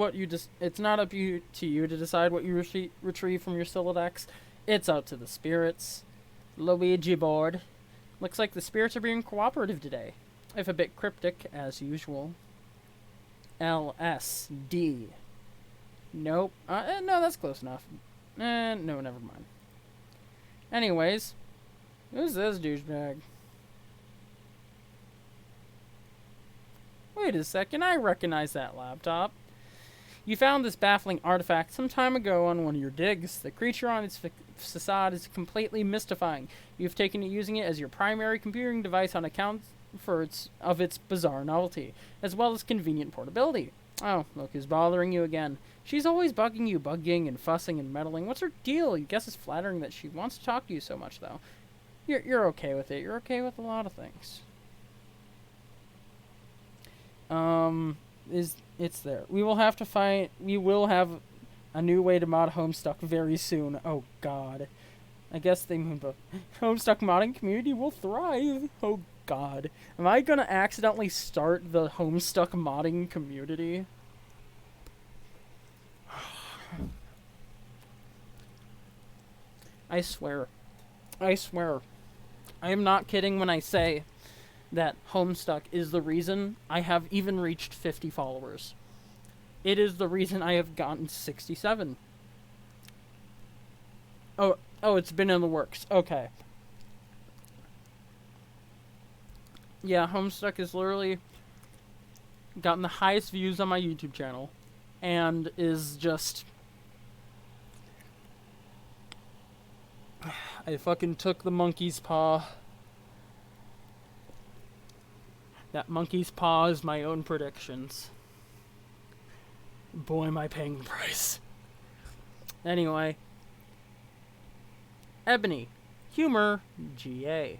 it's not up to you to decide what you retrieve from your Silodex. It's up to the spirits. Luigi board. Looks like the spirits are being cooperative today. If a bit cryptic, as usual. LSD. Nope. No, that's close enough. No, never mind. Anyways, who's this douchebag? Wait a second, I recognize that laptop. You found this baffling artifact some time ago on one of your digs. The creature on its facade is completely mystifying. You've taken to using it as your primary computing device on account of its bizarre novelty, as well as convenient portability. Oh, look who's bothering you again. She's always bugging you, bugging and fussing and meddling. What's her deal? You guess it's flattering that she wants to talk to you so much, though. You're okay with it. You're okay with a lot of things. It's there. We will have a new way to mod Homestuck very soon. Oh god. I guess they moved up. Homestuck modding community will thrive. Oh god. Am I gonna accidentally start the Homestuck modding community? I swear. I am not kidding when I say that Homestuck is the reason I have even reached 50 followers. It is the reason I have gotten 67. Oh, it's been in the works. Okay. Yeah, Homestuck has literally gotten the highest views on my YouTube channel and is just... I fucking took the monkey's paw. That monkey's paw is my own predictions. Boy, am I paying the price. Anyway. Ebony. Humor. GA.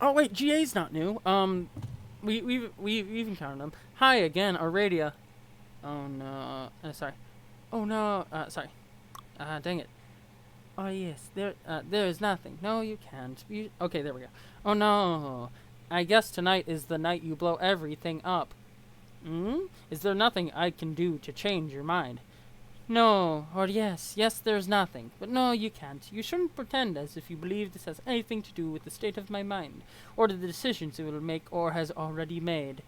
Oh wait, GA's not new. We've encountered them. Hi again, Aradia. Oh no. Sorry. Oh no. Sorry. Dang it. Oh yes, there is nothing. No, you can't. Okay, there we go. Oh no. I guess tonight is the night you blow everything up. Is there nothing I can do to change your mind? No, or yes, there's nothing. But no, you can't. You shouldn't pretend as if you believe this has anything to do with the state of my mind, or the decisions it will make or has already made.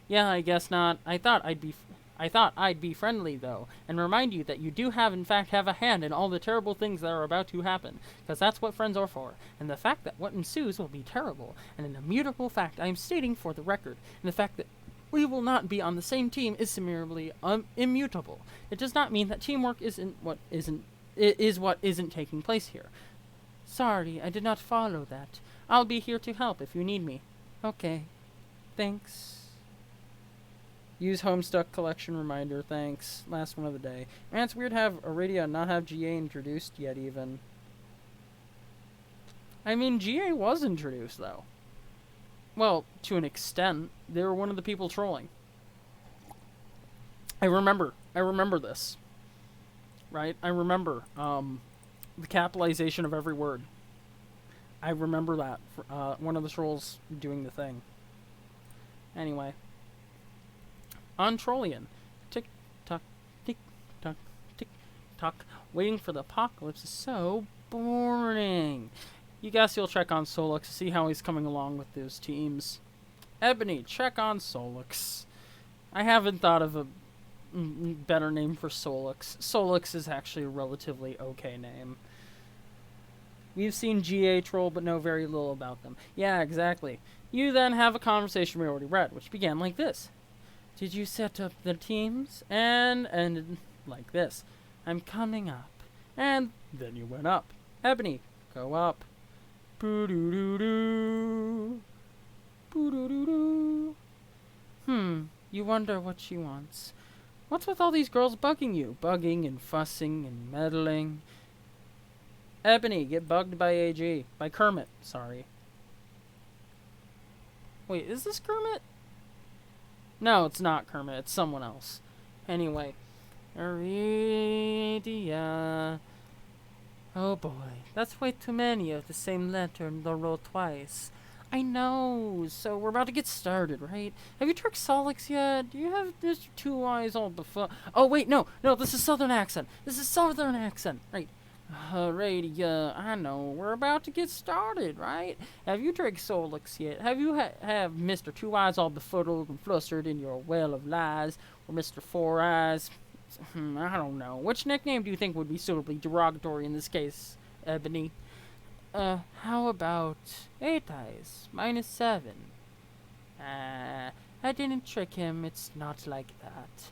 Yeah, I guess not. I thought I'd be friendly, though, and remind you that you do in fact have a hand in all the terrible things that are about to happen, because that's what friends are for, and the fact that what ensues will be terrible, and an immutable fact I am stating for the record, and the fact that we will not be on the same team is similarly immutable. It does not mean that teamwork is what isn't taking place here. Sorry, I did not follow that. I'll be here to help if you need me. Okay. Thanks. Use Homestuck collection reminder, thanks. Last one of the day. Man, it's weird to have Aradia not have GA introduced yet, even. I mean, GA was introduced, though. Well, to an extent. They were one of the people trolling. I remember this. Right? I remember, the capitalization of every word. I remember that. One of the trolls doing the thing. Anyway. On Trollian. Tick tock, tick tock, tick tock. Waiting for the apocalypse is so boring. You guess you'll check on Solux to see how he's coming along with those teams. Ebony, check on Solux. I haven't thought of a better name for Solux. Solux is actually a relatively okay name. We've seen GA troll but know very little about them. Yeah, exactly. You then have a conversation we already read, which began like this. Did you set up the teams? And ended like this. I'm coming up. And Then you went up. Ebony, go up. Boo-doo-doo-doo. Boo-doo-doo-doo. You wonder what she wants. What's with all these girls bugging you? Bugging and fussing and meddling. Ebony, get bugged by AG. By Kermit, sorry. Wait, is this Kermit? No, it's not Kermit. It's someone else. Anyway. Aridia. Oh boy, that's way too many of the same letter in the row twice. I know, so we're about to get started, right? Have you tried Solix yet? Do you have Mr. Two Eyes all before? Oh wait, no, this is Southern accent. Right. Radia, I know, we're about to get started, right? Have you tried Solix yet? Have you have Mr. Two Eyes all befuddled and flustered in your well of lies? Or Mr. Four Eyes? I don't know. Which nickname do you think would be suitably derogatory in this case, Ebony? How about 8 Eyes, -7? I didn't trick him. It's not like that.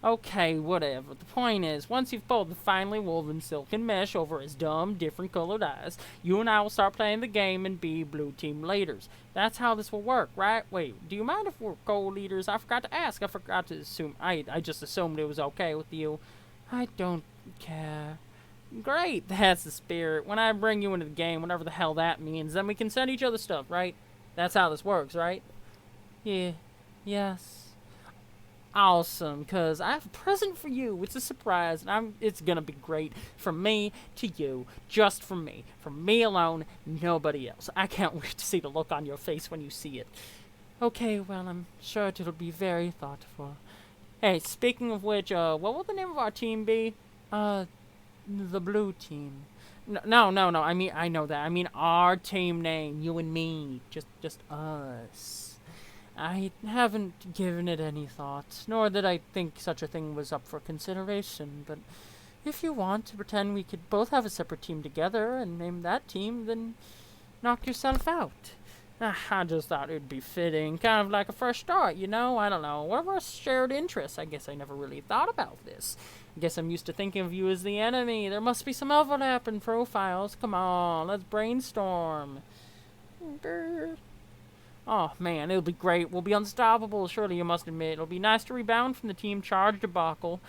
Okay, whatever. The point is, once you've pulled the finely woven silken mesh over his dumb, different colored eyes, you and I will start playing the game and be blue team leaders. That's how this will work, right? Wait, do you mind if we're co-leaders? I forgot to ask. I forgot to assume. I just assumed it was okay with you. I don't care. Great, that's the spirit. When I bring you into the game, whatever the hell that means, then we can send each other stuff, right? That's how this works, right? Yeah. Yes. Awesome, because I have a present for you. It's a surprise, and it's gonna be great from me to you, just from me alone, nobody else. I can't wait to see the look on your face when you see it. Okay, well, I'm sure it'll be very thoughtful. Hey, speaking of which, what will the name of our team be? The blue team. No. I mean, I know that. I mean, our team name, you and me, just us. I haven't given it any thought, nor did I think such a thing was up for consideration, but if you want to pretend we could both have a separate team together and name that team, then knock yourself out. I just thought it would be fitting, kind of like a fresh start, you know? I don't know, what are our shared interests? I guess I never really thought about this. I guess I'm used to thinking of you as the enemy. There must be some overlap in profiles. Come on, let's brainstorm. Oh, man, it'll be great. We'll be unstoppable, surely you must admit. It'll be nice to rebound from the team charge debacle.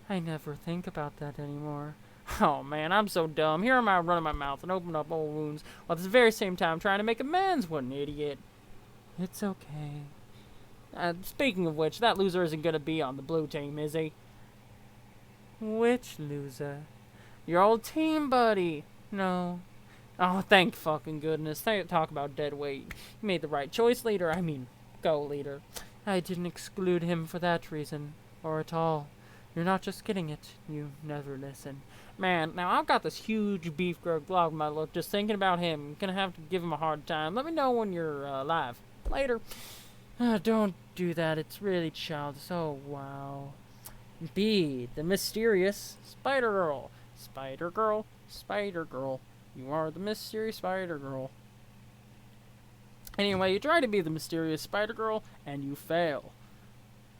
I never think about that anymore. Oh, man, I'm so dumb. Here am I running my mouth and opening up old wounds, while at the very same time trying to make amends. What an idiot. It's okay. Speaking of which, that loser isn't going to be on the blue team, is he? Which loser? Your old team buddy. No. Oh, thank fucking goodness. Talk about dead weight. You made the right choice, leader. I mean, go, leader. I didn't exclude him for that reason. Or at all. You're not just getting it. You never listen. Man, now I've got this huge beef glog in my look just thinking about him. I'm gonna have to give him a hard time. Let me know when you're live. Later. Don't do that. It's really childish. Oh, wow. B, the mysterious Spider-Girl. Spider-Girl. Spider-Girl. You are the mysterious Spider-Girl. Anyway, you try to be the mysterious Spider-Girl, and you fail.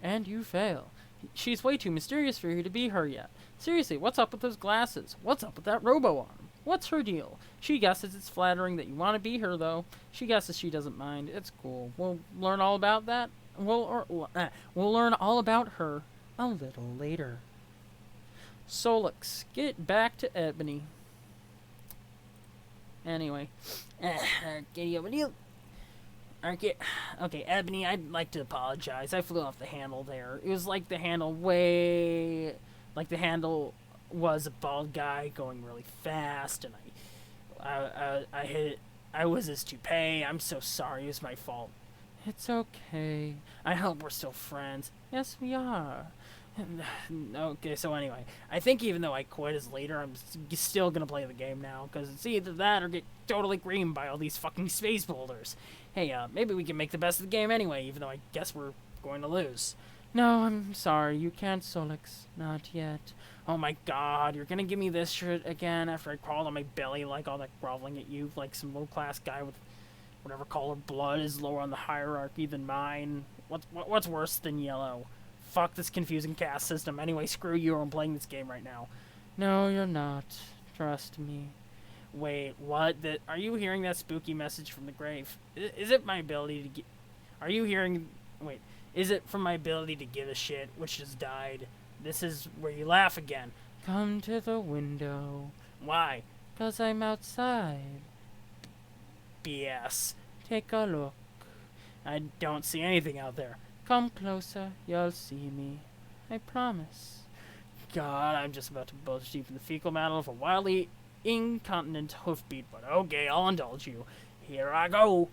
And you fail. She's way too mysterious for you to be her yet. Seriously, what's up with those glasses? What's up with that robo-arm? What's her deal? She guesses it's flattering that you want to be her, though. She guesses she doesn't mind. It's cool. We'll learn all about that. We'll learn all about her a little later. Solix, get back to Ebony. Anyway. Okay, Ebony, I'd like to apologize. I flew off the handle there. It was like the handle was a bald guy going really fast, and I hit it. I was his toupee. I'm so sorry. It was my fault. It's okay. I hope we're still friends. Yes, we are. Okay, so anyway, I think even though I quit as leader, I'm still gonna play the game now, because it's either that or get totally creamed by all these fucking space boulders. Hey, maybe we can make the best of the game anyway, even though I guess we're going to lose. No, I'm sorry, you can't, Solix. Not yet. Oh my god, you're gonna give me this shit again after I crawled on my belly like all that groveling at you, like some low-class guy with whatever color blood is lower on the hierarchy than mine. What's worse than yellow? Fuck this confusing caste system. Anyway, screw you, I'm playing this game right now. No, you're not. Trust me. Wait, what? Are you hearing that spooky message from the grave? Is it my ability to get... Are you hearing... Wait. Is it from my ability to give a shit, which just died? This is where you laugh again. Come to the window. Why? 'Cause I'm outside. BS. Take a look. I don't see anything out there. Come closer, you'll see me. I promise. God, I'm just about to bulge deep in the fecal matter of a wildly incontinent hoofbeat, but okay, I'll indulge you. Here I go.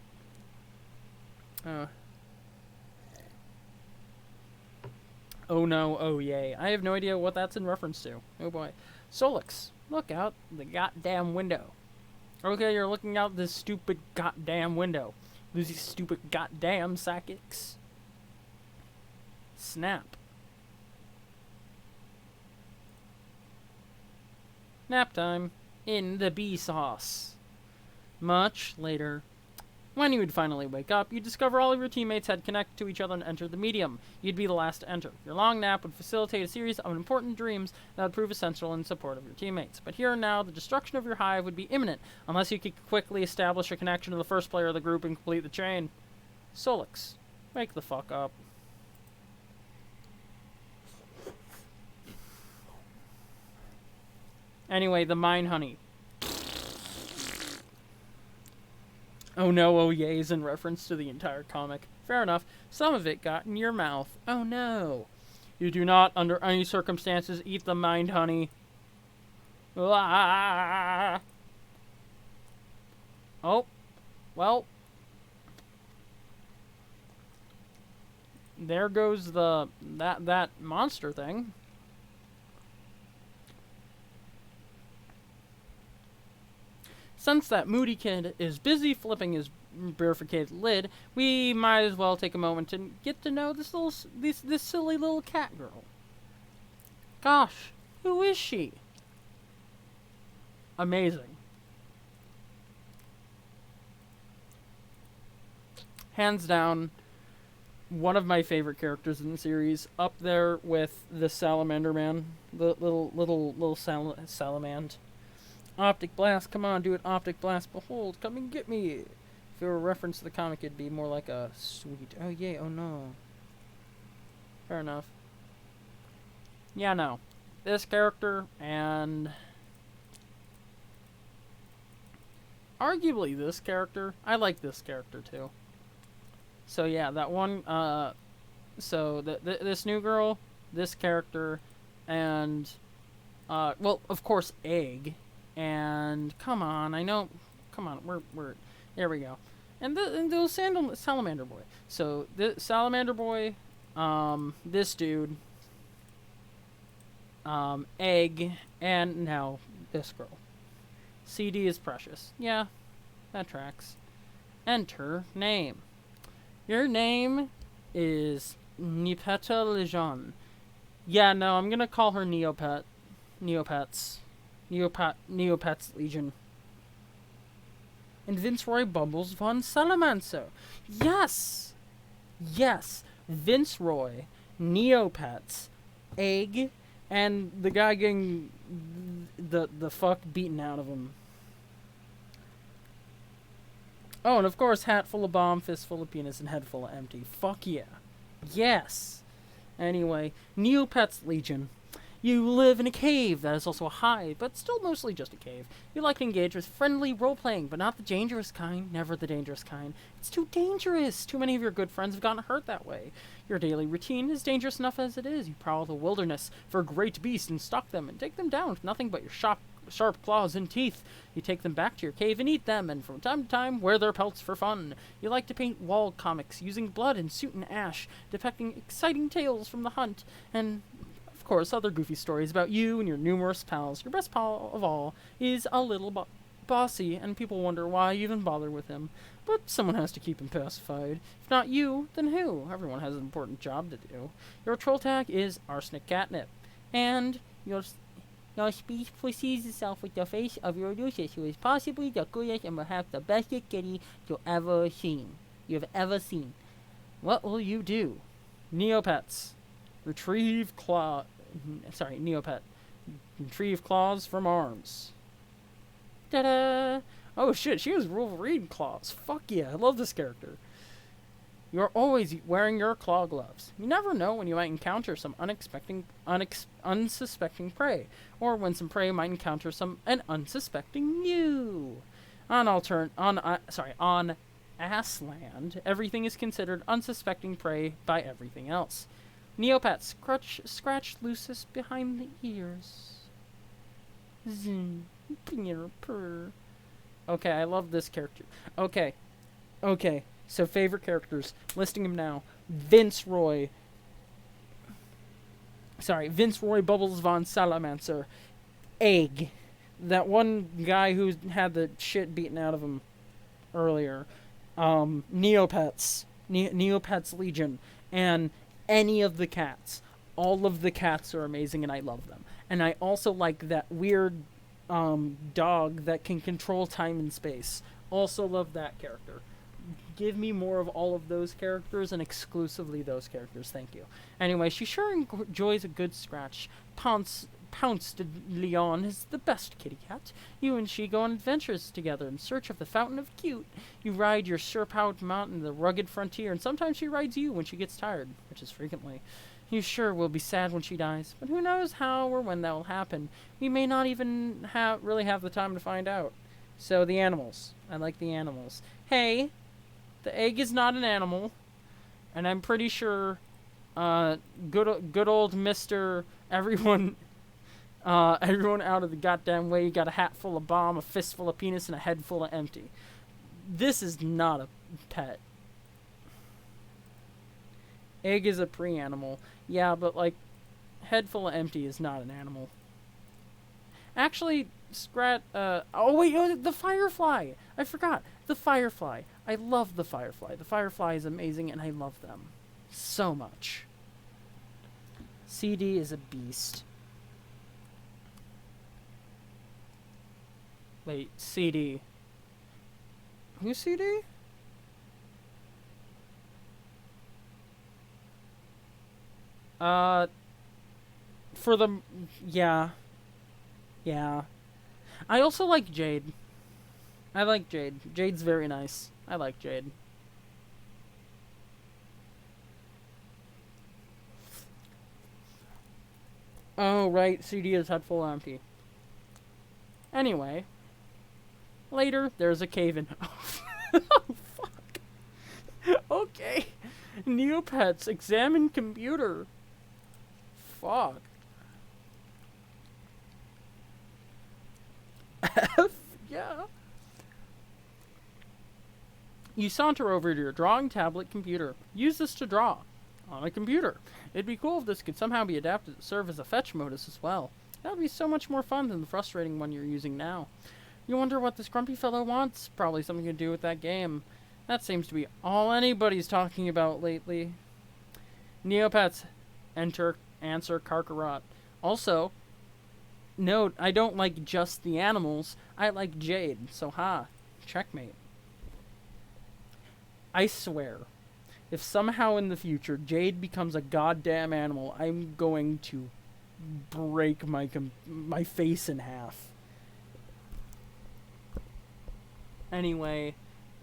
Oh no, oh yay. I have no idea what that's in reference to. Oh boy. Solix, look out the goddamn window. Okay, you're looking out this stupid goddamn window. These stupid goddamn psychics. Snap. Nap time. In the bee sauce. Much later. When you would finally wake up, you'd discover all of your teammates had connected to each other and entered the medium. You'd be the last to enter. Your long nap would facilitate a series of important dreams that would prove essential in support of your teammates. But here and now, the destruction of your hive would be imminent, unless you could quickly establish a connection to the first player of the group and complete the chain. Solix, wake the fuck up. Anyway, the mine honey. Oh no, oh yay is in reference to the entire comic. Fair enough. Some of it got in your mouth. Oh no. You do not, under any circumstances, eat the mined honey. Ah. Oh. Well. There goes that monster thing. Since that moody kid is busy flipping his bifurcated lid, we might as well take a moment to get to know this silly little cat girl. Gosh, who is she? Amazing. Hands down, one of my favorite characters in the series, up there with the Salamander Man, the little salamand. Optic Blast, come on, do it, Optic Blast, behold, come and get me. If it were a reference to the comic, it'd be more like a sweet, oh yay, oh no. Fair enough. Yeah, no. This character, and arguably this character, I like this character too. So yeah, that one, this new girl, this character, and, well, of course, Egg. And come on, I know. Come on, we're there. We go. And the Salamander Boy. So the Salamander Boy, this dude, Egg, and now this girl. CD is precious. Yeah, that tracks. Enter name. Your name is Nipeta Lejeune. Yeah, no, I'm gonna call her Neopets Legion. And Vince Roy Bumbles von Salamancer. Yes! Yes! Vince Roy, Neopets, Egg, and the guy getting the fuck beaten out of him. Oh, and of course, hat full of bomb, fist full of penis, and head full of empty. Fuck yeah. Yes! Anyway, Neopets Legion. You live in a cave that is also a hive, but still mostly just a cave. You like to engage with friendly role-playing, but not the dangerous kind. Never the dangerous kind. It's too dangerous. Too many of your good friends have gotten hurt that way. Your daily routine is dangerous enough as it is. You prowl the wilderness for great beasts and stalk them and take them down with nothing but your sharp claws and teeth. You take them back to your cave and eat them, and from time to time wear their pelts for fun. You like to paint wall comics using blood and soot and ash, depicting exciting tales from the hunt, and of course, other goofy stories about you and your numerous pals. Your best pal of all is a little bossy, and people wonder why you even bother with him. But someone has to keep him pacified. If not you, then who? Everyone has an important job to do. Your troll tag is Arsenic Catnip. And your speech precedes itself with the face of your Lucius, who is possibly the coolest and perhaps the best kitty you've ever seen. What will you do? Neopets. Retrieve claws from arms. Da-da! Oh shit, she has Wolverine claws. Fuck yeah, I love this character. You're always wearing your claw gloves. You never know when you might encounter some unsuspecting prey, or when some prey might encounter an unsuspecting you. On Assland, everything is considered unsuspecting prey by everything else. Neopets scratch Lucis behind the ears. Zoom, purr. Okay, I love this character. Okay. So favorite characters, listing them now. Vince Roy, Bubbles von Salamancer. Egg, that one guy who had the shit beaten out of him earlier. Neopets, Neopets Legion, and any of the cats. All of the cats are amazing and I love them. And I also like that weird dog that can control time and space. Also love that character. Give me more of all of those characters and exclusively those characters, thank you. Anyway, she sure enjoys a good scratch. Pounce de Leon is the best kitty cat. You and she go on adventures together in search of the Fountain of Cute. You ride your sure-powered mount in the rugged frontier, and sometimes she rides you when she gets tired, which is frequently. You sure will be sad when she dies, but who knows how or when that will happen. We may not even really have the time to find out. So the animals. I like the animals. Hey, the egg is not an animal, and I'm pretty sure good old Mr. Everyone out of the goddamn way, you got a hat full of bomb, a fist full of penis, and a head full of empty. This is not a pet. Egg is a pre-animal. Yeah, but like, head full of empty is not an animal. Actually, the Firefly! I forgot. The Firefly. I love the Firefly. The Firefly is amazing and I love them. So much. CD is a beast. Wait, CD. Who's CD? Yeah. I also like Jade. I like Jade. Jade's very nice. I like Jade. Oh, right. CD is head full empty. Anyway. Later, there's a cave-in. Oh, fuck. Okay. Neopets, examine computer. Fuck. F, yeah. You saunter over to your drawing tablet computer. Use this to draw on a computer. It'd be cool if this could somehow be adapted to serve as a fetch modus as well. That would be so much more fun than the frustrating one you're using now. You wonder what this grumpy fellow wants? Probably something to do with that game. That seems to be all anybody's talking about lately. Neopets, answer Karkarat. Also, note, I don't like just the animals. I like Jade, so checkmate. I swear, if somehow in the future Jade becomes a goddamn animal, I'm going to break my face in half. Anyway,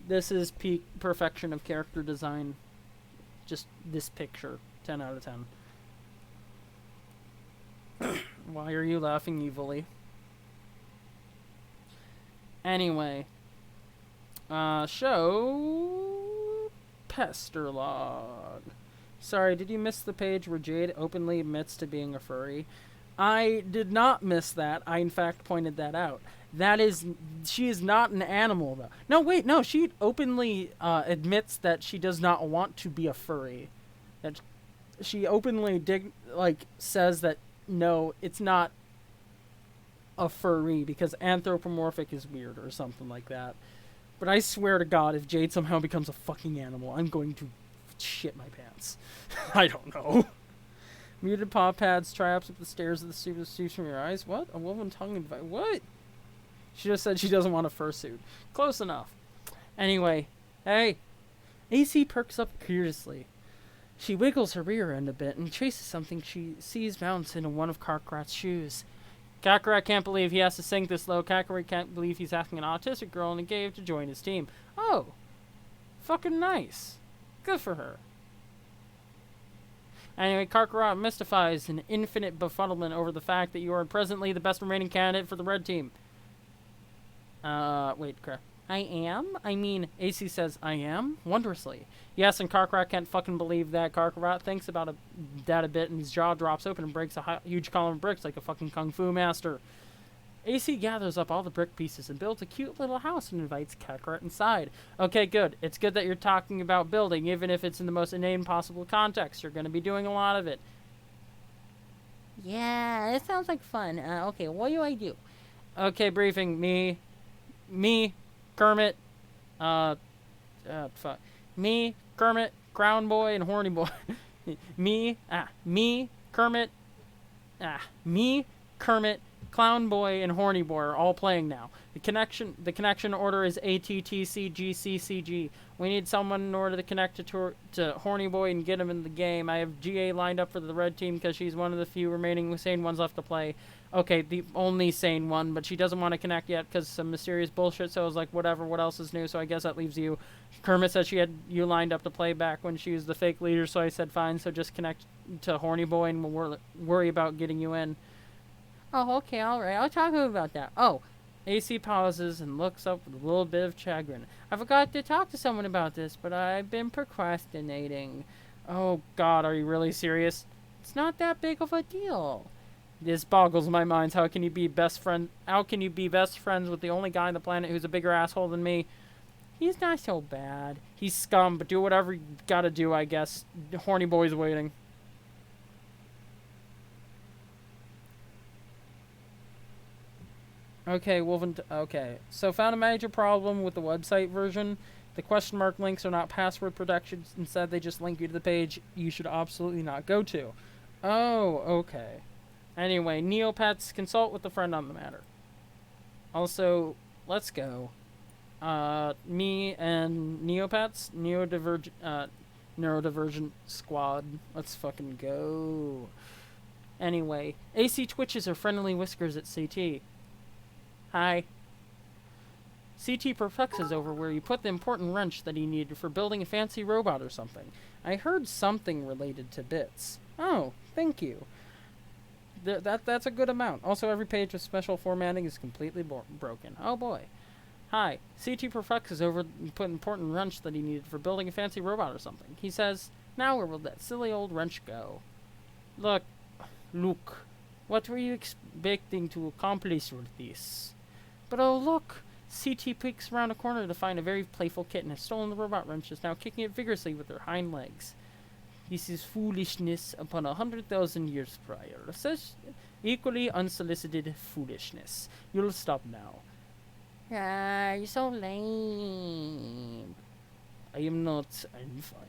this is peak perfection of character design. Just this picture. 10 out of 10. Why are you laughing evilly? Anyway. Show Pester Log. Sorry, did you miss the page where Jade openly admits to being a furry? I did not miss that. I, in fact, pointed that out. She is not an animal, though. No, she openly admits that she does not want to be a furry. That she openly says that, no, it's not a furry because anthropomorphic is weird or something like that. But I swear to God, if Jade somehow becomes a fucking animal, I'm going to shit my pants. I don't know. Muted paw pads, try-ups up the stairs of the stupid suits from your eyes. What? A woven tongue advice. What? She just said she doesn't want a fursuit. Close enough. Anyway, hey. AC perks up curiously. She wiggles her rear end a bit and chases something she sees bounce into one of Karkrat's shoes. Kakarot can't believe he has to sink this low. Kakarot can't believe he's asking an autistic girl in a cave to join his team. Oh, fucking nice. Good for her. Anyway, Kakarot mystifies an infinite befuddlement over the fact that you are presently the best remaining candidate for the red team. Wait, crap. I am? I mean, AC says, I am? Wondrously. Yes, and Kakarot can't fucking believe that. Kakarot thinks about that a bit, and his jaw drops open and breaks a huge column of bricks like a fucking kung fu master. AC gathers up all the brick pieces and builds a cute little house and invites Kakarot inside. Okay, good. It's good that you're talking about building, even if it's in the most inane possible context. You're going to be doing a lot of it. Yeah, it sounds like fun. Okay, what do I do? Okay, briefing. Me, Kermit, fuck. Me, Kermit, Crown Boy, and Horny Boy. me, Kermit, Clown Boy, and Horny Boy are all playing now. The connection order is ATTCGCCG. We need someone in order to connect to Horny Boy and get him in the game. I have GA lined up for the red team because she's one of the few remaining sane ones left to play. Okay, the only sane one, but she doesn't want to connect yet because some mysterious bullshit, so I was like, whatever, what else is new? So I guess that leaves you. Kermit said she had you lined up to play back when she was the fake leader, so I said fine, so just connect to Horny Boy and we'll worry about getting you in. Oh, okay, alright. I'll talk to him about that. Oh, AC pauses and looks up with a little bit of chagrin. I forgot to talk to someone about this, but I've been procrastinating. Oh god, are you really serious? it's not that big of a deal. This boggles my mind. How can you be best friends with the only guy on the planet who's a bigger asshole than me? He's not so bad. He's scum, but do whatever you gotta do, I guess. Horny Boy's waiting. Okay, okay. So found a major problem with the website version. The question mark links are not password protected. Instead, they just link you to the page you should absolutely not go to. Oh, okay. Anyway, Neopets, consult with a friend on the matter. Also, let's go. Me and Neopets, Neurodivergent Squad. Let's fucking go. Anyway, AC twitches her friendly whiskers at CT. Hi. CT perplexes over where you put the important wrench that he needed for building a fancy robot or something. I heard something related to bits. Oh, thank you. That's a good amount. Also, every page with special formatting is completely broken. Oh boy. Hi. CT perplexes over put an important wrench that he needed for building a fancy robot or something. He says, now where will that silly old wrench go? Look, what were you expecting to accomplish with this? But oh look! CT peeks around a corner to find a very playful kitten has stolen the robot wrench and is now kicking it vigorously with her hind legs. This is foolishness upon 100,000 years prior. Such equally unsolicited foolishness. You'll stop now. Ah, you're so lame. I am not. I'm fine.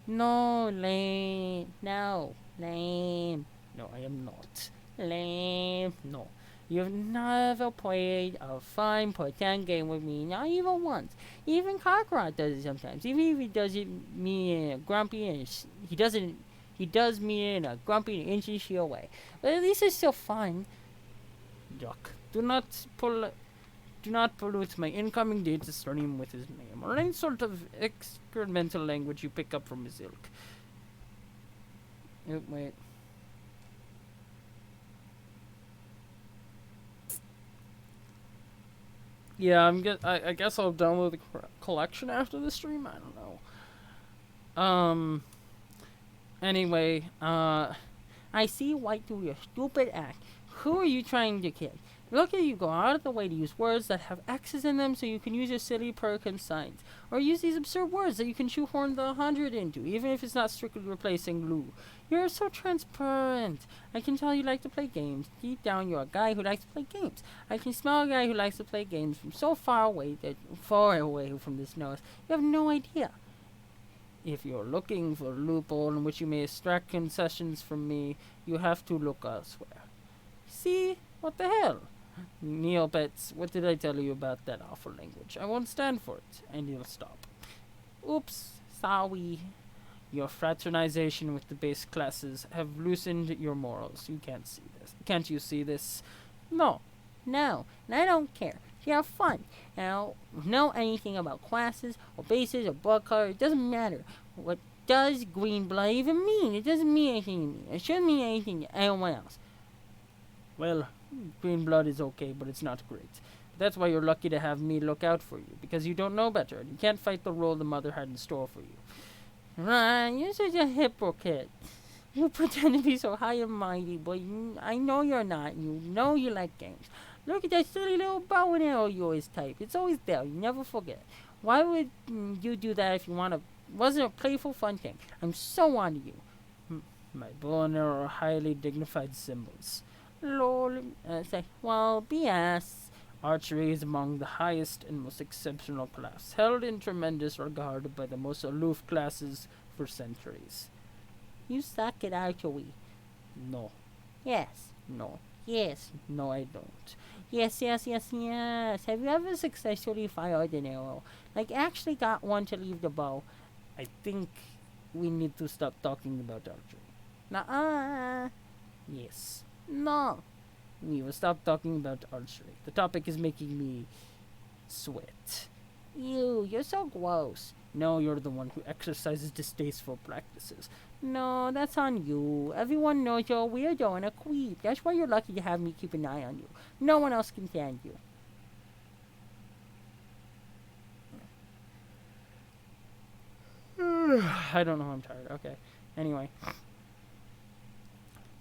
No, lame. No, lame. No, I am not. Lame. No. You've never played a fun pretend game with me, not even once. Even Kakarot does it sometimes. Even if he does it me in a grumpy and he does me in a grumpy and inchy way. But at least it's still fun. Yuck. Do not pollute my incoming data stream with his name or any sort of experimental language you pick up from his ilk. Oh, wait. Yeah, I guess I'll download the collection after the stream. I don't know. Anyway, I see right through your stupid act. Who are you trying to kid? Look at you go out of the way to use words that have X's in them so you can use your silly perkin signs. Or use these absurd words that you can shoehorn the 100 into, even if it's not strictly replacing glue. You're so transparent. I can tell you like to play games. Deep down, you're a guy who likes to play games. I can smell a guy who likes to play games from so far away from this nose. You have no idea. If you're looking for a loophole in which you may extract concessions from me, you have to look elsewhere. See? What the hell? Neopets, what did I tell you about that awful language? I won't stand for it, and you'll stop. Oops, sorry. Your fraternization with the base classes have loosened your morals. You can't see this. Can't you see this? No, no, and I don't care. They are fun. And I don't know anything about classes or bases or blood color. It doesn't matter. What does green blood even mean? It doesn't mean anything to me. It shouldn't mean anything to anyone else. Well, green blood is okay, but it's not great. That's why you're lucky to have me look out for you, because you don't know better, and you can't fight the role the mother had in store for you. Ryan, you're such a hypocrite. You pretend to be so high and mighty, but I know you're not. You know you like games. Look at that silly little bow and arrow you always type. It's always there. You never forget. Why would you do that if you want to? Wasn't a playful, fun thing? I'm so onto you. My bow and arrow are highly dignified symbols. Lol. Say, well, BS. Archery is among the highest and most exceptional class, held in tremendous regard by the most aloof classes for centuries. You suck at archery. No, Yes. no, Yes. no, I don't. Yes, yes, yes, yes. Have you ever successfully fired an arrow? Like, actually got one to leave the bow? I think we need to stop talking about archery. Nuh-uh. Yes, No. we will stop talking about archery. The topic is making me sweat. Ew, you're so gross. No, you're the one who exercises distasteful practices. No, that's on you. Everyone knows you're a weirdo and a creep. That's why you're lucky to have me keep an eye on you. No one else can stand you. I don't know, I'm tired. Okay. Anyway.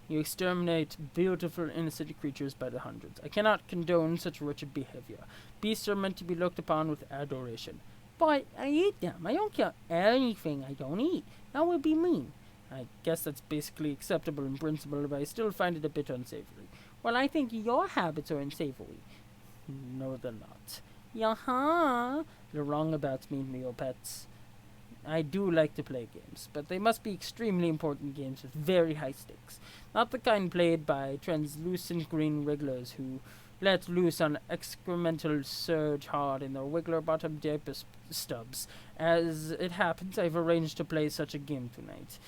You exterminate beautiful, innocent creatures by the hundreds. I cannot condone such wretched behavior. Beasts are meant to be looked upon with adoration. But I eat them. I don't kill anything I don't eat. That would be mean. I guess that's basically acceptable in principle, but I still find it a bit unsavory. Well, I think your habits are unsavory. No, they're not. Yeah. You're wrong about me, Neopets. I do like to play games, but they must be extremely important games with very high stakes. Not the kind played by translucent green wrigglers who let loose on excremental surge hard in their wiggler bottom diaper stubs. As it happens, I've arranged to play such a game tonight.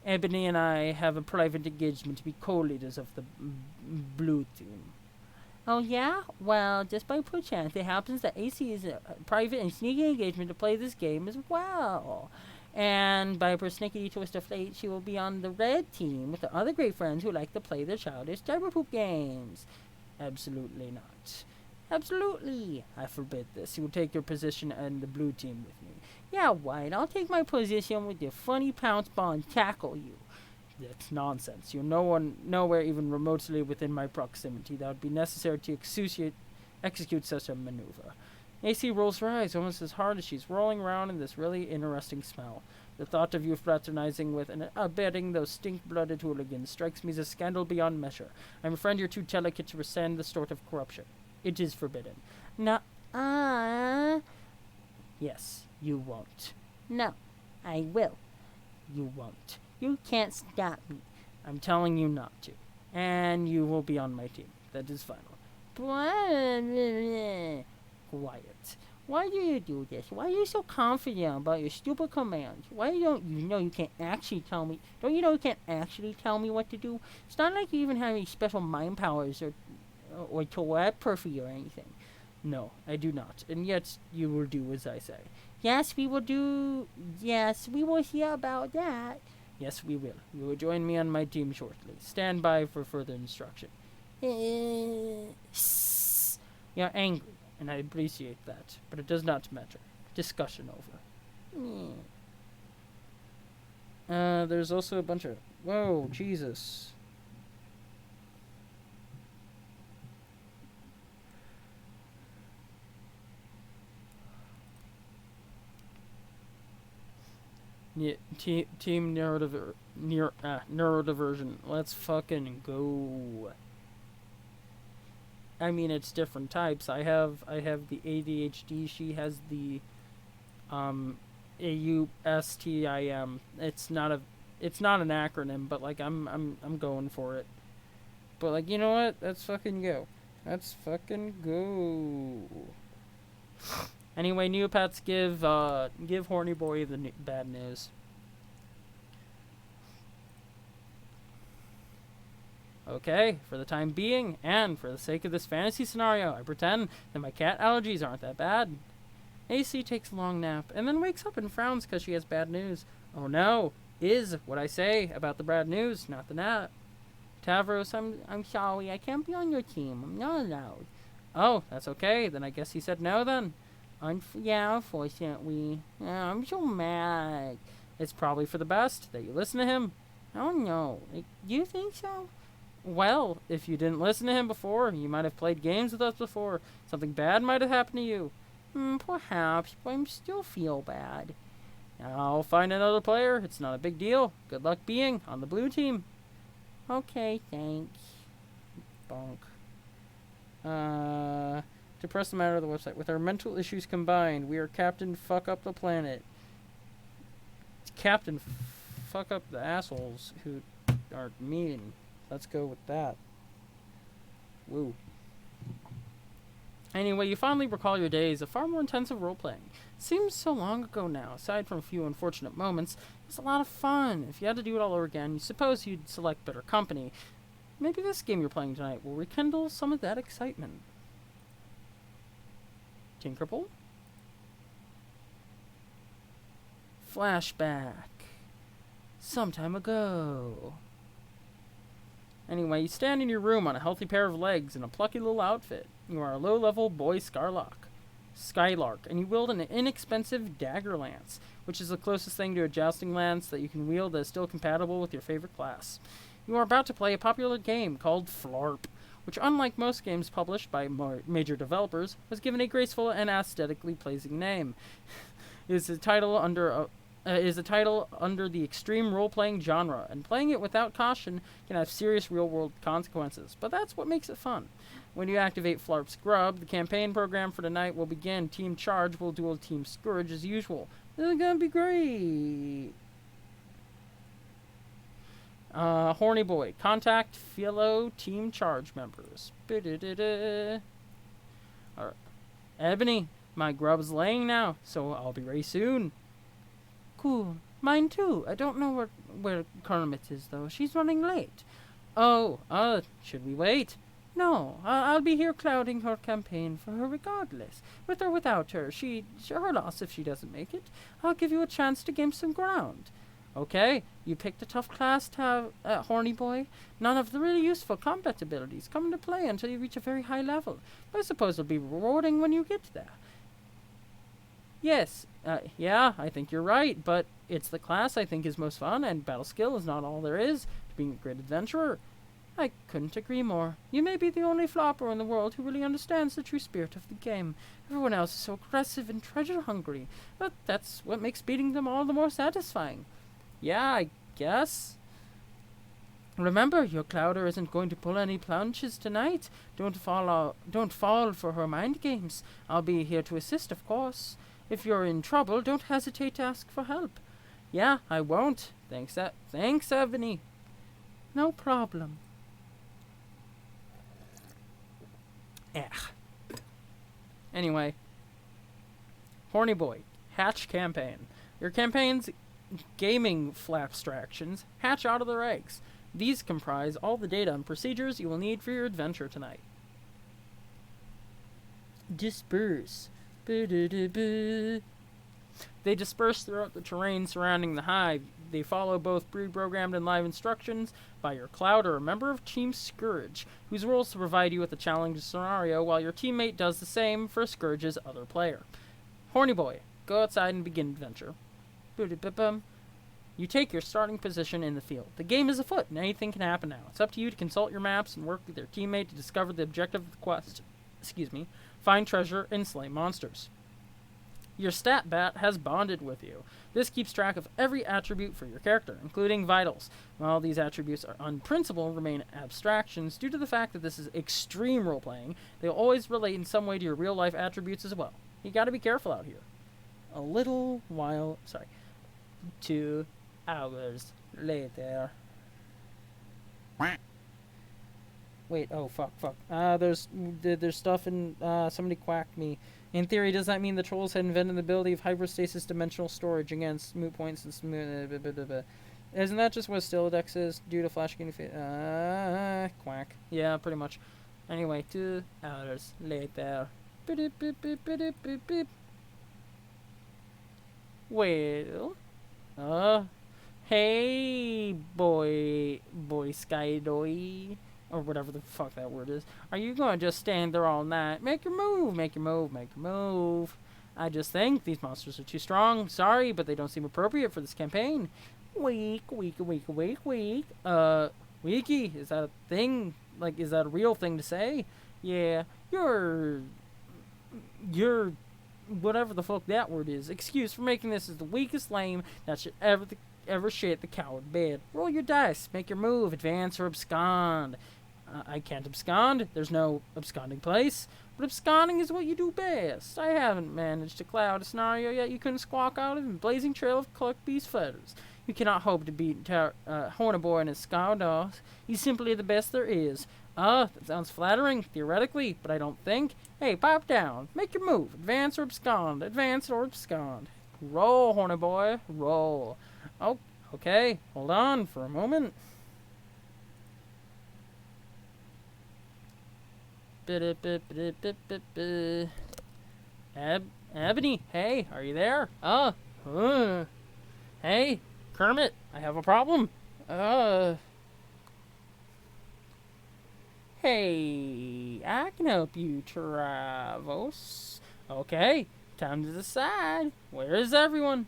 Ebony and I have a private engagement to be co-leaders of the blue team. Oh, yeah? Well, just by pure chance, it happens that AC is a private and sneaky engagement to play this game as well. And by a persnickety twist of fate, she will be on the red team with the other great friends who like to play their childish diaper poop games. Absolutely not. Absolutely. I forbid this. You will take your position in the blue team with me. Yeah, right. I'll take my position with your funny pounce ball and tackle you. That's nonsense. You're nowhere even remotely within my proximity that would be necessary to execute such a maneuver. AC rolls her eyes almost as hard as she's rolling around in this really interesting smell. The thought of you fraternizing with and abetting those stink-blooded hooligans strikes me as a scandal beyond measure. I'm afraid you're too delicate to resent the sort of corruption. It is forbidden. Nuh-uh. Yes, you won't. No, I will. You won't. You can't stop me. I'm telling you not to. And you will be on my team. That is final. Quiet. Why do you do this? Why are you so confident about your stupid commands? Why don't you know you can't actually tell me? Don't you know you can't actually tell me what to do? It's not like you even have any special mind powers or telepathy or anything. No, I do not. And yet you will do as I say. Yes, we will do. Yes, we will hear about that. Yes, we will. You will join me on my team shortly. Stand by for further instruction. You're angry, and I appreciate that, but it does not matter. Discussion over. There's also a bunch of... Whoa, Jesus. Yeah, team neurodiversion. Let's fucking go. I mean, it's different types. I have the ADHD. She has the AUSTIM. It's not an acronym, but like I'm going for it. But like, you know what? Let's fucking go. Let's fucking go. Anyway, Neopets, give Horny Boy the bad news. Okay, for the time being, and for the sake of this fantasy scenario, I pretend that my cat allergies aren't that bad. AC takes a long nap, and then wakes up and frowns because she has bad news. Oh no, is what I say about the bad news, not the nap. Tavros, I'm sorry, I can't be on your team. I'm not allowed. Oh, that's okay. Then I guess he said no then. Yeah, unfortunately. I'm so mad. It's probably for the best that you listen to him. Oh no. Do you think so? Well, if you didn't listen to him before, you might have played games with us before. Something bad might have happened to you. Perhaps, but I still feel bad. I'll find another player. It's not a big deal. Good luck being on the blue team. Okay, thanks. Bonk. To press the matter of the website. With our mental issues combined, we are Captain Fuck Up the Planet. Captain Fuck Up the assholes who are mean. Let's go with that. Woo. Anyway, you finally recall your days of far more intensive role-playing. Seems so long ago now. Aside from a few unfortunate moments, it was a lot of fun. If you had to do it all over again, you suppose you'd select better company. Maybe this game you're playing tonight will rekindle some of that excitement. Tinkerbell? Flashback. Some time ago. Anyway, you stand in your room on a healthy pair of legs in a plucky little outfit. You are a low-level boy Skylark, and you wield an inexpensive dagger lance, which is the closest thing to a jousting lance that you can wield that is still compatible with your favorite class. You are about to play a popular game called Flarp, which, unlike most games published by major developers, was given a graceful and aesthetically pleasing name. It is a title under the extreme role-playing genre, and playing it without caution can have serious real-world consequences, but that's what makes it fun. When you activate Flarp's Grub, the campaign program for tonight will begin. Team Charge will duel Team Scourge as usual. This is gonna be great. Horny Boy. Contact fellow Team Charge members. Alright. Ebony, my grub's laying now, so I'll be ready soon. Cool. Mine too. I don't know where Kermit is, though. She's running late. Oh, should we wait? No, I'll be here clouding her campaign for her regardless. With or without her, her loss if she doesn't make it. I'll give you a chance to gain some ground. Okay. You picked a tough class to have, Horny Boy. None of the really useful combat abilities come into play until you reach a very high level. But I suppose it'll be rewarding when you get there. Yes, yeah, I think you're right, but it's the class I think is most fun, and battle skill is not all there is to being a great adventurer. I couldn't agree more. You may be the only flopper in the world who really understands the true spirit of the game. Everyone else is so aggressive and treasure-hungry, but that's what makes beating them all the more satisfying. Yeah, I guess. Remember, your Clouder isn't going to pull any punches tonight. Don't fall for her mind games. I'll be here to assist, of course. If you're in trouble, don't hesitate to ask for help. Yeah, I won't. Thanks, Ebony. No problem. Anyway, Horny Boy, Hatch Campaign. Your campaign's gaming flapstractions hatch out of their eggs. These comprise all the data and procedures you will need for your adventure tonight. Disperse. They disperse throughout the terrain surrounding the hive. They follow both pre-programmed and live instructions by your Clouder, a member of Team Scourge, whose role is to provide you with a challenging scenario while your teammate does the same for Scourge's other player. Horny Boy, go outside and begin adventure. You take your starting position in the field. The game is afoot, and anything can happen now. It's up to you to consult your maps and work with your teammate to discover the objective of the quest. Find treasure and slay monsters. Your stat bat has bonded with you. This keeps track of every attribute for your character, including vitals. While these attributes are on principle remain abstractions, due to the fact that this is extreme role-playing, they'll always relate in some way to your real-life attributes as well. You gotta be careful out here. 2 hours later. Wait, oh, fuck. There's stuff in, somebody quacked me. In theory, does that mean the trolls had invented the ability of hyperstasis dimensional storage against moot points and Isn't that just what Stilladex is due to Flash getting quack? Yeah, pretty much. Anyway, 2 hours later. Beep, beep, beep, beep, beep, beep. Well, hey, boy Skydoy, or whatever the fuck that word is. Are you gonna just stand there all night? Make your move, make your move, make your move. I just think these monsters are too strong. Sorry, but they don't seem appropriate for this campaign. Weak. Weaky? Is that a thing? Like, is that a real thing to say? Yeah, you're whatever the fuck that word is. Excuse for making this as the weakest lame that should ever shit the coward bed. Roll your dice, make your move, advance or abscond. I can't abscond. There's no absconding place. But absconding is what you do best. I haven't managed to cloud a scenario yet you couldn't squawk out of a blazing trail of Cluck Beast feathers. You cannot hope to beat Hornaboy and his Scoundog. He's simply the best there is. That sounds flattering, theoretically, but I don't think. Hey, pop down. Make your move. Advance or abscond. Advance or abscond. Roll, Hornaboy. Roll. Oh, okay. Hold on for a moment. Ebony, hey, are you there? Hey, Kermit, I have a problem. Hey, I can help you, Travos. Okay, time to decide. Where is everyone?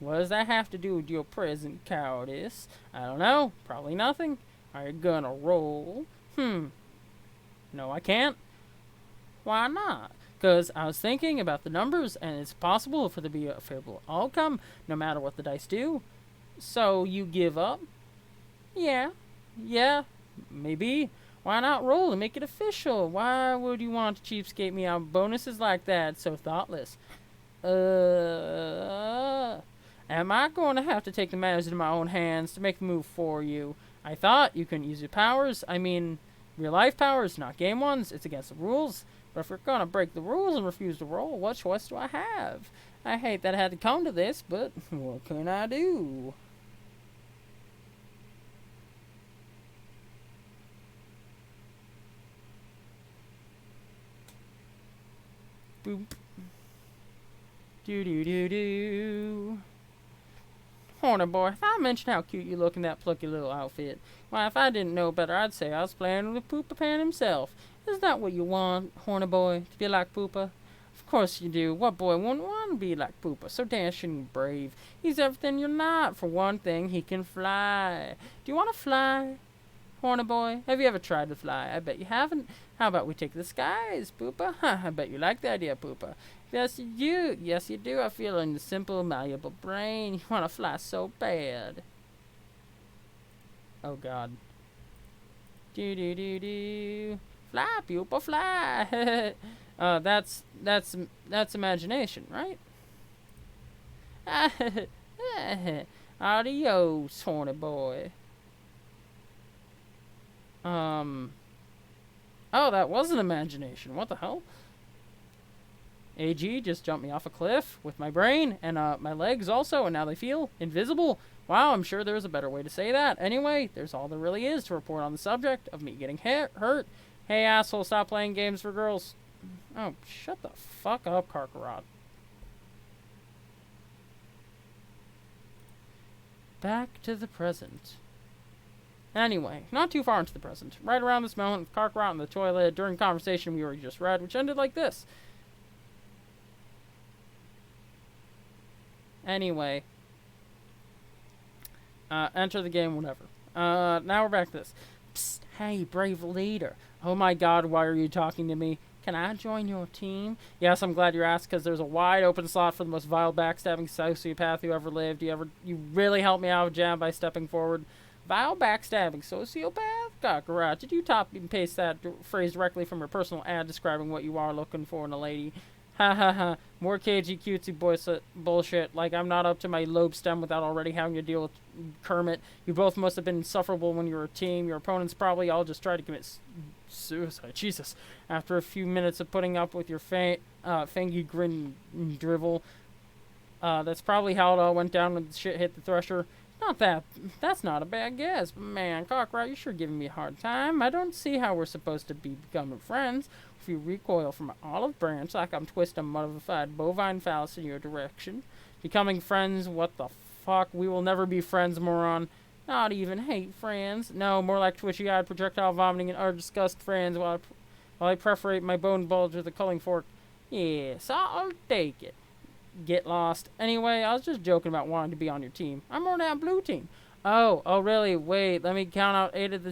What does that have to do with your present cowardice? I don't know. Probably nothing. Are you gonna roll? No, I can't. Why not? Because I was thinking about the numbers, and it's possible for there to be a favorable outcome, no matter what the dice do. So, you give up? Yeah, maybe. Why not roll and make it official? Why would you want to cheapskate me out bonuses like that? So thoughtless. Am I going to have to take the matters into my own hands to make the move for you? I thought you couldn't use your powers. I mean, real life powers, not game ones. It's against the rules. But if we're going to break the rules and refuse to roll, what choice do I have? I hate that I had to come to this, but what can I do? Boop. Do. Hornaboy, if I mentioned how cute you look in that plucky little outfit, why, if I didn't know better, I'd say I was playing with Poopa Pan himself. Is that what you want, Hornaboy, to be like Poopa? Of course you do. What boy wouldn't want to be like Poopa? So dashing and brave. He's everything you're not. For one thing, he can fly. Do you want to fly, Hornaboy? Have you ever tried to fly? I bet you haven't. How about we take the skies, Poopa? I bet you like the idea, Poopa. Yes, you do. Yes, you do. I feel in the simple, malleable brain. You want to fly so bad. Oh, God. Do. Fly, Poopa, fly. That's imagination, right? Adios, horny boy. Oh, that was an imagination. What the hell? AG just jumped me off a cliff with my brain and my legs also, and now they feel invisible. Wow, I'm sure there's a better way to say that. Anyway, there's all there really is to report on the subject of me getting hurt. Hey, asshole, stop playing games for girls. Oh, shut the fuck up, Karkaroth. Back to the present. Anyway, not too far into the present. Right around this moment, with Karkaroth in the toilet during conversation we already just read, which ended like this. Anyway. Enter the game, whatever. Now we're back to this. Psst, hey, brave leader. Oh my god, why are you talking to me? Can I join your team? Yes, I'm glad you asked, because there's a wide open slot for the most vile backstabbing sociopath who ever lived. You really helped me out of jam by stepping forward. Vile backstabbing sociopath? Karkaroth, did you copy and paste that phrase directly from your personal ad describing what you are looking for in a lady? Ha ha ha. More cagey cutesy bullshit. Like I'm not up to my lobe stem without already having to deal with Kermit. You both must have been insufferable when you were a team. Your opponents probably all just tried to commit suicide. Jesus. After a few minutes of putting up with your fangy grin and drivel. That's probably how it all went down when the shit hit the thresher. Not that. That's not a bad guess. But man, Cockroach, you're sure giving me a hard time. I don't see how we're supposed to be becoming friends if you recoil from an olive branch like I'm twisting a modified bovine phallus in your direction. Becoming friends? What the fuck? We will never be friends, moron. Not even hate friends. No, more like twitchy-eyed projectile vomiting and utter disgust friends while I perforate my bone bulge with a culling fork. Yes, I'll take it. Get lost. Anyway, I was just joking about wanting to be on your team. I'm on that blue team. Oh, really? Wait, let me count out 8 of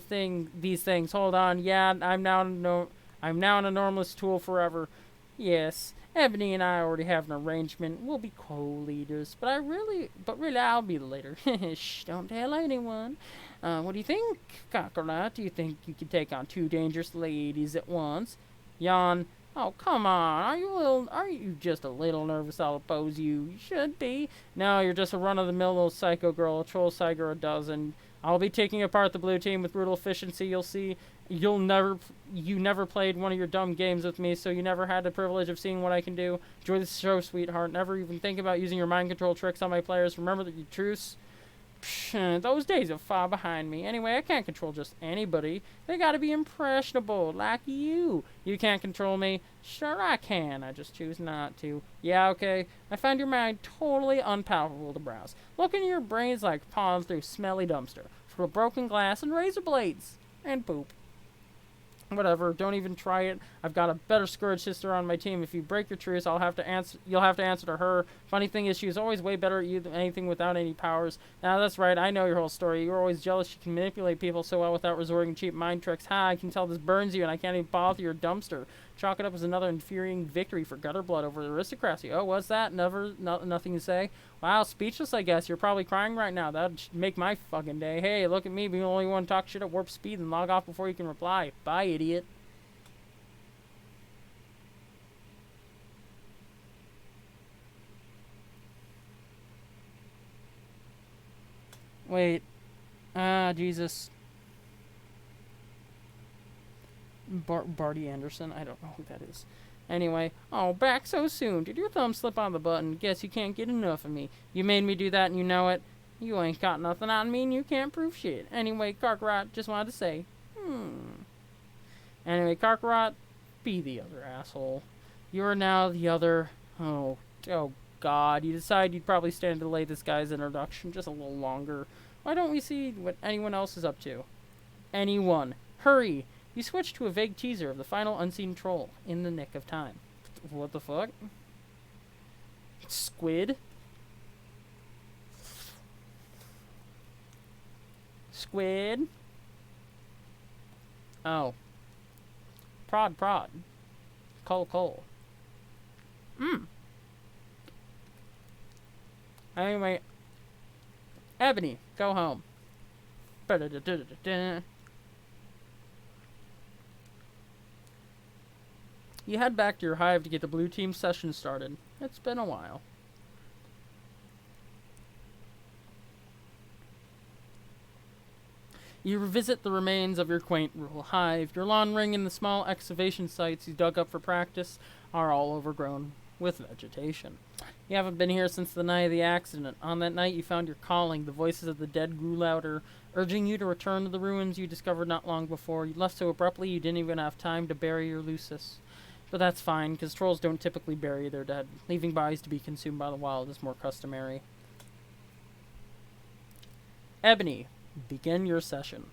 these things. Hold on. Yeah, I'm now an enormous tool forever. Yes, Ebony and I already have an arrangement. We'll be co-leaders, but really, I'll be the leader. Shh, don't tell anyone. What do you think, Cockroach? Do you think you could take on 2 dangerous ladies at once? Yawn. Oh, come on. Are you just a little nervous I'll oppose you? You should be. No, you're just a run-of-the-mill little psycho girl, a troll tiger a dozen. I'll be taking apart the blue team with brutal efficiency, you'll see. You never played one of your dumb games with me, so you never had the privilege of seeing what I can do. Enjoy the show, sweetheart. Never even think about using your mind control tricks on my players. Remember that you truce. Psh, those days are far behind me. Anyway, I can't control just anybody. They gotta be impressionable, like you. You can't control me. Sure I can. I just choose not to. Yeah, okay. I find your mind totally unpalatable to browse. Look into your brains like pawns through smelly dumpster, full of broken glass and razor blades. And poop. Whatever, don't even try it. I've got a better Scourge sister on my team. If you break your truce, you'll have to answer to her. Funny thing is, she is always way better at you than anything without any powers. Now, that's right, I know your whole story. You're always jealous you can manipulate people so well without resorting to cheap mind tricks. Ha, I can tell this burns you, and I can't even bother your dumpster. Chalk it up as another infuriating victory for gutter blood over aristocracy. Oh, what's that? Nothing to say? Wow, speechless, I guess. You're probably crying right now. That'd make my fucking day. Hey, look at me, being the only one to talk shit at warp speed and log off before you can reply. Bye, idiot. Wait. Jesus. Barty Anderson? I don't know who that is. Anyway, oh, back so soon. Did your thumb slip on the button? Guess you can't get enough of me. You made me do that and you know it. You ain't got nothing on me and you can't prove shit. Anyway, Cartwright, just wanted to say, Anyway, Cartwright, be the other asshole. You are now the other... Oh God. You decide you'd probably stand to delay this guy's introduction just a little longer. Why don't we see what anyone else is up to? Anyone. Hurry! You switch to a vague teaser of the final unseen troll in the nick of time. What the fuck? Squid? Squid? Oh. Prod. Cole. Anyway. Ebony, go home. You head back to your hive to get the blue team session started. It's been a while. You revisit the remains of your quaint rural hive. Your lawn ring and the small excavation sites you dug up for practice are all overgrown with vegetation. You haven't been here since the night of the accident. On that night you found your calling. The voices of the dead grew louder, urging you to return to the ruins you discovered not long before. You left so abruptly you didn't even have time to bury your Lucis. But that's fine, because trolls don't typically bury their dead. Leaving bodies to be consumed by the wild is more customary. Ebony, begin your session.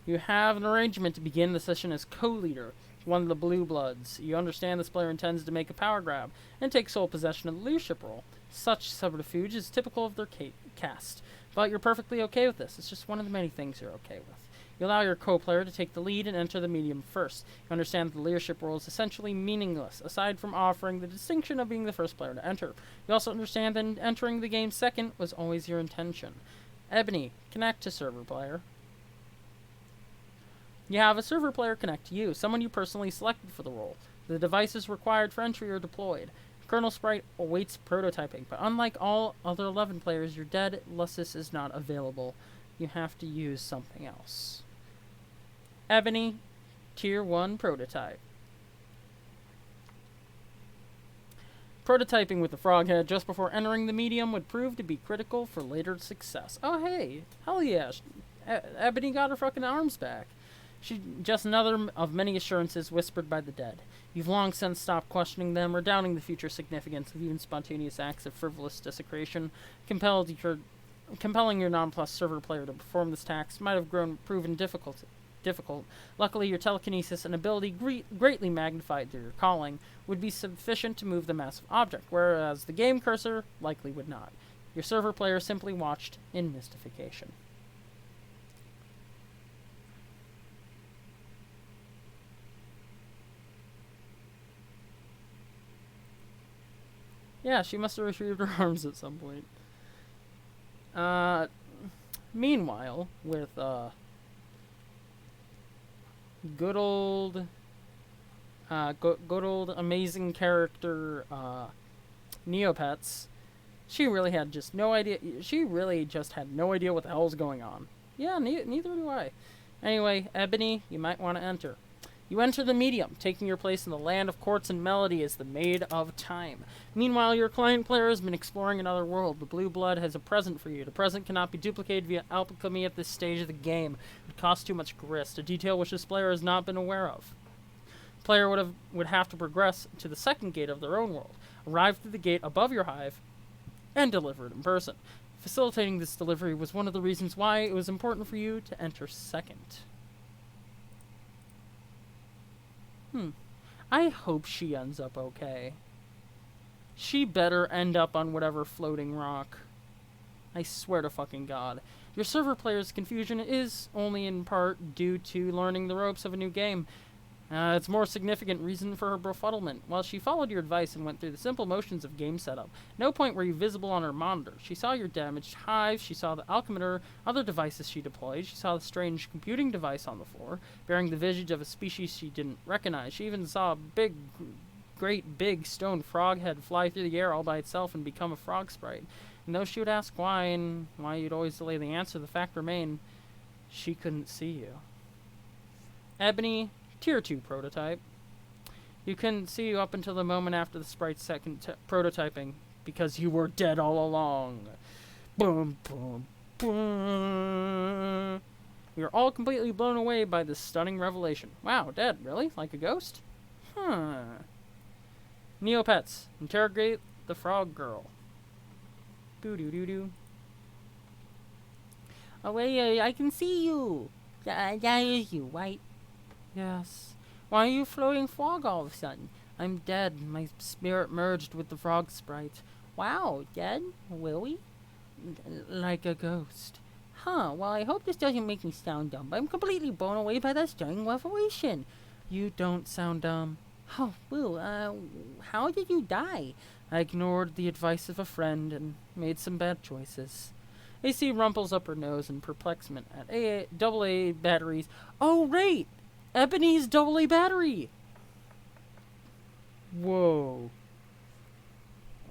You have an arrangement to begin the session as co-leader, one of the Blue Bloods. You understand this player intends to make a power grab and take sole possession of the leadership role. Such subterfuge is typical of their caste, but you're perfectly okay with this. It's just one of the many things you're okay with. You allow your co-player to take the lead and enter the medium first. You understand that the leadership role is essentially meaningless, aside from offering the distinction of being the first player to enter. You also understand that entering the game second was always your intention. Ebony, connect to server player. You have a server player connect to you, someone you personally selected for the role. The devices required for entry are deployed. Kernel Sprite awaits prototyping, but unlike all other 11 players, your dead Lucis is not available. You have to use something else. Ebony, Tier 1 prototype. Prototyping with the froghead just before entering the medium would prove to be critical for later success. Oh, hey. Hell yeah. Ebony got her fucking arms back. She just another of many assurances whispered by the dead. You've long since stopped questioning them or doubting the future significance of even spontaneous acts of frivolous desecration. Compelling your nonplussed server player to perform this task might have proven difficult. Luckily, your telekinesis and ability, greatly magnified through your calling, would be sufficient to move the massive object, whereas the game cursor likely would not. Your server player simply watched in mystification. Yeah, she must have retrieved her arms at some point. Meanwhile, with, good old amazing character, Neopets, she really just had no idea what the hell was going on. Yeah, neither do I. Anyway, Ebony, you might want to enter. You enter the medium, taking your place in the land of quartz and melody as the Maid of Time. Meanwhile, your client player has been exploring another world. The blue blood has a present for you. The present cannot be duplicated via alchemy at this stage of the game. It costs too much grist, a detail which this player has not been aware of. The player would have to progress to the second gate of their own world, arrive through the gate above your hive, and deliver it in person. Facilitating this delivery was one of the reasons why it was important for you to enter second. I hope she ends up okay. She better end up on whatever floating rock. I swear to fucking God. Your server player's confusion is only in part due to learning the ropes of a new game. It's more significant reason for her befuddlement. While she followed your advice and went through the simple motions of game setup, no point were you visible on her monitor. She saw your damaged hive, she saw the alchemimeter, other devices she deployed, she saw the strange computing device on the floor, bearing the visage of a species she didn't recognize. She even saw a great big stone frog head fly through the air all by itself and become a frog sprite. And though she would ask why, and why you'd always delay the answer, the fact remained, she couldn't see you. Ebony, Tier 2 prototype. You couldn't see you up until the moment after the sprite's second prototyping, because you were dead all along. Boom, boom, boom. We were all completely blown away by this stunning revelation. Wow, dead, really? Like a ghost? Huh. Neopets, interrogate the frog girl. Boo-doo-doo-doo. Oh, wait, I can see you. That is you, right? Yes. Why are you floating frog all of a sudden? I'm dead. My spirit merged with the frog sprite. Wow, dead? Really? Like a ghost. Huh, well, I hope this doesn't make me sound dumb, but I'm completely blown away by that stunning revelation. You don't sound dumb. Oh, Will, how did you die? I ignored the advice of a friend and made some bad choices. AC rumples up her nose in perplexment at AA batteries. Oh, right! Ebony's AA battery! Whoa.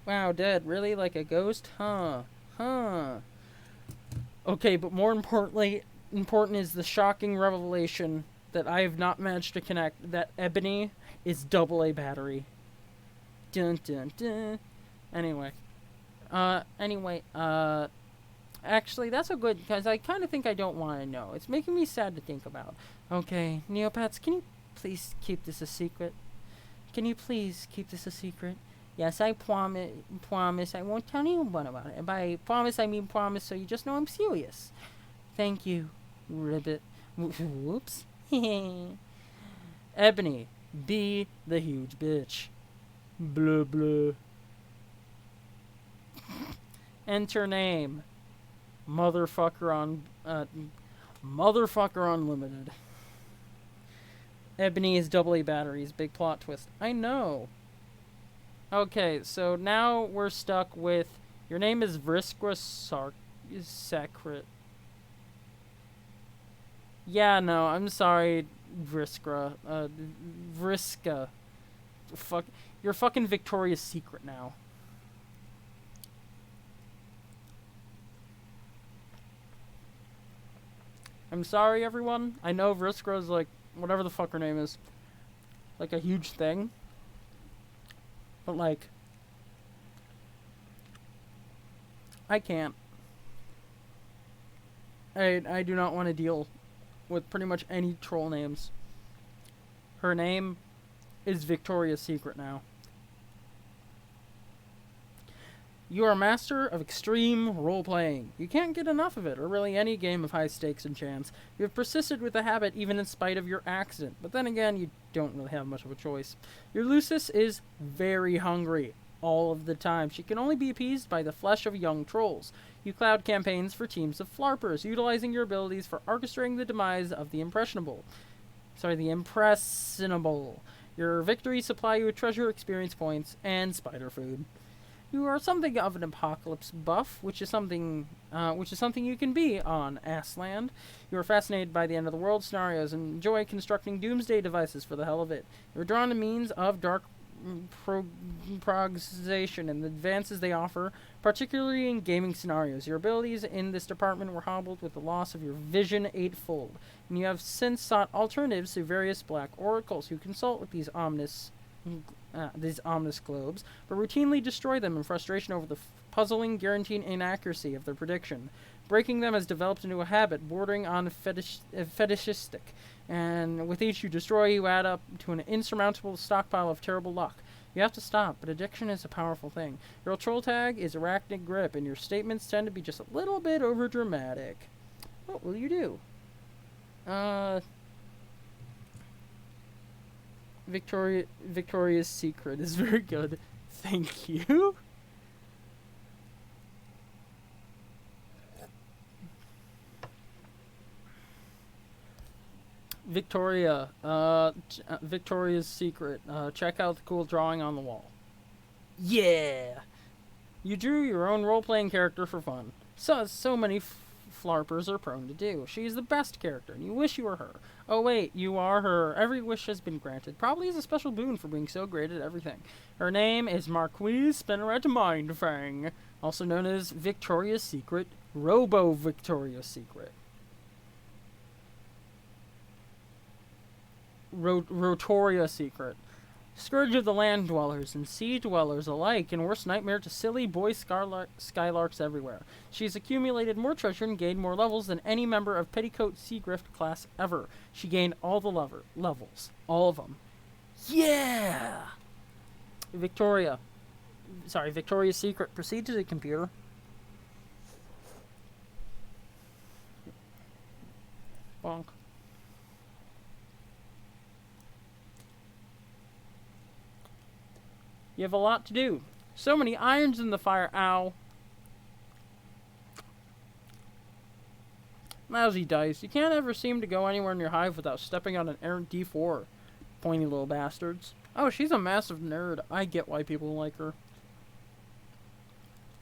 Wow, dead. Really? Like a ghost? Huh. Okay, but more important is the shocking revelation that I have not managed to connect that Ebony is AA battery. Dun dun dun. Anyway, actually, that's a good, because I kind of think I don't want to know. It's making me sad to think about. Okay, Neopets, can you please keep this a secret? Can you please keep this a secret? Yes, I promise I won't tell anyone about it. And by promise, I mean promise, so you just know I'm serious. Thank you, Ribbit. Whoops. Ebony, be the huge bitch. Blah, blah. Enter name. Motherfucker Unlimited. Ebony is AA batteries. Big plot twist. I know. Okay, so now we're stuck with... Your name is Vriskra Secret. Yeah, no, I'm sorry, Vriskra. Vriska. Fuck. You're fucking Victoria's Secret now. I'm sorry, everyone. I know Vriska's like, whatever the fuck her name is, like a huge thing. But like, I can't. I do not want to deal with pretty much any troll names. Her name is Victoria's Secret now. You are a master of extreme role-playing. You can't get enough of it, or really any game of high stakes and chance. You have persisted with the habit even in spite of your accident, but then again, you don't really have much of a choice. Your Lucis is very hungry, all of the time. She can only be appeased by the flesh of young trolls. You cloud campaigns for teams of flarpers, utilizing your abilities for orchestrating the demise of the impressionable. Your victories supply you with treasure, experience points, and spider food. You are something of an apocalypse buff, which is something you can be on Assland. You are fascinated by the end of the world scenarios and enjoy constructing doomsday devices for the hell of it. You are drawn to means of dark progization and the advances they offer, particularly in gaming scenarios. Your abilities in this department were hobbled with the loss of your vision eightfold, and you have since sought alternatives to various black oracles who consult with these ominous globes, but routinely destroy them in frustration over the puzzling, guaranteed inaccuracy of their prediction. Breaking them has developed into a habit bordering on fetishistic, and with each you destroy, you add up to an insurmountable stockpile of terrible luck. You have to stop, but addiction is a powerful thing. Your troll tag is arachnid grip, and your statements tend to be just a little bit overdramatic. What will you do? Victoria's Secret is very good. Thank you. Victoria's Secret. Check out the cool drawing on the wall. Yeah! You drew your own role-playing character for fun. So many flarpers are prone to do. She's the best character, and you wish you were her. Oh wait, you are her. Every wish has been granted. Probably as a special boon for being so great at everything. Her name is Marquise Spinneret Mindfang, also known as Victoria's Secret, Robo-Victoria's Secret. Rotoria Secret. Scourge of the land dwellers and sea dwellers alike, and worst nightmare to silly boy skylarks everywhere. She's accumulated more treasure and gained more levels than any member of Petticoat Seagrift class ever. She gained all the levels. All of them. Yeah! Victoria's Secret. Proceed to the computer. Bonk. You have a lot to do. So many irons in the fire. Ow. Lousy dice. You can't ever seem to go anywhere in your hive without stepping on an errant D4. Pointy little bastards. Oh, she's a massive nerd. I get why people like her.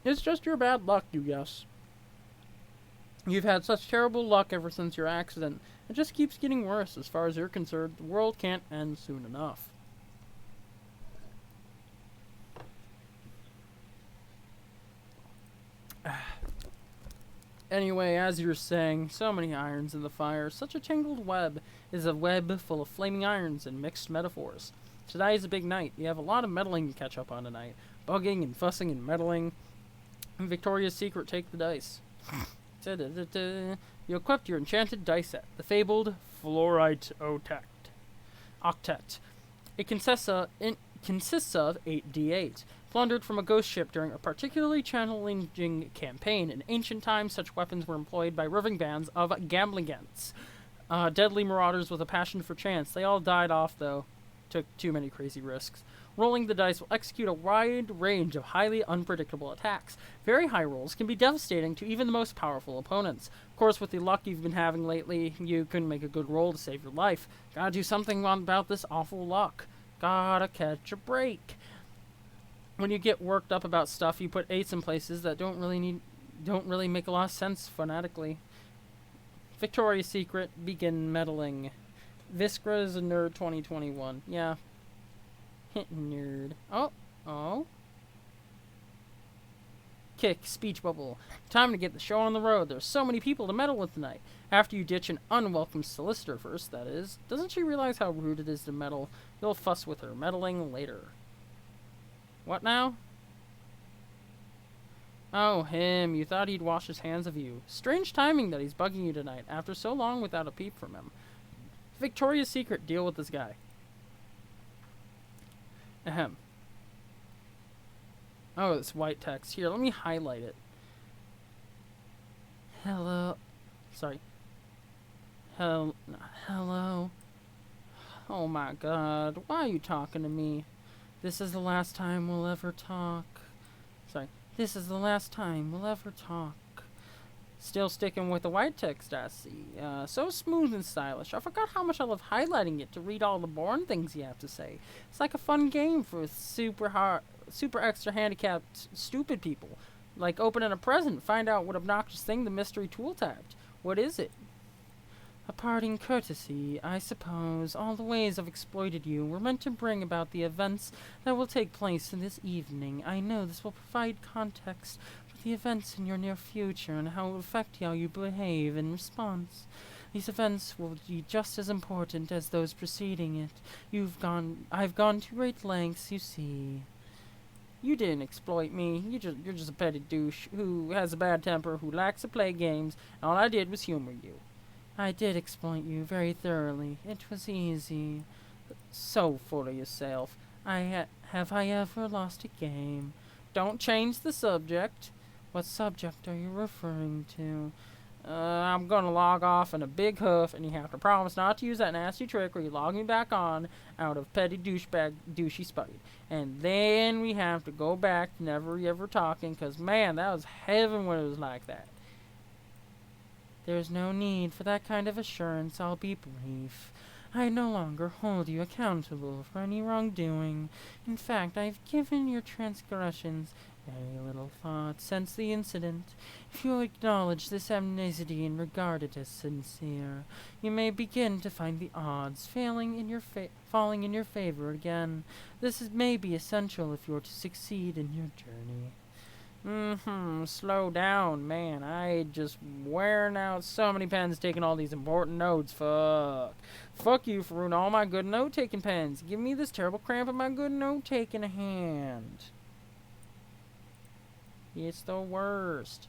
It's just your bad luck, you guess. You've had such terrible luck ever since your accident. It just keeps getting worse. As far as you're concerned, the world can't end soon enough. Anyway, as you're saying, so many irons in the fire. Such a tangled web is a web full of flaming irons and mixed metaphors. Today is a big night. You have a lot of meddling to catch up on tonight. Bugging and fussing and meddling. Victoria's Secret, take the dice. You equipped your enchanted dice set, the fabled Fluorite Octet. It consists of 8d8. Plundered from a ghost ship during a particularly challenging campaign. In ancient times, such weapons were employed by roving bands of gamblingants. Deadly marauders with a passion for chance. They all died off, though. Took too many crazy risks. Rolling the dice will execute a wide range of highly unpredictable attacks. Very high rolls can be devastating to even the most powerful opponents. Of course, with the luck you've been having lately, you couldn't make a good roll to save your life. Gotta do something about this awful luck. Gotta catch a break. When you get worked up about stuff, you put 8s in places that don't really make a lot of sense phonetically. Victoria's Secret, begin meddling. Viscra is a nerd 2021. Yeah. Hit nerd. Oh. Kick, speech bubble. Time to get the show on the road. There's so many people to meddle with tonight. After you ditch an unwelcome solicitor first, that is. Doesn't she realize how rude it is to meddle? You'll fuss with her meddling later. What now? Oh, him. You thought he'd wash his hands of you. Strange timing that he's bugging you tonight, after so long without a peep from him. Victoria's Secret, deal with this guy. Ahem. Oh, it's white text. Here, let me highlight it. Hello. Sorry. Hello. Oh my god, why are you talking to me? This is the last time we'll ever talk. Sorry. This is the last time we'll ever talk. Still sticking with the white text, I see. So smooth and stylish. I forgot how much I love highlighting it to read all the boring things you have to say. It's like a fun game for super extra handicapped, stupid people. Like opening a present, find out what obnoxious thing the mystery tool tapped. What is it? A parting courtesy, I suppose. All the ways I've exploited you were meant to bring about the events that will take place in this evening. I know this will provide context for the events in your near future and how it will affect how you behave in response. These events will be just as important as those preceding it. I've gone to great lengths, you see. You didn't exploit me. You're just a petty douche who has a bad temper, who likes to play games. All I did was humor you. I did exploit you very thoroughly. It was easy. So full of yourself. Have I ever lost a game? Don't change the subject. What subject are you referring to? I'm gonna log off in a big huff, and you have to promise not to use that nasty trick where you log me back on out of petty douchebag douchey spite. And then we have to go back to never ever talking, 'cause man, that was heaven when it was like that. There's no need for that kind of assurance. I'll be brief. I no longer hold you accountable for any wrongdoing. In fact, I've given your transgressions very little thought since the incident. If you acknowledge this amnesty and regard it as sincere, you may begin to find the odds falling in your favor again. May be essential if you're to succeed in your journey. Slow down, man. I just wearing out so many pens taking all these important notes. Fuck you for ruining all my good note-taking pens. Give me this terrible cramp in my good note-taking hand. It's the worst.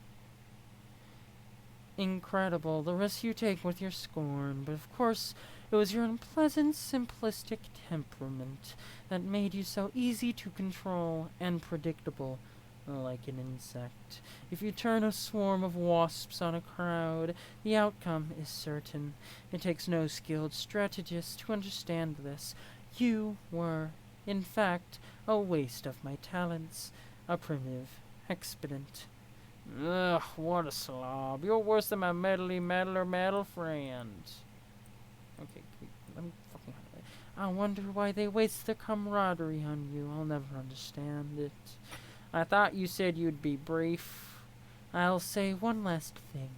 Incredible, the risk you take with your scorn, but of course it was your unpleasant, simplistic temperament that made you so easy to control and predictable. Like an insect. If you turn a swarm of wasps on a crowd, the outcome is certain. It takes no skilled strategist to understand this. You were, in fact, a waste of my talents, a primitive expedient. Ugh, what a slob. You're worse than my meddler friend. Okay, let me fucking highlight. I wonder why they waste their camaraderie on you. I'll never understand it. I thought you said you'd be brief. I'll say one last thing.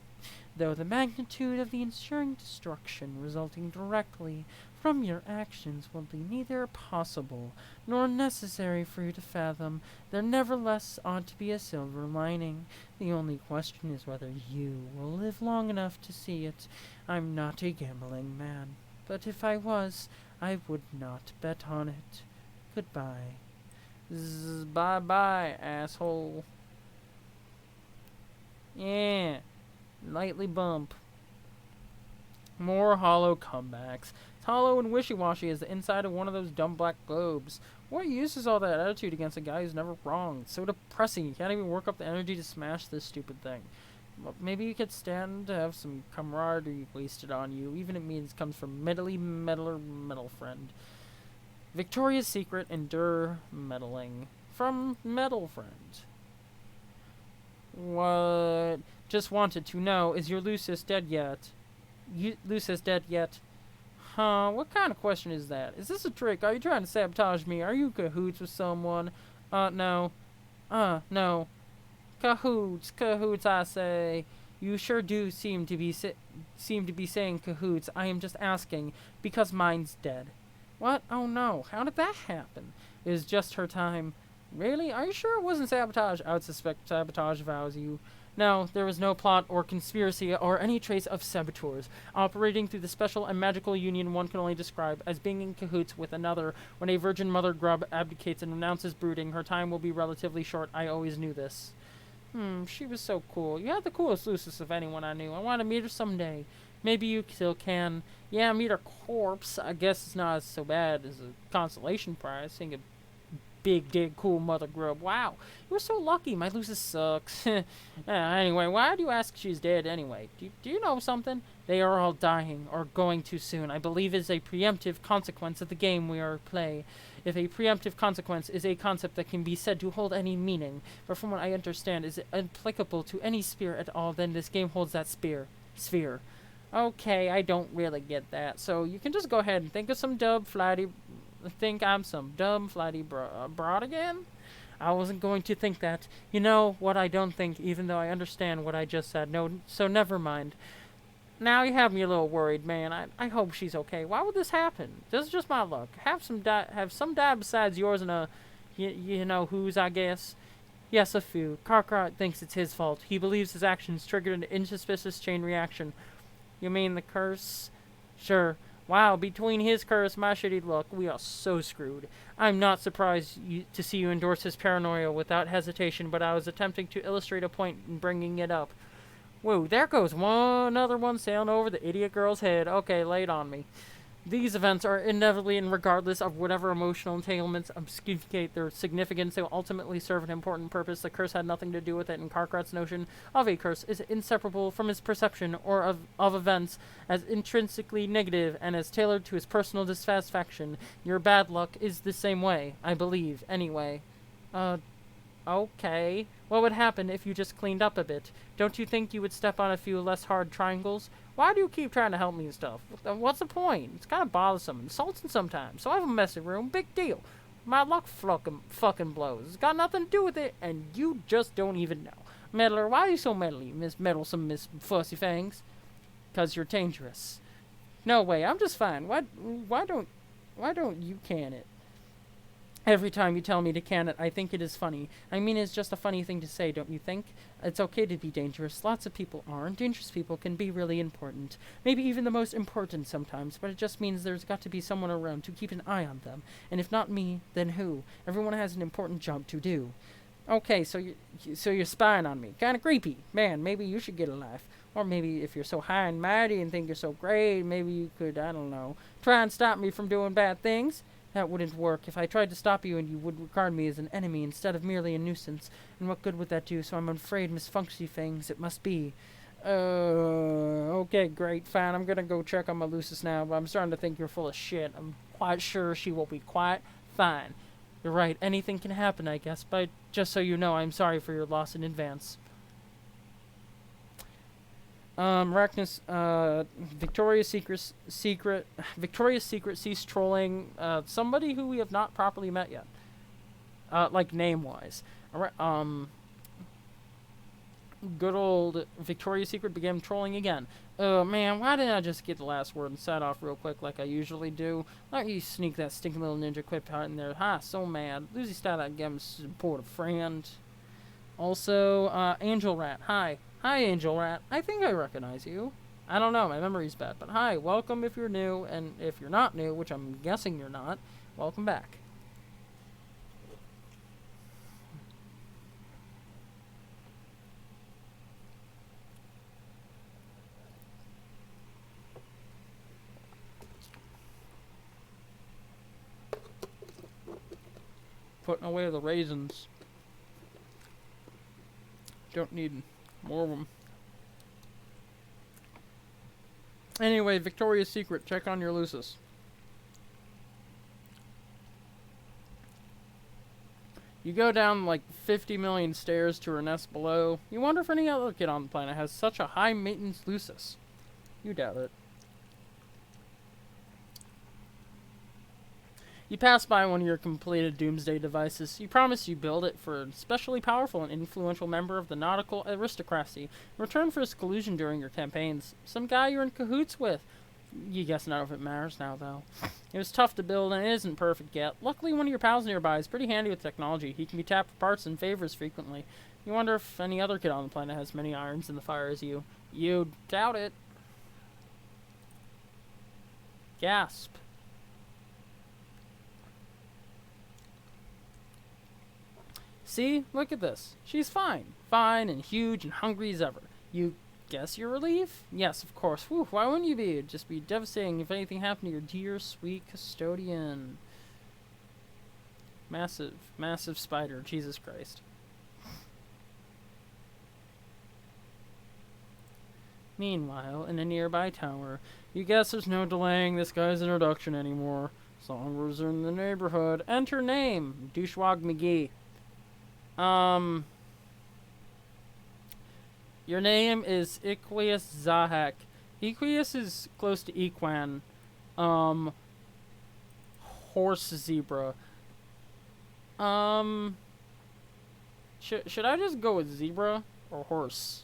Though the magnitude of the ensuing destruction resulting directly from your actions will be neither possible nor necessary for you to fathom, there nevertheless ought to be a silver lining. The only question is whether you will live long enough to see it. I'm not a gambling man, but if I was, I would not bet on it. Goodbye. Bye-bye, asshole. Yeah. Lightly bump. More hollow comebacks. It's hollow and wishy-washy as the inside of one of those dumb black globes. What use is all that attitude against a guy who's never wrong? It's so depressing. You can't even work up the energy to smash this stupid thing. Well, maybe you could stand to have some camaraderie wasted on you, even if it means it comes from metal friend. Victoria's Secret endure meddling from Metal Friend. What? Just wanted to know, is your Lucis dead yet? Lucis dead yet? Huh, what kind of question is that? Is this a trick? Are you trying to sabotage me? Are you cahoots with someone? No. No. Cahoots, I say. You sure do seem to be saying cahoots. I am just asking, because mine's dead. What? Oh no, how did that happen? It was just her time. Really? Are you sure it wasn't sabotage? I would suspect sabotage if I was you. No, there was no plot or conspiracy or any trace of saboteurs operating through the special and magical union one can only describe as being in cahoots with another. When a virgin mother grub abdicates and renounces brooding, her time will be relatively short. I always knew this. She was so cool. You had the coolest Lucis of anyone I knew. I want to meet her someday. Maybe you still can. Yeah, meet her corpse. I guess it's not so bad as a consolation prize. Seeing a big, dead, cool mother grub. Wow, you were so lucky. My Lucis sucks. Anyway, why do you ask she's dead anyway? Do you know something? They are all dying, or going too soon. I believe is a preemptive consequence of the game we are play. If a preemptive consequence is a concept that can be said to hold any meaning, but from what I understand is applicable to any sphere at all, then this game holds that sphere. Okay, I don't really get that. So you can just go ahead and think of some think I'm some dumb flighty broad again? I wasn't going to think that. You know what I don't think, even though I understand what I just said. No, so never mind. Now you have me a little worried, man. I hope she's okay. Why would this happen? This is just my luck. Have some dad besides yours and you know whose, I guess. Yes, a few. Cartwright thinks it's his fault. He believes his actions triggered an insuspicious chain reaction. You mean the curse? Sure. Wow, between his curse and my shitty luck, we are so screwed. I'm not surprised to see you endorse his paranoia without hesitation, but I was attempting to illustrate a point in bringing it up. Whoa, there goes another one sailing over the idiot girl's head. Okay, lay it on me. These events are inevitably, and regardless of whatever emotional entanglements obfuscate their significance, they will ultimately serve an important purpose. The curse had nothing to do with it, and Cartwright's notion of a curse is inseparable from his perception or of events as intrinsically negative and as tailored to his personal dissatisfaction. Your bad luck is the same way, I believe, anyway. Okay. What would happen if you just cleaned up a bit? Don't you think you would step on a few less hard triangles? Why do you keep trying to help me and stuff? What's the point? It's kind of bothersome, insulting sometimes. So I have a messy room, big deal. My luck fucking blows. It's got nothing to do with it, and you just don't even know. Meddler, why are you so meddly, Miss Meddlesome, Miss Fussy Fangs? 'Cause you're dangerous. No way, I'm just fine. Why don't you can it? Every time you tell me to can it, I think it is funny. I mean, it's just a funny thing to say, don't you think? It's okay to be dangerous. Lots of people are, and dangerous people can be really important. Maybe even the most important sometimes, but it just means there's got to be someone around to keep an eye on them. And if not me, then who? Everyone has an important job to do. Okay, so you're spying on me. Kind of creepy. Man, maybe you should get a life. Or maybe if you're so high and mighty and think you're so great, maybe you could, I don't know, try and stop me from doing bad things. That wouldn't work. If I tried to stop you and you would regard me as an enemy instead of merely a nuisance, and what good would that do? So I'm afraid, Miss Funksy Fangs, it must be. Okay, great, fine. I'm gonna go check on my Lucis now, but I'm starting to think you're full of shit. I'm quite sure she will be quite fine. You're right, anything can happen, I guess, but just so you know, I'm sorry for your loss in advance. Arachnus, Victoria's Secret ceased trolling, somebody who we have not properly met yet. Like name-wise. Good old Victoria's Secret began trolling again. Oh, man, why didn't I just get the last word and set off real quick like I usually do? Why don't you sneak that stinking little ninja quip out in there? Ha, so mad. Lucy style that game support a friend. Also, Angel Rat, hi. Hi, Angel Rat. I think I recognize you. I don't know, my memory's bad, but hi, welcome if you're new, and if you're not new, which I'm guessing you're not, welcome back. Putting away the raisins. Don't need more of them. Anyway, Victoria's Secret. Check on your Lucis. You go down like 50 million stairs to her nest below. You wonder if any other kid on the planet has such a high maintenance Lucis. You doubt it. You pass by one of your completed doomsday devices. You promise you build it for a especially powerful and influential member of the nautical aristocracy in return for his collusion during your campaigns. Some guy you're in cahoots with. You guess none of it matters now, though. It was tough to build and it isn't perfect yet. Luckily, one of your pals nearby is pretty handy with technology. He can be tapped for parts and favors frequently. You wonder if any other kid on the planet has many irons in the fire as you. You doubt it. Gasp. See? Look at this. She's fine. Fine and huge and hungry as ever. You guess your relief? Yes, of course. Whew, why wouldn't you be? It'd just be devastating if anything happened to your dear, sweet custodian. Massive, massive spider. Jesus Christ. Meanwhile, in a nearby tower, you guess there's no delaying this guy's introduction anymore. Songbirds are in the neighborhood. Enter name, Douchewag McGee. Your name is Equius Zahek. Equius is close to equine. Horse zebra. Should I just go with zebra or horse?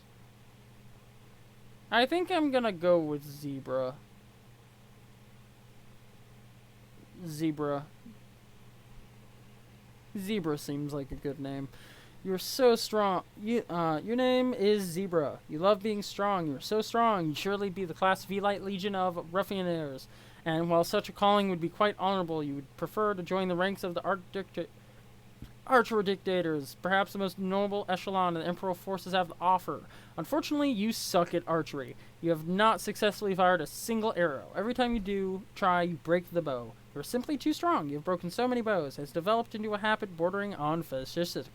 I think I'm gonna go with zebra. Zebra. Zebra seems like a good name. You're so strong. Your name is Zebra. You love being strong. You're so strong. You'd surely be the Class V Light Legion of Ruffianaires. And while such a calling would be quite honorable, you would prefer to join the ranks of the Archer Dictators, perhaps the most noble echelon the Imperial forces have to offer. Unfortunately, you suck at archery. You have not successfully fired a single arrow. Every time you do try, you break the bow. You're simply too strong. You've broken so many bows. It has developed into a habit bordering on fascistic.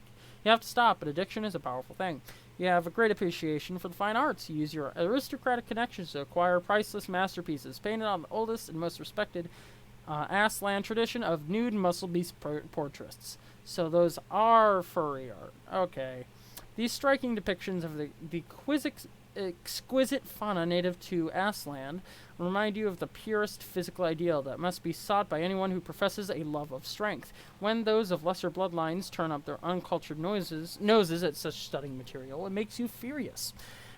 You have to stop, but addiction is a powerful thing. You have a great appreciation for the fine arts. You use your aristocratic connections to acquire priceless masterpieces painted on the oldest and most respected Aslan tradition of nude muscle beast portraits. So those are furry art. Okay. These striking depictions of the exquisite fauna native to Aslan remind you of the purest physical ideal that must be sought by anyone who professes a love of strength. When those of lesser bloodlines turn up their uncultured noses at such stunning material, it makes you furious.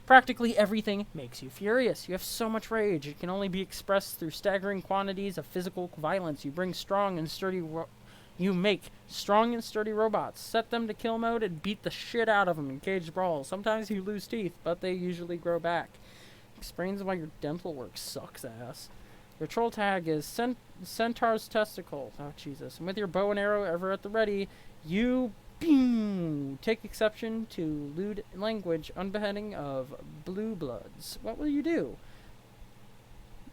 Practically everything makes you furious. You have so much rage. It can only be expressed through staggering quantities of physical violence. You make strong and sturdy robots, set them to kill mode, and beat the shit out of them in caged brawls. Sometimes you lose teeth, but they usually grow back. Explains why your dental work sucks ass. Your troll tag is Centaur's Testicle. Oh, Jesus. And with your bow and arrow ever at the ready, you take exception to lewd language unbeheading of blue bloods. What will you do?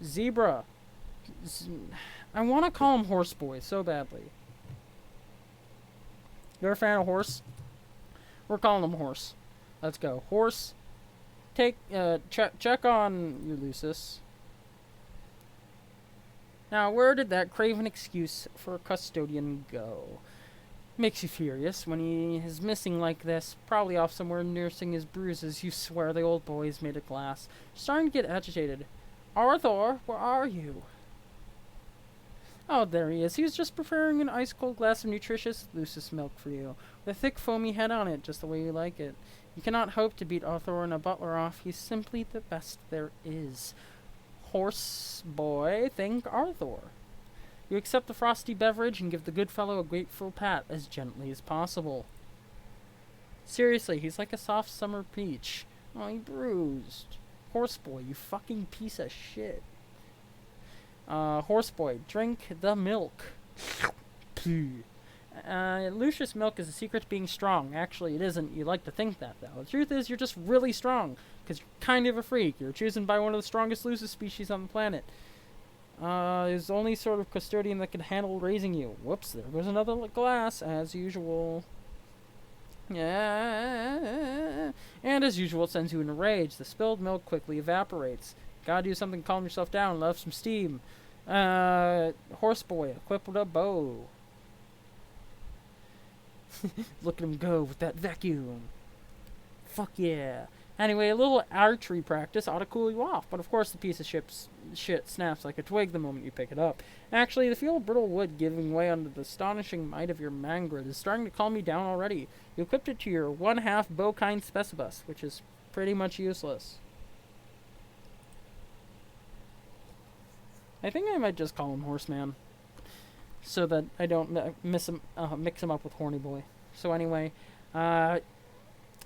Zebra. I want to call him Horseboy so badly. You're a fan of horse? We're calling him Horse. Let's go. Horse. Check on Ulysses. Now, where did that craven excuse for a custodian go? Makes you furious when he is missing like this, probably off somewhere nursing his bruises. You swear the old boy's made of glass. Starting to get agitated. Arthur, where are you? Oh, there he is. He was just preparing an ice-cold glass of nutritious Lucis milk for you, with a thick foamy head on it, just the way you like it. You cannot hope to beat Arthur and a butler off. He's simply the best there is. Horse boy, think Arthur. You accept the frosty beverage and give the good fellow a grateful pat as gently as possible. Seriously, he's like a soft summer peach. Oh, he bruised. Horseboy, you fucking piece of shit. Horseboy, drink the milk. Lucius milk is a secret to being strong. Actually, it isn't. You like to think that, though. The truth is, you're just really strong, because you're kind of a freak. You're chosen by one of the strongest Lucis species on the planet. Is the only sort of custodian that can handle raising you. Whoops, there goes another glass, as usual. Yeah. And as usual, it sends you in a rage. The spilled milk quickly evaporates. Gotta do something to calm yourself down. Let off some steam. Horseboy, equipped with a bow. Look at him go with that vacuum. Fuck yeah. Anyway, a little archery practice ought to cool you off, but of course the piece of shit snaps like a twig the moment you pick it up. Actually, the feel of brittle wood giving way under the astonishing might of your mangrid is starting to calm you down already. You equipped it to your 1/2 bovine specibus, which is pretty much useless. I think I might just call him Horseman, so that I don't mix him up with Horny Boy. So anyway,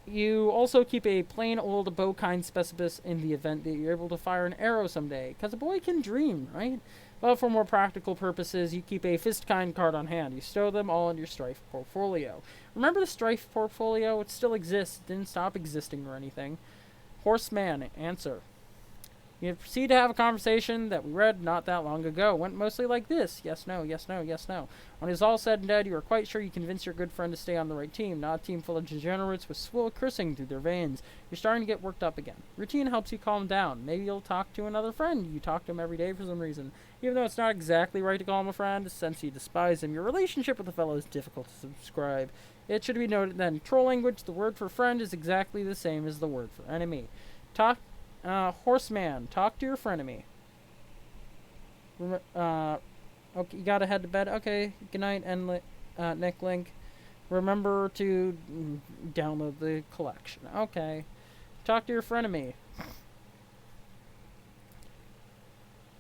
you also keep a plain old bovine specibus in the event that you're able to fire an arrow someday, because a boy can dream, right? But for more practical purposes, you keep a Fistkind card on hand. You stow them all in your strife portfolio. Remember the Strife portfolio? It still exists. It didn't stop existing or anything. Horseman, answer. You proceed to have a conversation that we read not that long ago. It went mostly like this. Yes, no, yes, no, yes, no. When it's all said and done, you are quite sure you convinced your good friend to stay on the right team, not a team full of degenerates with swill cursing through their veins. You're starting to get worked up again. Routine helps you calm down. Maybe you'll talk to another friend. You talk to him every day for some reason. Even though it's not exactly right to call him a friend, since you despise him, your relationship with the fellow is difficult to subscribe. It should be noted that in troll language, the word for friend is exactly the same as the word for enemy. Horseman, talk to your frenemy. Okay, you gotta head to bed. Okay, good night, and Nick Link. Remember to download the collection. Okay. Talk to your frenemy.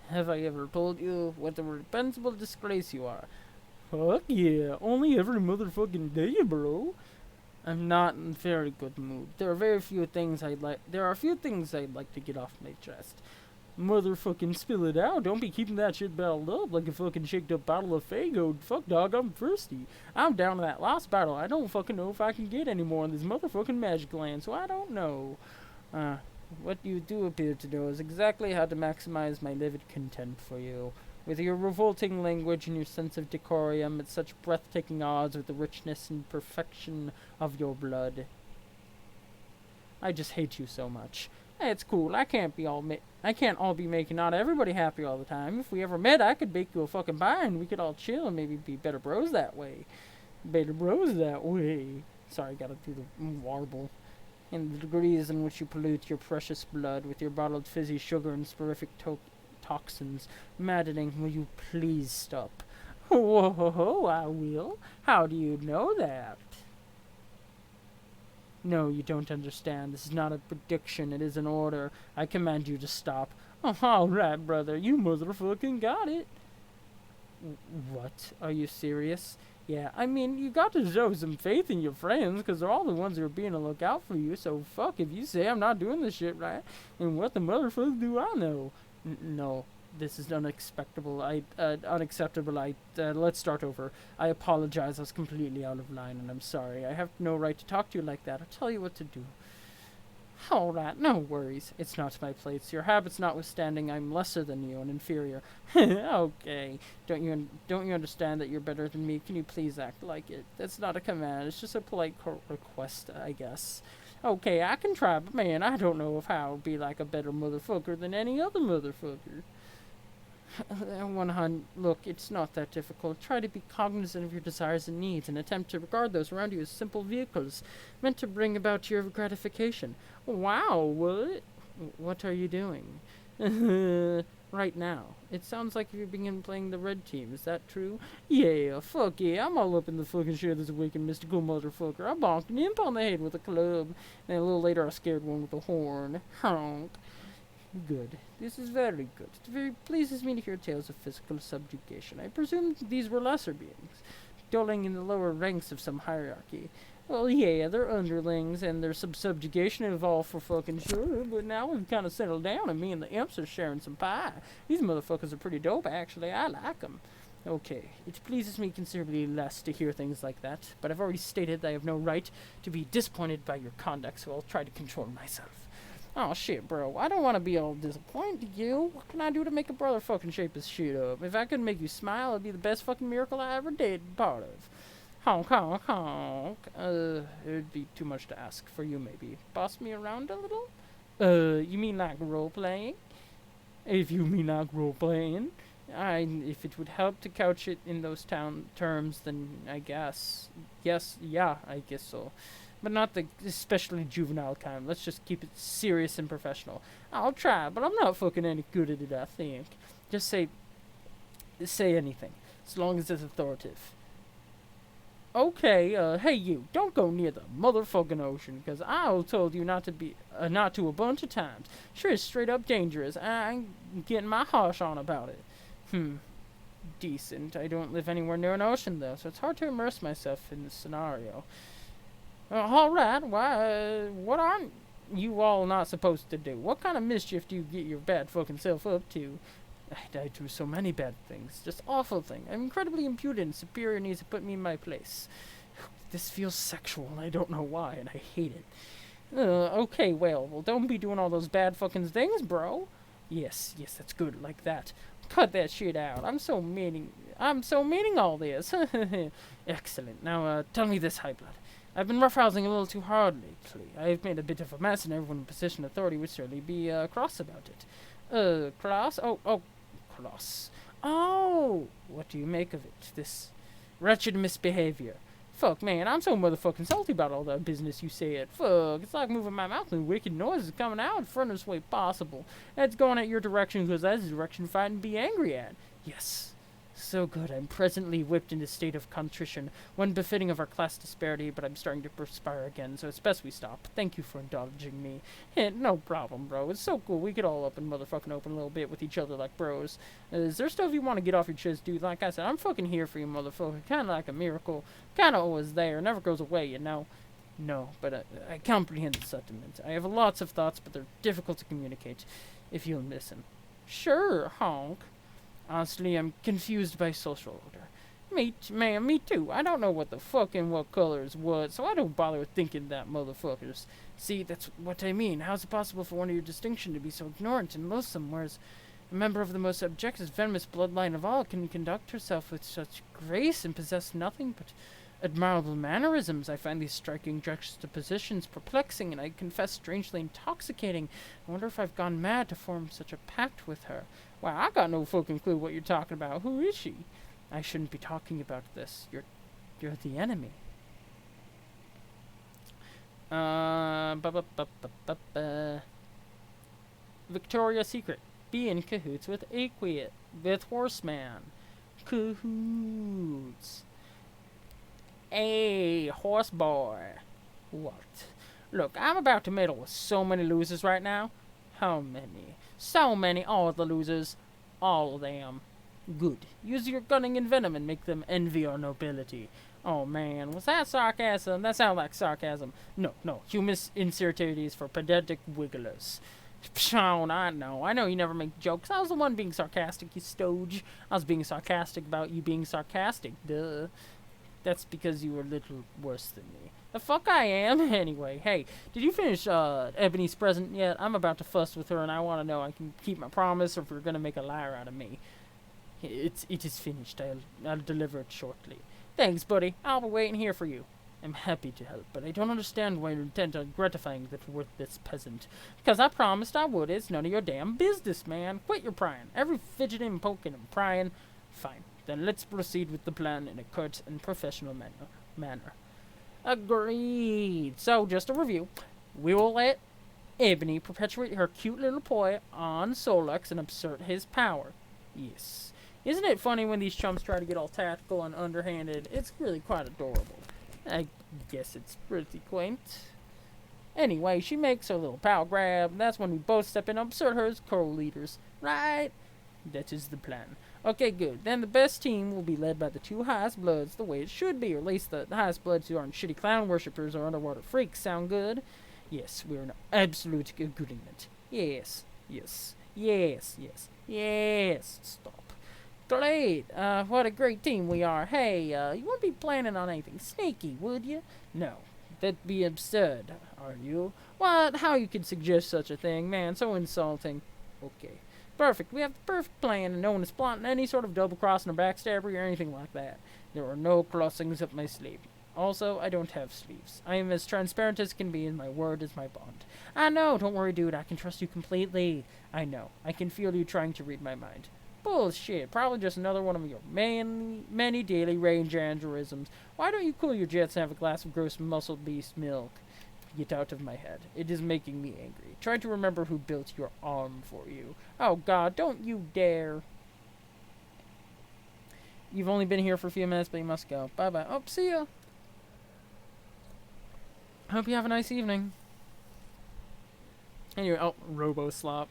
Have I ever told you what a reprehensible disgrace you are? Fuck yeah, only every motherfucking day, bro. I'm not in a very good mood. There are a few things I'd like to get off my chest. Motherfucking spill it out. Don't be keeping that shit bottled up like a fucking shaked up bottle of Faygo. Fuck dog, I'm thirsty. I'm down to that last battle. I don't fucking know if I can get any more in this motherfucking magic land, so I don't know. What you do appear to know is exactly how to maximize my livid content for you. With your revolting language and your sense of decorum at such breathtaking odds with the richness and perfection of your blood. I just hate you so much. Hey, it's cool. I can't all be making not everybody happy all the time. If we ever met, I could bake you a fucking pie and we could all chill and maybe be better bros that way. Sorry, gotta do the warble. And the degrees in which you pollute your precious blood with your bottled fizzy sugar and sporific toxins. Maddening, will you please stop? Whoa, I will. How do you know that? No, you don't understand. This is not a prediction, it is an order. I command you to stop. Oh, alright, brother, you motherfucking got it. What? Are you serious? Yeah, I mean, you got to show some faith in your friends, because they're all the ones who are being a lookout for you, so fuck if you say I'm not doing this shit right, and what the motherfucker do I know? No, this is unacceptable. Unacceptable. Let's start over. I apologize. I was completely out of line, and I'm sorry. I have no right to talk to you like that. I'll tell you what to do. All right, no worries. It's not my place. Your habits notwithstanding, I'm lesser than you and inferior. Okay. Don't you understand that you're better than me? Can you please act like it? That's not a command. It's just a polite request, I guess. Okay, I can try, but man, I don't know if I'll be like a better motherfucker than any other motherfucker. Look, it's not that difficult. Try to be cognizant of your desires and needs and attempt to regard those around you as simple vehicles meant to bring about your gratification. Wow, what are you doing? Right now. It sounds like you begin playing the red team. Is that true? Yeah, fuck yeah. I'm all up in the fucking shit as a wicked mystical motherfucker. I bonked an imp on the head with a club. And a little later I scared one with a horn. Honk. Good. This is very good. It very pleases me to hear tales of physical subjugation. I presume these were lesser beings, dwelling in the lower ranks of some hierarchy. Well, yeah, they're underlings, and their subjugation involved for fucking sure, but now we've kind of settled down, and me and the imps are sharing some pie. These motherfuckers are pretty dope, actually. I like them. Okay, it pleases me considerably less to hear things like that, but I've already stated that I have no right to be disappointed by your conduct, so I'll try to control myself. Oh shit, bro, I don't want to be all disappointed in you. What can I do to make a brother fucking shape his shit up? If I could make you smile, it'd be the best fucking miracle I ever did part of. Honk, honk, honk. It'd be too much to ask for you, maybe. Boss me around a little? You mean like role-playing? If you mean like role-playing. If it would help to couch it in those terms, then I guess. Yes, yeah, I guess so. But not the especially juvenile kind. Let's just keep it serious and professional. I'll try, but I'm not fucking any good at it, I think. Just say anything, as long as it's authoritative. Okay, hey you, don't go near the motherfucking ocean, 'cause I told you not to a bunch of times. Sure, it's straight up dangerous. I'm getting my harsh on about it. Decent. I don't live anywhere near an ocean, though, so it's hard to immerse myself in this scenario. Alright, why, what aren't you all not supposed to do? What kind of mischief do you get your bad fucking self up to? I do so many bad things, just awful things. I'm incredibly impudent, superior needs to put me in my place. This feels sexual, and I don't know why, and I hate it. Okay, well, don't be doing all those bad fucking things, bro. Yes, that's good, like that. Cut that shit out. I'm so meaning all this. Excellent. Now, tell me this, High Blood. I've been roughhousing a little too hard lately. I've made a bit of a mess, and everyone in position of authority would certainly be, cross about it. Cross? Oh, cross. Oh! What do you make of it? This wretched misbehavior. Fuck, man, I'm so motherfucking salty about all that business you said. Fuck, it's like moving my mouth and wicked noises coming out in the furthest way possible. That's going at your direction because that's the direction to fight and be angry at. Yes. So good, I'm presently whipped into a state of contrition, one befitting of our class disparity, but I'm starting to perspire again, so it's best we stop. Thank you for indulging me. No problem, bro. It's so cool. We could all up and motherfucking open a little bit with each other like bros. Is there stuff you want to get off your chest, dude? Like I said, I'm fucking here for you, motherfucker. Kinda like a miracle. Kinda always there. Never goes away, you know? No, but I comprehend the sentiment. I have lots of thoughts, but they're difficult to communicate, if you'll listen. Sure, honk. Honestly, I'm confused by social order. Me too. I don't know what the fuck and what color is what, so I don't bother with thinking that, motherfuckers. See, that's what I mean. How's it possible for one of your distinction to be so ignorant and loathsome, whereas a member of the most objective, venomous bloodline of all can conduct herself with such grace and possess nothing but admirable mannerisms? I find these striking juxtapositions perplexing, and I confess strangely intoxicating. I wonder if I've gone mad to form such a pact with her. Wow, I got no fucking clue what you're talking about. Who is she? I shouldn't be talking about this. You're the enemy. Victoria's Secret. Be in cahoots with Aquit. With Horseman. Cahoots. Hey, horse boy. What? Look, I'm about to meddle with so many losers right now. How many? So many, all the losers. All of them. Good. Use your cunning and venom and make them envy our nobility. Oh man, was that sarcasm? That sounded like sarcasm. No. Humus insertities for pedantic wigglers. Pshaw, I know you never make jokes. I was the one being sarcastic, you stooge. I was being sarcastic about you being sarcastic, duh. That's because you were a little worse than me. The fuck I am, anyway. Hey, did you finish Ebony's present yet? I'm about to fuss with her, and I want to know I can keep my promise, or if you're gonna make a liar out of me. It is finished. I'll deliver it shortly. Thanks, buddy. I'll be waiting here for you. I'm happy to help, but I don't understand why you're intent on gratifying that worthless peasant. Because I promised I would. It's none of your damn business, man. Quit your prying. Every fidgeting and poking and prying. Fine. Then let's proceed with the plan in a curt and professional manner. Agreed. So, just a review. We will let Ebony perpetuate her cute little ploy on Solux and assert his power. Yes. Isn't it funny when these chumps try to get all tactical and underhanded? It's really quite adorable. I guess it's pretty quaint. Anyway, she makes her little power grab, and that's when we both step in and assert her as co-leaders. Right? That is the plan. Okay, good. Then the best team will be led by the two highest bloods, the way it should be, or at least the highest bloods who aren't shitty clown worshippers or underwater freaks. Sound good? Yes, we're in absolute agreement. Yes. Stop. Great. What a great team we are. Hey, you wouldn't be planning on anything sneaky, would you? No. That'd be absurd, are you? What? How you could suggest such a thing? Man, so insulting. Okay. Perfect. We have the perfect plan, and no one is plotting any sort of double-crossing or backstabbery or anything like that. There are no crossings up my sleeve. Also, I don't have sleeves. I am as transparent as can be, and my word is my bond. I know. Don't worry, dude. I can trust you completely. I know. I can feel you trying to read my mind. Bullshit. Probably just another one of your many daily range aneurysms. Why don't you cool your jets and have a glass of gross muscle beast milk? Get out of my head. It is making me angry. Try to remember who built your arm for you. Oh God, don't you dare. You've only been here for a few minutes, but you must go. Bye-bye. Oh, see ya. Hope you have a nice evening. Anyway, Robo-slop.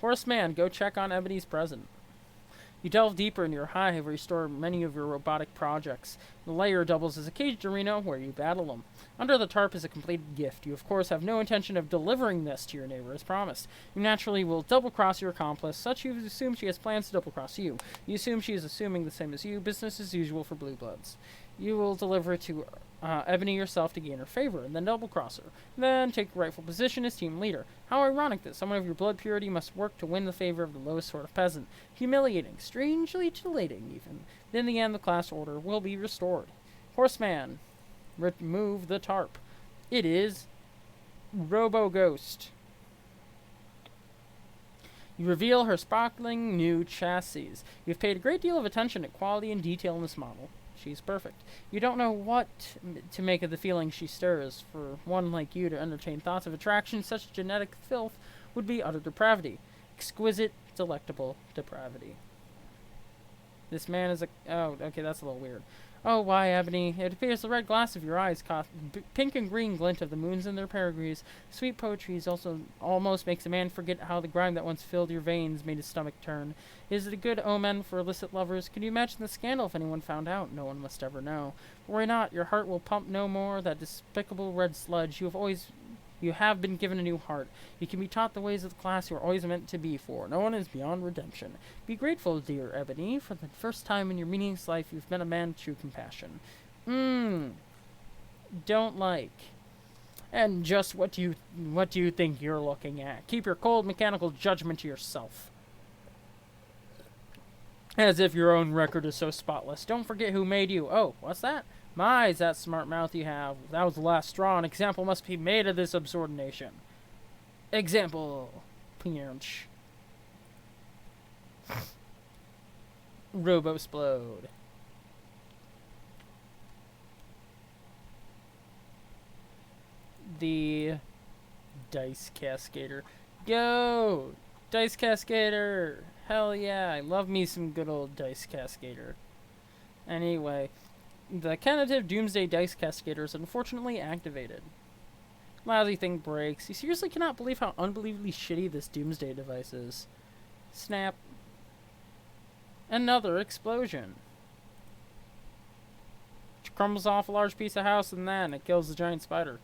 Horseman, go check on Ebony's present. You delve deeper into your hive where you store many of your robotic projects. The layer doubles as a caged arena where you battle them. Under the tarp is a completed gift. You, of course, have no intention of delivering this to your neighbor as promised. You naturally will double-cross your accomplice. Such you assume she has plans to double-cross you. You assume she is assuming the same as you. Business as usual for Blue Bloods. You will deliver it to Ebony yourself to gain her favor, and then double-cross her. Then take your rightful position as team leader. How ironic that someone of your blood purity must work to win the favor of the lowest sort of peasant. Humiliating, strangely titillating even. Then in the end, the class order will be restored. Horseman, remove the tarp. It is Robo-Ghost. You reveal her sparkling new chassis. You've paid a great deal of attention to quality and detail in this model. She's perfect. You don't know what to make of the feeling she stirs. For one like you to entertain thoughts of attraction, such genetic filth would be utter depravity. Exquisite, delectable depravity. This man is a... Oh, okay, that's a little weird. Oh, why, Ebony? It appears the red glass of your eyes caught pink and green glint of the moons in their pedigrees. Sweet poetry is also almost makes a man forget how the grime that once filled your veins made his stomach turn. Is it a good omen for illicit lovers? Can you imagine the scandal if anyone found out? No one must ever know. Worry not, your heart will pump no more that despicable red sludge. You have been given a new heart. You can be taught the ways of the class you are always meant to be for. No one is beyond redemption. Be grateful, dear Ebony. For the first time in your meaningless life, you've met a man of true compassion. Don't like. And just what do you think you're looking at? Keep your cold mechanical judgment to yourself. As if your own record is so spotless. Don't forget who made you. Oh, what's that? My, is that smart mouth you have. That was the last straw. An example must be made of this absurdination. Example. Pinch. Robo-splode. The Dice Cascader. Go! Dice Cascader! Hell yeah, I love me some good old Dice Cascader. Anyway, the Canative Doomsday Dice Cascader is unfortunately activated. Lousy thing breaks. You seriously cannot believe how unbelievably shitty this Doomsday device is. Snap. Another explosion. Which crumbles off a large piece of house and then it kills the giant spider.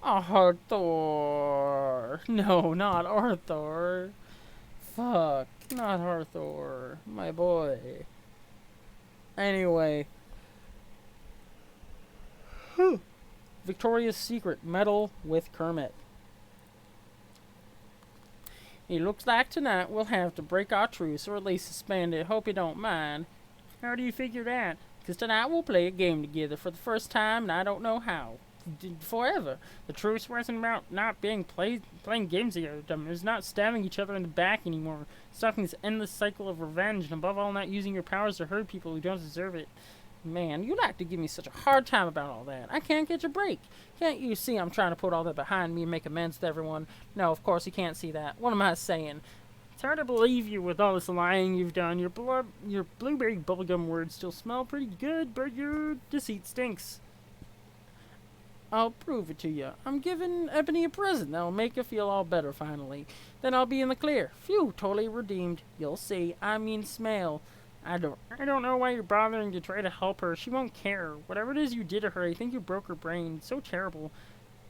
Arthur! No, not Arthur. Fuck, not Arthur. My boy. Anyway. Victoria's Secret medal with Kermit. It looks like tonight we'll have to break our truce or at least suspend it. Hope you don't mind. How do you figure that? 'Cause tonight we'll play a game together for the first time and I don't know how. Forever. The truce wasn't about not being playing games together. It's not stabbing each other in the back anymore. Stopping this endless cycle of revenge, and above all, not using your powers to hurt people who don't deserve it. Man, you like to give me such a hard time about all that. I can't get a break. Can't you see I'm trying to put all that behind me and make amends to everyone? No, of course you can't see that. What am I saying? It's hard to believe you with all this lying you've done. Your blueberry bubblegum words still smell pretty good, but your deceit stinks. I'll prove it to you. I'm giving Ebony a present that'll make her feel all better finally. Then I'll be in the clear. Phew, totally redeemed. You'll see. I mean smell. I don't know why you're bothering to try to help her. She won't care. Whatever it is you did to her, I think you broke her brain. It's so terrible.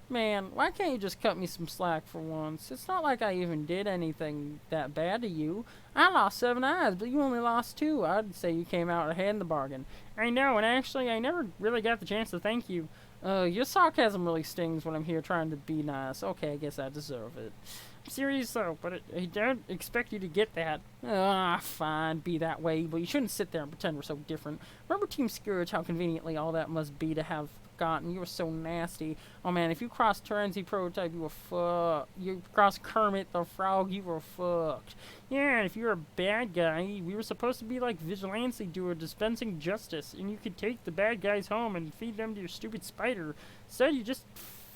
Man, why can't you just cut me some slack for once? It's not like I even did anything that bad to you. I lost 7 eyes, but you only lost 2. I'd say you came out ahead in the bargain. I know, and actually I never really got the chance to thank you. Your sarcasm really stings when I'm here trying to be nice. Okay, I guess I deserve it. I'm serious though, but I don't expect you to get that. Fine, be that way, but you shouldn't sit there and pretend we're so different. Remember Team Scourge, how conveniently all that must be to have forgotten. You were so nasty. Oh man, if you crossed Terenzi Prototype, you were fucked. You crossed Kermit the Frog, you were fucked. Yeah, if you're a bad guy, we were supposed to be like vigilante duo dispensing justice, and you could take the bad guys home and feed them to your stupid spider. Instead, you just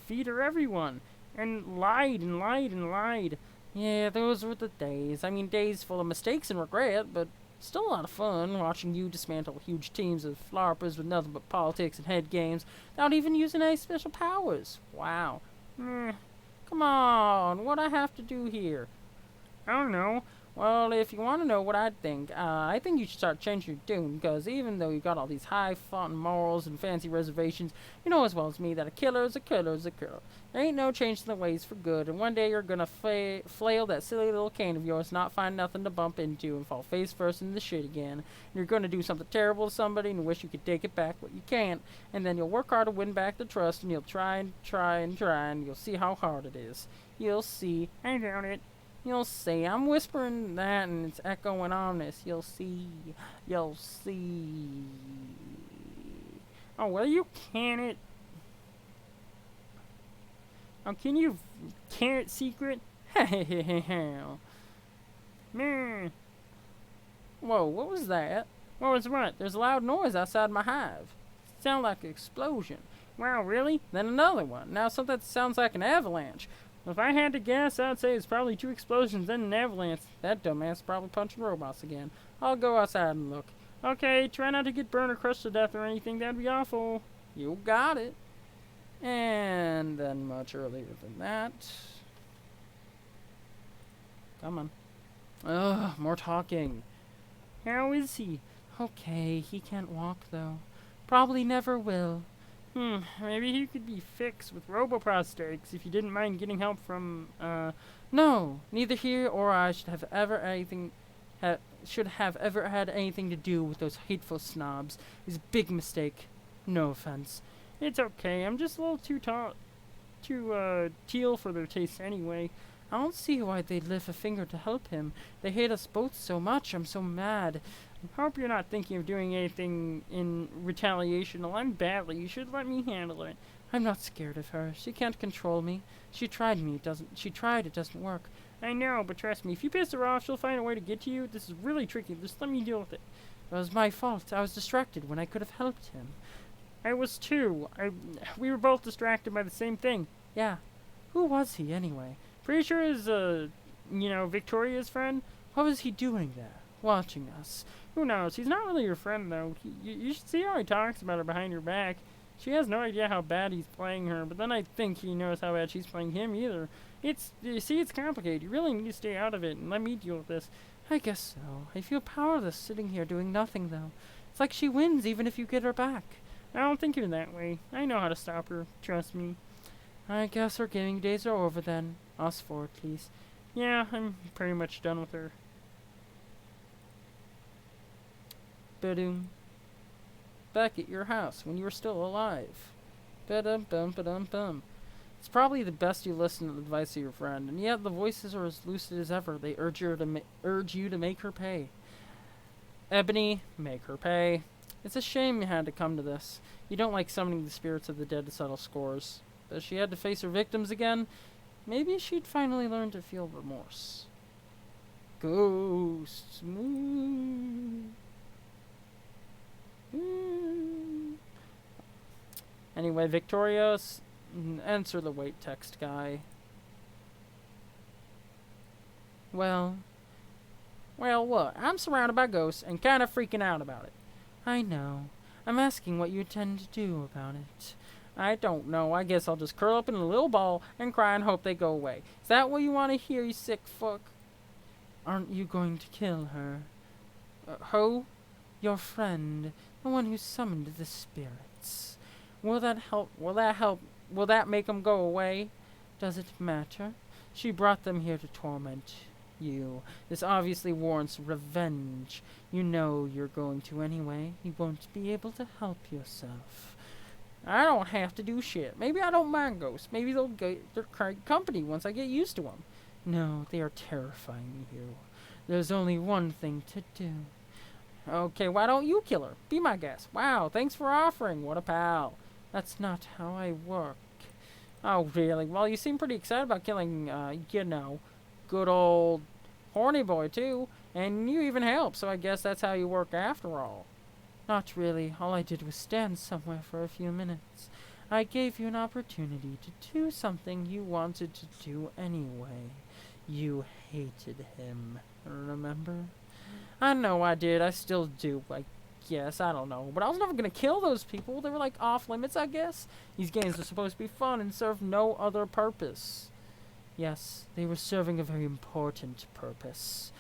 feed her everyone. And lied and lied and lied. Yeah, those were the days. I mean, days full of mistakes and regret, but still a lot of fun watching you dismantle huge teams of LARPers with nothing but politics and head games without even using any special powers. Wow. Eh, Come on, what I have to do here? I don't know. Well, if you want to know what I think you should start changing your tune, because even though you got all these high-font morals and fancy reservations, you know as well as me that a killer is a killer is a killer. There ain't no changing the ways for good, and one day you're gonna flail that silly little cane of yours, not find nothing to bump into, and fall face first into the shit again. And you're gonna do something terrible to somebody and wish you could take it back, but you can't. And then you'll work hard to win back the trust, and you'll try and try and try, and you'll see how hard it is. You'll see. I doubt it. You'll see. I'm whispering that and it's echoing on this. You'll see. You'll see. Oh, well, you can it. Oh, can you carrot secret? Whoa, Meh. what was that? What was what? There's a loud noise outside my hive. Sound like an explosion. Wow, really? Then another one. Now something that sounds like an avalanche. If I had to guess, I'd say it's probably 2 explosions and an avalanche. That dumbass probably punching robots again. I'll go outside and look. Okay, try not to get burned or crushed to death or anything. That'd be awful. You got it. And then much earlier than that. Come on. Ugh, more talking. How is he? Okay, he can't walk though. Probably never will. Maybe he could be fixed with roboprosthetics if you didn't mind getting help from, No, neither he or I should have ever had anything to do with those hateful snobs. It's a big mistake. No offense. It's okay. I'm just a little too teal for their taste anyway. I don't see why they'd lift a finger to help him. They hate us both so much. I'm so mad. Hope you're not thinking of doing anything in retaliation. I'm badly. You should let me handle it. I'm not scared of her. She can't control me. She tried, it doesn't work. I know, but trust me, if you piss her off, she'll find a way to get to you. This is really tricky. Just let me deal with it. It was my fault. I was distracted when I could have helped him. I was too. We were both distracted by the same thing. Yeah. Who was he, anyway? Pretty sure is, Victoria's friend. What was he doing there? Watching us. Who knows? He's not really your friend, though. You should see how he talks about her behind your back. She has no idea how bad he's playing her, but then I think he knows how bad she's playing him either. You see, it's complicated. You really need to stay out of it and let me deal with this. I guess so. I feel powerless sitting here doing nothing, though. It's like she wins even if you get her back. I don't think of it that way. I know how to stop her. Trust me. I guess our gaming days are over then. Us four, at least. Yeah, I'm pretty much done with her. Ba-doom. Back at your house when you were still alive. Ba-dum-bum-ba-dum-bum. It's probably the best you listen to the advice of your friend, and yet the voices are as lucid as ever. They urge you to make her pay. Ebony, make her pay. It's a shame you had to come to this. You don't like summoning the spirits of the dead to settle scores. But if she had to face her victims again, maybe she'd finally learn to feel remorse. Ghosts. Anyway, Victoria, answer the wait text guy. Well, what? I'm surrounded by ghosts and kind of freaking out about it. I know. I'm asking what you intend to do about it. I don't know. I guess I'll just curl up in a little ball and cry and hope they go away. Is that what you want to hear, you sick fuck? Aren't you going to kill her? Who? Your friend, the one who summoned the spirits. Will that help? Will that make them go away? Does it matter? She brought them here to torment you. This obviously warrants revenge. You know you're going to anyway. You won't be able to help yourself. I don't have to do shit. Maybe I don't mind ghosts. Maybe they'll get their company once I get used to them. No, they are terrifying you. There's only one thing to do. Okay, why don't you kill her? Be my guest. Wow, thanks for offering. What a pal. That's not how I work. Oh, really? Well, you seem pretty excited about killing, good old horny boy, too. And you even help, so I guess that's how you work after all. Not really. All I did was stand somewhere for a few minutes. I gave you an opportunity to do something you wanted to do anyway. You hated him, remember? I know I did. I still do, I guess. I don't know. But I was never going to kill those people. They were, like, off limits, I guess. These games are supposed to be fun and serve no other purpose. Yes, they were serving a very important purpose.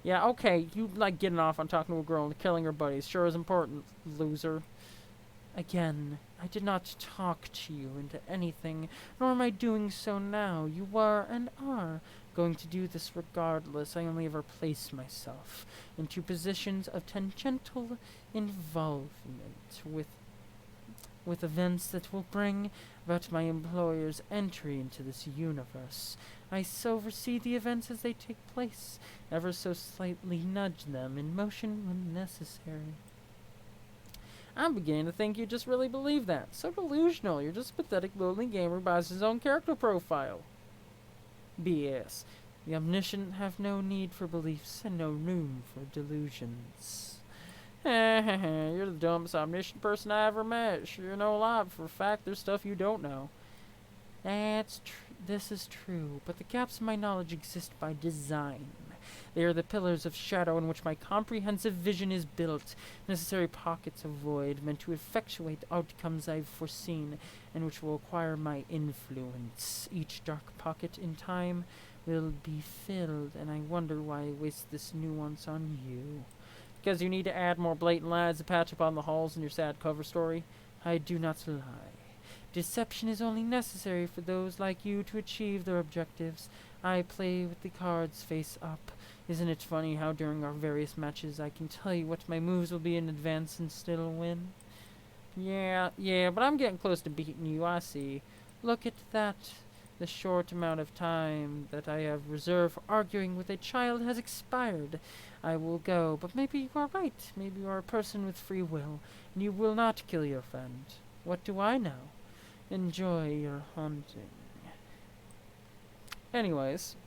Yeah, okay, you like getting off on talking to a girl and killing her buddies. Sure is important, loser. Again, I did not talk to you into anything, nor am I doing so now. You were and are going to do this regardless. I only ever place myself into positions of tangential involvement with events that will bring about my employer's entry into this universe. I so oversee the events as they take place, ever so slightly nudge them in motion when necessary. I'm beginning to think you just really believe that. So delusional. You're just a pathetic, lonely gamer who buys his own character profile. BS. The omniscient have no need for beliefs and no room for delusions. You're the dumbest omniscient person I ever met. Sure know a lot. For a fact, there's stuff you don't know. This is true, but the gaps in my knowledge exist by design. They are the pillars of shadow in which my comprehensive vision is built, necessary pockets of void meant to effectuate the outcomes I've foreseen, and which will acquire my influence. Each dark pocket in time will be filled, and I wonder why I waste this nuance on you. Because you need to add more blatant lies to patch up on the holes in your sad cover story? I do not lie. Deception is only necessary for those like you to achieve their objectives. I play with the cards face up. Isn't it funny how during our various matches I can tell you what my moves will be in advance and still win? Yeah, but I'm getting close to beating you, I see. Look at that. The short amount of time that I have reserved for arguing with a child has expired. I will go, but maybe you are right. Maybe you are a person with free will, and you will not kill your friend. What do I know? Enjoy your hunting. Anyways,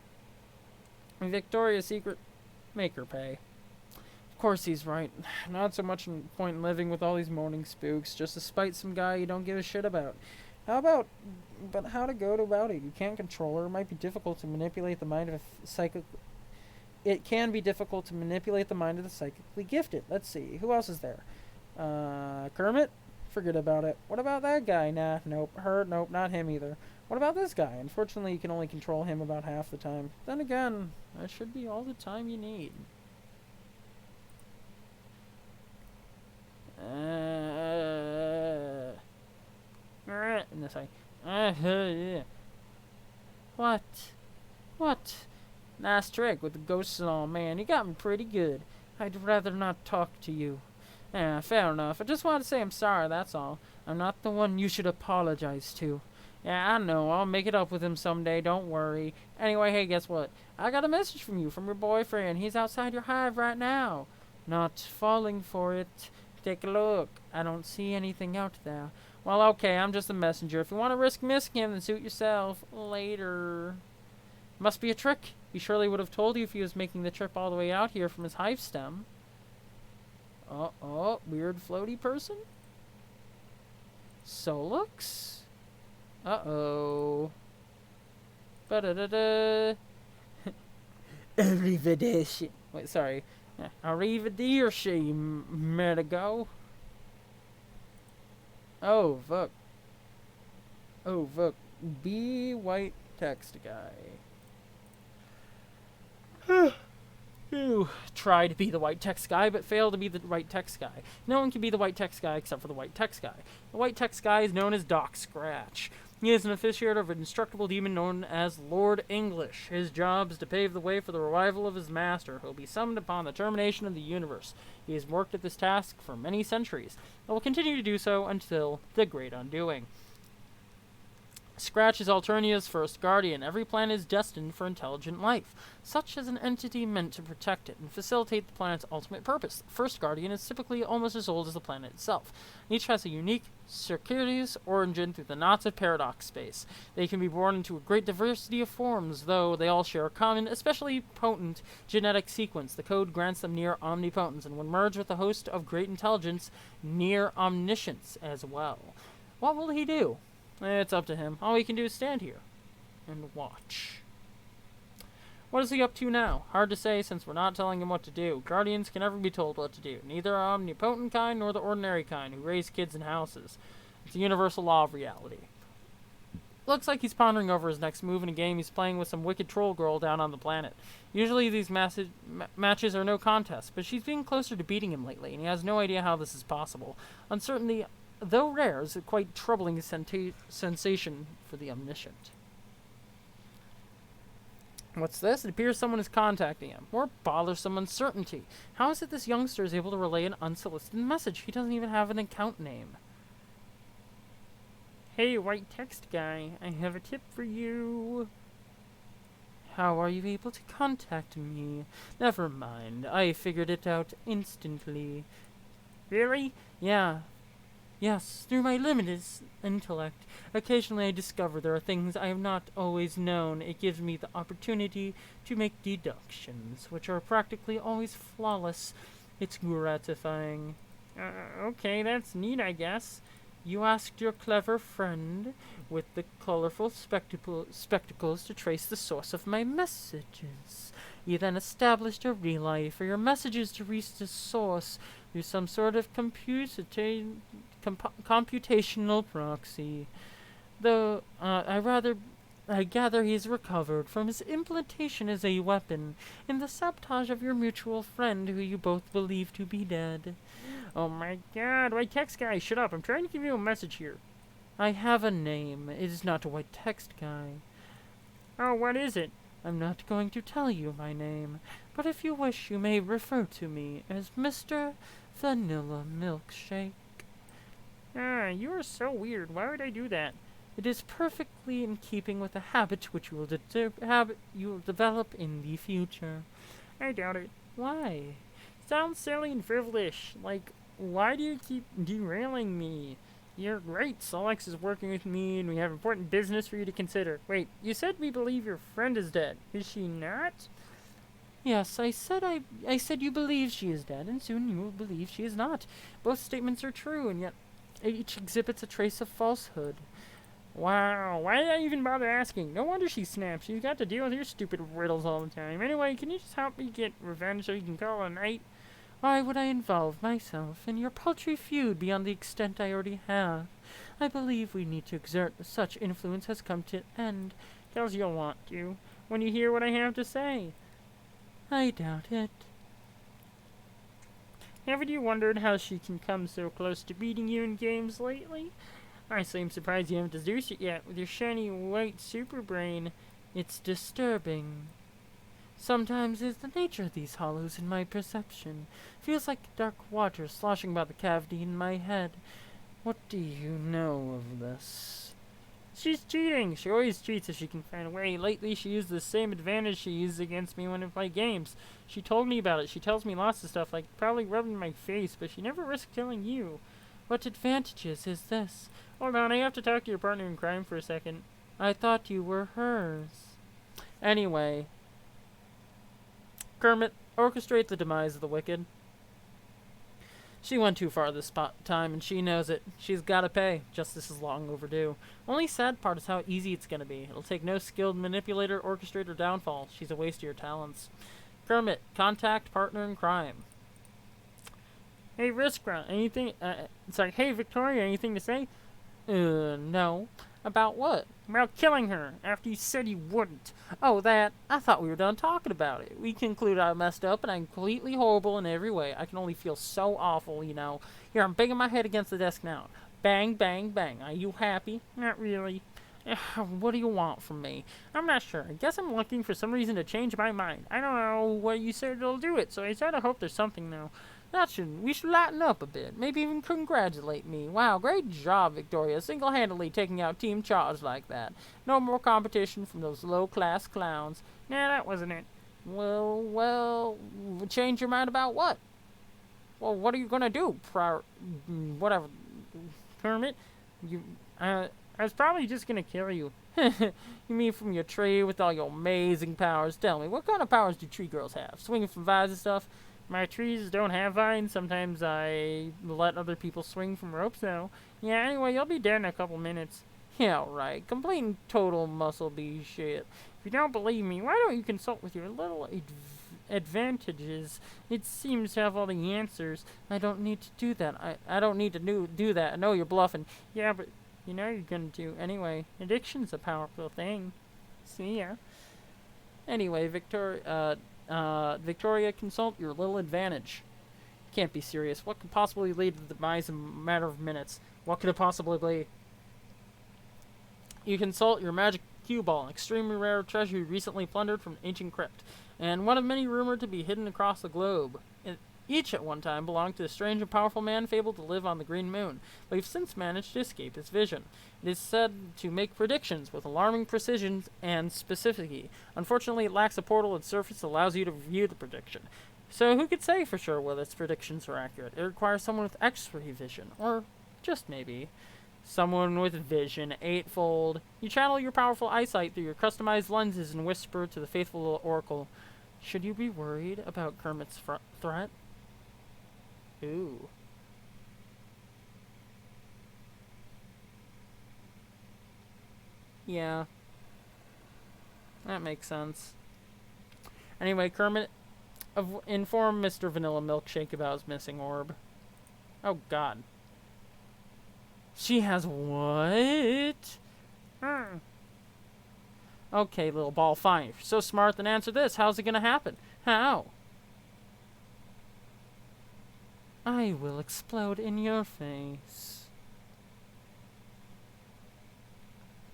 Victoria's Secret, make her pay. Of course he's right. Not so much point in living with all these moaning spooks, just to spite some guy you don't give a shit about. How to go about it? You can't control her. It might be difficult to manipulate the mind of a psychic. It can be difficult to manipulate the mind of the psychically gifted. Let's see. Who else is there? Kermit? Forget about it. What about that guy? Nah, nope. Her? Nope, not him either. What about this guy? Unfortunately, you can only control him about half the time. Then again, that should be all the time you need. And this way. What? Nice trick with the ghosts and all, man. You got me pretty good. I'd rather not talk to you. Yeah, fair enough. I just wanted to say I'm sorry, that's all. I'm not the one you should apologize to. Yeah, I know. I'll make it up with him someday. Don't worry. Anyway, hey, guess what? I got a message from you, from your boyfriend. He's outside your hive right now. Not falling for it. Take a look. I don't see anything out there. Well, okay, I'm just a messenger. If you want to risk missing him, then suit yourself. Later. Must be a trick. He surely would have told you if he was making the trip all the way out here from his hive stem. Weird floaty person? Solux? Uh-oh. Ba-da-da-da. Arrivederci. Wait, sorry. Arrivederci, Medigo. Oh, fuck. Be white text guy. Who try to be the white text guy, but fail to be the white text guy. No one can be the white text guy except for the white text guy. The white text guy is known as Doc Scratch. He is an officiator of an indestructible demon known as Lord English. His job is to pave the way for the revival of his master, who will be summoned upon the termination of the universe. He has worked at this task for many centuries, and will continue to do so until the Great Undoing. Scratch is Alternia's first guardian. Every planet is destined for intelligent life, such as an entity meant to protect it and facilitate the planet's ultimate purpose. The first guardian is typically almost as old as the planet itself. Each has a unique circuitous origin through the knots of paradox space. They can be born into a great diversity of forms, though they all share a common, especially potent, genetic sequence. The code grants them near omnipotence, and when merged with a host of great intelligence, near omniscience as well. What will he do? It's up to him. All he can do is stand here and watch. What is he up to now? Hard to say, since we're not telling him what to do. Guardians can never be told what to do. Neither our omnipotent kind nor the ordinary kind who raise kids in houses. It's a universal law of reality. Looks like he's pondering over his next move in a game he's playing with some wicked troll girl down on the planet. Usually these matches are no contest, but she's been closer to beating him lately, and he has no idea how this is possible. Uncertainty, though rare, is a quite troubling sensation for the omniscient. What's this? It appears someone is contacting him. More bothersome uncertainty. How is it this youngster is able to relay an unsolicited message? He doesn't even have an account name. Hey, white text guy, I have a tip for you. How are you able to contact me? Never mind. I figured it out instantly. Really? Yeah. Yes, through my limited intellect. Occasionally I discover there are things I have not always known. It gives me the opportunity to make deductions, which are practically always flawless. It's gratifying. Okay, that's neat, I guess. You asked your clever friend with the colorful spectacles to trace the source of my messages. You then established a relay for your messages to reach the source through some sort of computational proxy. Though, I gather he's recovered from his implantation as a weapon in the sabotage of your mutual friend who you both believe to be dead. Oh my god, white text guy, shut up. I'm trying to give you a message here. I have a name. It is not a white text guy. Oh, what is it? I'm not going to tell you my name, but if you wish, you may refer to me as Mr. Vanilla Milkshake. Ah, you are so weird. Why would I do that? It is perfectly in keeping with a habit which you will develop in the future. I doubt it. Why? Sounds silly and frivolous. Like, why do you keep derailing me? You're great. Solex is working with me, and we have important business for you to consider. Wait, you said we believe your friend is dead. Is she not? Yes, I said you believe she is dead, and soon you will believe she is not. Both statements are true, and yet each exhibits a trace of falsehood. Wow, why did I even bother asking? No wonder she snaps. You've got to deal with your stupid riddles all the time. Anyway, can you just help me get revenge so you can call it a night? Why would I involve myself in your paltry feud beyond the extent I already have? I believe we need to exert such influence has come to an end. Tells you'll want to when you hear what I have to say. I doubt it. Haven't you wondered how she can come so close to beating you in games lately? Honestly, I'm surprised you haven't deduced it yet with your shiny white super brain. It's disturbing. Sometimes it's the nature of these hollows in my perception. Feels like dark water sloshing about the cavity in my head. What do you know of this? She's cheating. She always cheats if she can find a way. Lately, she used the same advantage she uses against me when I play games. She told me about it. She tells me lots of stuff, like probably rubbing my face, but she never risked killing you. What advantages is this? Hold on, I have to talk to your partner in crime for a second. I thought you were hers. Anyway, Kermit, orchestrate the demise of the wicked. She went too far this time, and she knows it. She's gotta pay. Justice is long overdue. Only sad part is how easy it's gonna be. It'll take no skilled manipulator, orchestrator downfall. She's a waste of your talents. Kermit, contact partner in crime. Hey, Riskra, anything, hey, Victoria, anything to say? No. About what? About killing her, after you said you wouldn't. Oh, that? I thought we were done talking about it. We conclude I messed up and I'm completely horrible in every way. I can only feel so awful, you know. Here, I'm banging my head against the desk now. Bang, bang, bang. Are you happy? Not really. What do you want from me? I'm not sure. I guess I'm looking for some reason to change my mind. I don't know what you said will do it, so I sort of hope there's something now. We should lighten up a bit. Maybe even congratulate me. Wow, great job, Victoria. Single-handedly taking out Team Charge like that. No more competition from those low-class clowns. Nah, that wasn't it. Well, change your mind about what? Well, what are you gonna do? Whatever. Kermit, I was probably just gonna kill you. You mean from your tree with all your amazing powers? Tell me, what kind of powers do tree girls have? Swinging from vines and stuff? My trees don't have vines. Sometimes I let other people swing from ropes, though. Yeah, anyway, you'll be dead in a couple minutes. Yeah, right. Complete and total muscle bee shit. If you don't believe me, why don't you consult with your little advantages? It seems to have all the answers. I don't need to do that. I don't need to do that. I know you're bluffing. Yeah, but You know you're gonna do anyway. Addiction's a powerful thing. See ya. Anyway, Victoria, consult your little advantage. Can't be serious. What could possibly lead to the demise in a matter of minutes? What could it possibly be? You consult your magic cue ball, an extremely rare treasure you recently plundered from an ancient crypt, and one of many rumored to be hidden across the globe. Each at one time belonged to a strange and powerful man fabled to live on the Green Moon, but you've since managed to escape his vision. It is said to make predictions with alarming precision and specificity. Unfortunately, it lacks a portal and surface that allows you to view the prediction. So who could say for sure whether its predictions are accurate? It requires someone with X-ray vision, or just maybe someone with vision eightfold. You channel your powerful eyesight through your customized lenses and whisper to the faithful oracle, "Should you be worried about Kermit's threat?" Ooh. Yeah. That makes sense. Anyway, Kermit, inform Mr. Vanilla Milkshake about his missing orb. Oh, God. She has what? Okay, little ball, fine. If you're so smart, then answer this. How's it gonna happen? How? I will explode in your face.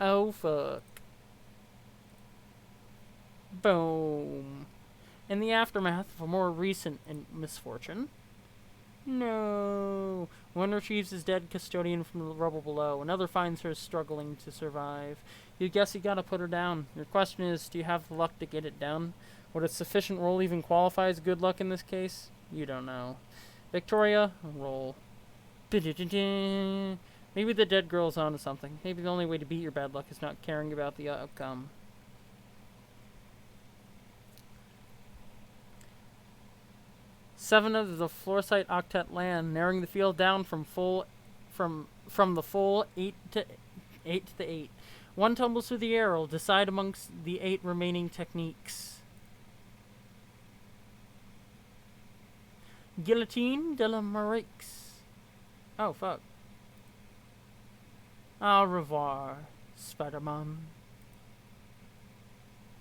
Oh, fuck. Boom. In the aftermath of a more recent misfortune. No. One retrieves his dead custodian from the rubble below. Another finds her struggling to survive. You guess you gotta put her down. Your question is, do you have the luck to get it down? Would a sufficient roll even qualify as good luck in this case? You don't know. Victoria, roll. Maybe the dead girl's onto something. Maybe the only way to beat your bad luck is not caring about the outcome. Seven of the Floorsight Octet land, narrowing the field down from the full 8 to 8. One tumbles through the air. Will decide amongst the 8 remaining techniques. Guillotine de la Marix. Oh, fuck. Au revoir, Spider-Man.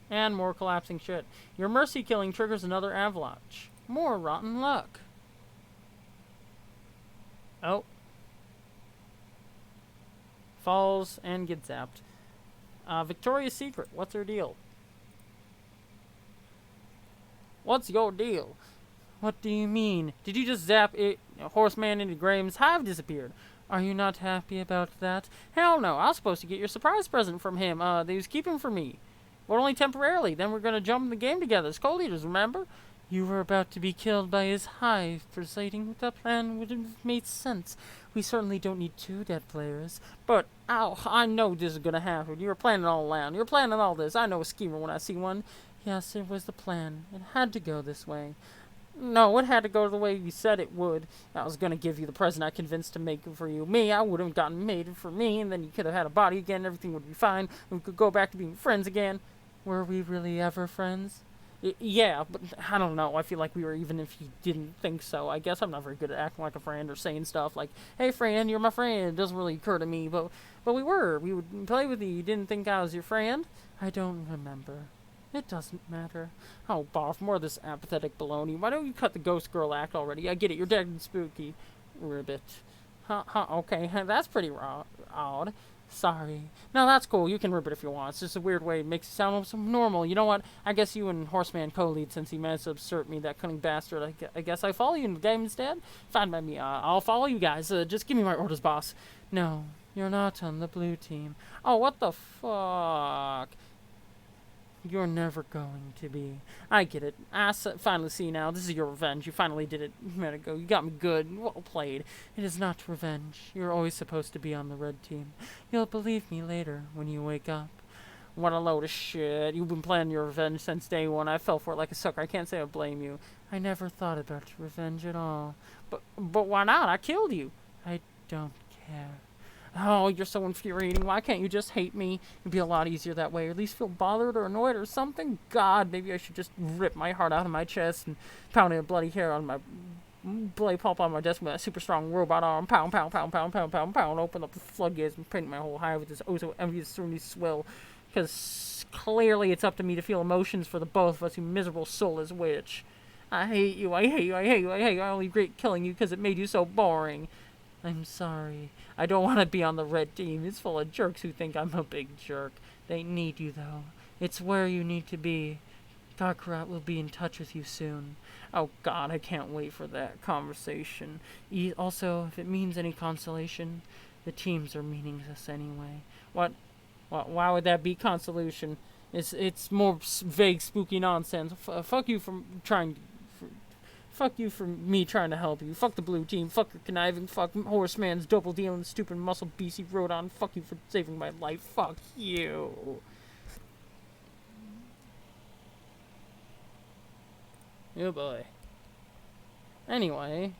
And more collapsing shit. Your mercy killing triggers another avalanche. More rotten luck. Oh. Falls and gets zapped. Victoria's Secret. What's her deal? What's your deal? What do you mean? Did you just zap it? Horseman into Graham's hive disappeared. Are you not happy about that? Hell no. I was supposed to get your surprise present from him. That he was keeping for me. But only temporarily. Then we're gonna jump in the game together as co-leaders, remember? You were about to be killed by his hive. Proceeding with that plan would have made sense. We certainly don't need 2 dead players. But, ow, I know this is gonna happen. You were planning all along. You're planning all this. I know a schemer when I see one. Yes, it was the plan. It had to go this way. No, it had to go the way you said it would. I was gonna give you the present I convinced to make for you. Me, I would have gotten made for me, and then you could have had a body again, everything would be fine, and we could go back to being friends again. Were we really ever friends? Yeah, but I don't know. I feel like we were, even if you didn't think so. I guess I'm not very good at acting like a friend or saying stuff like, "Hey, friend, you're my friend." It doesn't really occur to me, but we were. We would play with you. You didn't think I was your friend? I don't remember. It doesn't matter. Oh, Boff, more of this apathetic baloney. Why don't you cut the ghost girl act already? I get it. You're dead and spooky. Ribbit. Okay, that's pretty odd. Sorry. No, that's cool. You can rip it if you want. It's just a weird way. It makes you sound so normal. You know what? I guess you and Horseman co-lead since he managed to usurp me, that cunning bastard. I guess I follow you in the game instead? Fine by me. I'll follow you guys. Just give me my orders, boss. No, you're not on the blue team. Oh, what the fuck? You're never going to be. I get it. I finally see now. This is your revenge. You finally did it. A minute ago. You got me good. Well played. It is not revenge. You're always supposed to be on the red team. You'll believe me later when you wake up. What a load of shit. You've been planning your revenge since day one. I fell for it like a sucker. I can't say I blame you. I never thought about revenge at all. But why not? I killed you. I don't care. Oh, you're so infuriating. Why can't you just hate me? It'd be a lot easier that way, or at least feel bothered or annoyed or something. God, maybe I should just rip my heart out of my chest and pound a bloody hair on play pop on my desk with a super strong robot arm, pound, pound, pound, pound, pound, pound, pound, open up the floodgates and paint my whole hive with this so envious swill, because clearly it's up to me to feel emotions for the both of us, you miserable soulless witch. I hate you, I hate you, I hate you, I hate you, I only regret killing you because it made you so boring. I'm sorry. I don't want to be on the red team. It's full of jerks who think I'm a big jerk. They need you, though. It's where you need to be. Darkrat will be in touch with you soon. Oh god, I can't wait for that conversation. Also, if it means any consolation, the teams are meaningless anyway. What? Why would that be consolation? It's more vague, spooky nonsense. Fuck you for trying. Fuck you for me trying to help you. Fuck the blue team. Fuck your conniving. Fuck Horseman's double dealing stupid muscle beast he rode on. Fuck you for saving my life. Fuck you. Oh boy. Anyway.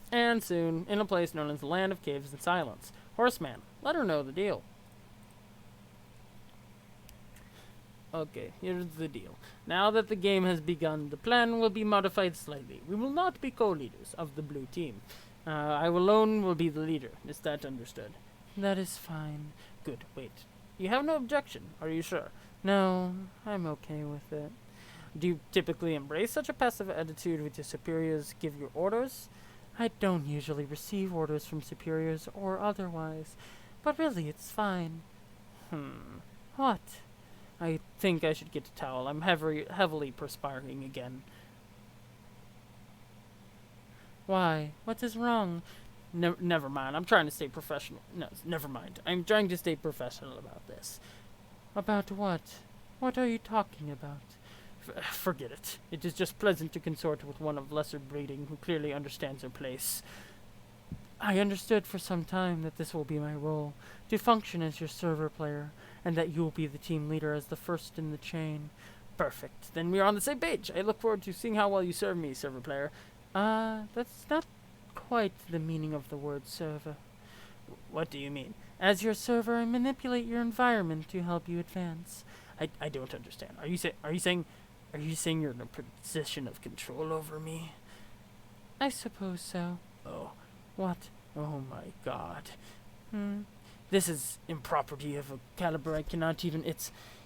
And soon, in a place known as the Land of Caves and Silence. Horseman, let her know the deal. Okay, here's the deal. Now that the game has begun, the plan will be modified slightly. We will not be co-leaders of the blue team. I alone will be the leader. Is that understood? That is fine. Good, wait. You have no objection, are you sure? No, I'm okay with it. Do you typically embrace such a passive attitude with your superiors give you orders? I don't usually receive orders from superiors or otherwise, but really it's fine. What? I think I should get a towel. I'm heavily perspiring again. Why? What is wrong? Never mind. I'm trying to stay professional. No, never mind. I'm trying to stay professional about this. About what? What are you talking about? Forget it. It is just pleasant to consort with one of lesser breeding who clearly understands her place. I understood for some time that this will be my role, to function as your server player, and that you will be the team leader as the first in the chain. Perfect. Then we are on the same page. I look forward to seeing how well you serve me, server player. That's not quite the meaning of the word server. What do you mean? As your server, I manipulate your environment to help you advance. I don't understand. Are you saying you're in a position of control over me? I suppose so. Oh. What? Oh my god. This is improperty of a caliber I cannot even...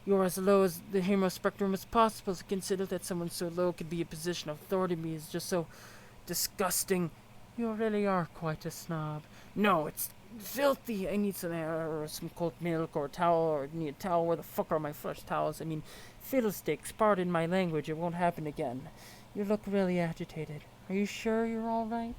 You're as low as the hemo spectrum as possible to consider that someone so low could be a position of authority me is just so disgusting. You really are quite a snob. No, it's filthy. I need some air or some cold milk or a towel, or I need a towel. Where the fuck are my fresh towels? I mean, fiddlesticks, pardon my language, it won't happen again. You look really agitated. Are you sure you're all right?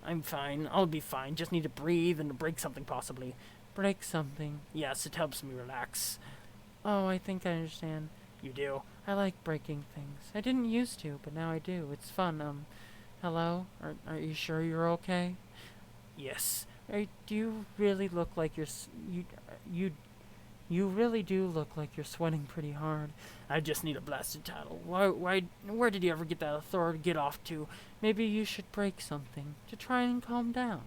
I'm fine. I'll be fine. Just need to breathe and to break something, possibly. Break something? Yes, it helps me relax. Oh, I think I understand. You do? I like breaking things. I didn't used to, but now I do. It's fun. Hello? Are you sure you're okay? Yes. Do you really look like you really do look like you're sweating pretty hard. I just need a blasted towel. Where did you ever get that authority to get off to? Maybe you should break something to try and calm down.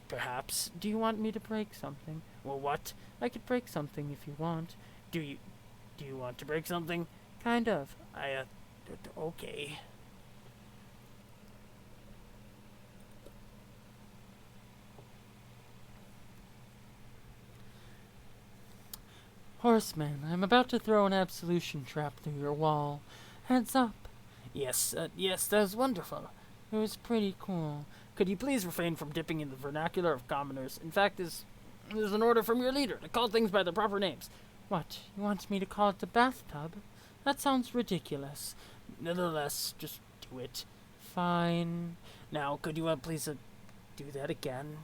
Perhaps. Do you want me to break something? Well, what? I could break something if you want. Do you want to break something? Kind of. Okay. Horseman, I'm about to throw an absolution trap through your wall. Heads up. Yes, that was wonderful. It was pretty cool. Could you please refrain from dipping in the vernacular of commoners? In fact, there's an order from your leader to call things by their proper names. What, you want me to call it the bathtub? That sounds ridiculous. Nevertheless, just do it. Fine. Now, could you please do that again?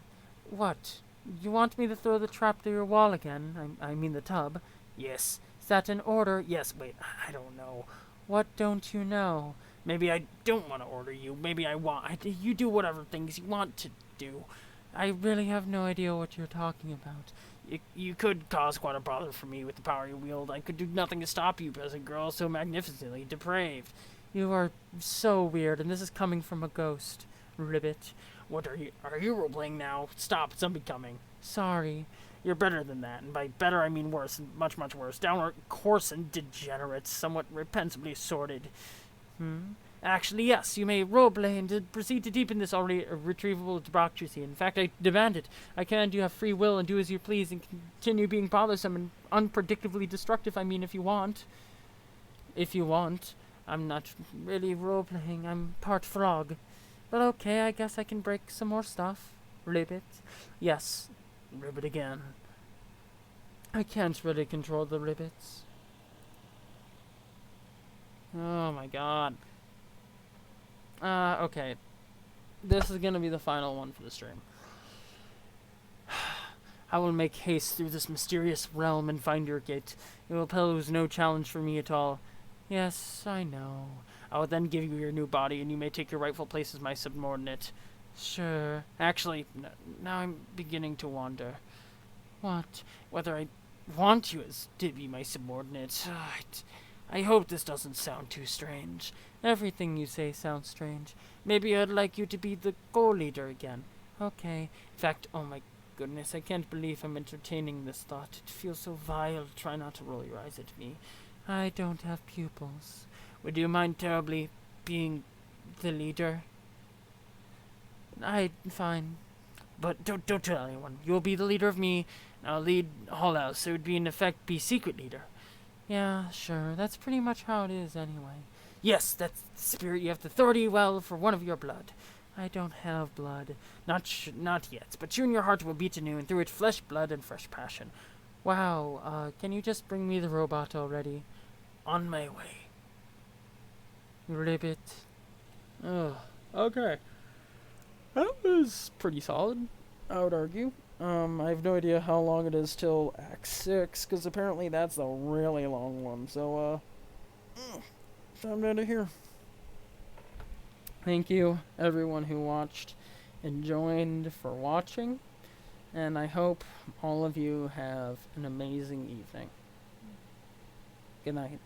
What? You want me to throw the trap through your wall again? I mean the tub. Yes. Is that an order? Yes, wait, I don't know. What don't you know? Maybe I don't want to order you. Maybe I want... You do whatever things you want to do. I really have no idea what you're talking about. You could cause quite a bother for me with the power you wield. I could do nothing to stop you, peasant girl, so magnificently depraved. You are so weird, and this is coming from a ghost. Ribbit. What are you role-playing now? Stop, zombie coming. Sorry. You're better than that, and by better I mean worse, and much, much worse. Downright coarse and degenerate, somewhat repensibly sordid. Actually, yes, you may roleplay and proceed to deepen this already irretrievable debauchery. In fact, I demand it. I command you have free will and do as you please and continue being bothersome and unpredictably destructive, I mean, if you want. If you want. I'm not really role-playing, I'm part frog. But okay, I guess I can break some more stuff. Ribbit. Yes, ribbit again. I can't really control the ribbits. Oh my god. Okay. This is gonna be the final one for the stream. I will make haste through this mysterious realm and find your gate. It will pose no challenge for me at all. Yes, I know. I will then give you your new body, and you may take your rightful place as my subordinate. Sure. Actually, now I'm beginning to wonder. What? Whether I want you as to be my subordinate. I hope this doesn't sound too strange. Everything you say sounds strange. Maybe I'd like you to be the co-leader again. Okay. In fact, oh my goodness, I can't believe I'm entertaining this thought. It feels so vile. Try not to roll your eyes at me. I don't have pupils. Would you mind terribly being the leader? Fine. But don't tell anyone. You'll be the leader of me, and I'll lead Hall House, so it would be in effect be secret leader. Yeah, sure. That's pretty much how it is anyway. Yes, that's the spirit. You have the authority, well, for one of your blood. I don't have blood. Not yet, but soon your heart will beat anew, and through it flesh, blood, and fresh passion. Wow, can you just bring me the robot already? On my way. Ribbit. Ugh. Okay. That was pretty solid, I would argue. I have no idea how long it is till Act 6, because apparently that's a really long one. So, time out of here. Thank you, everyone who watched and joined for watching. And I hope all of you have an amazing evening. Good night.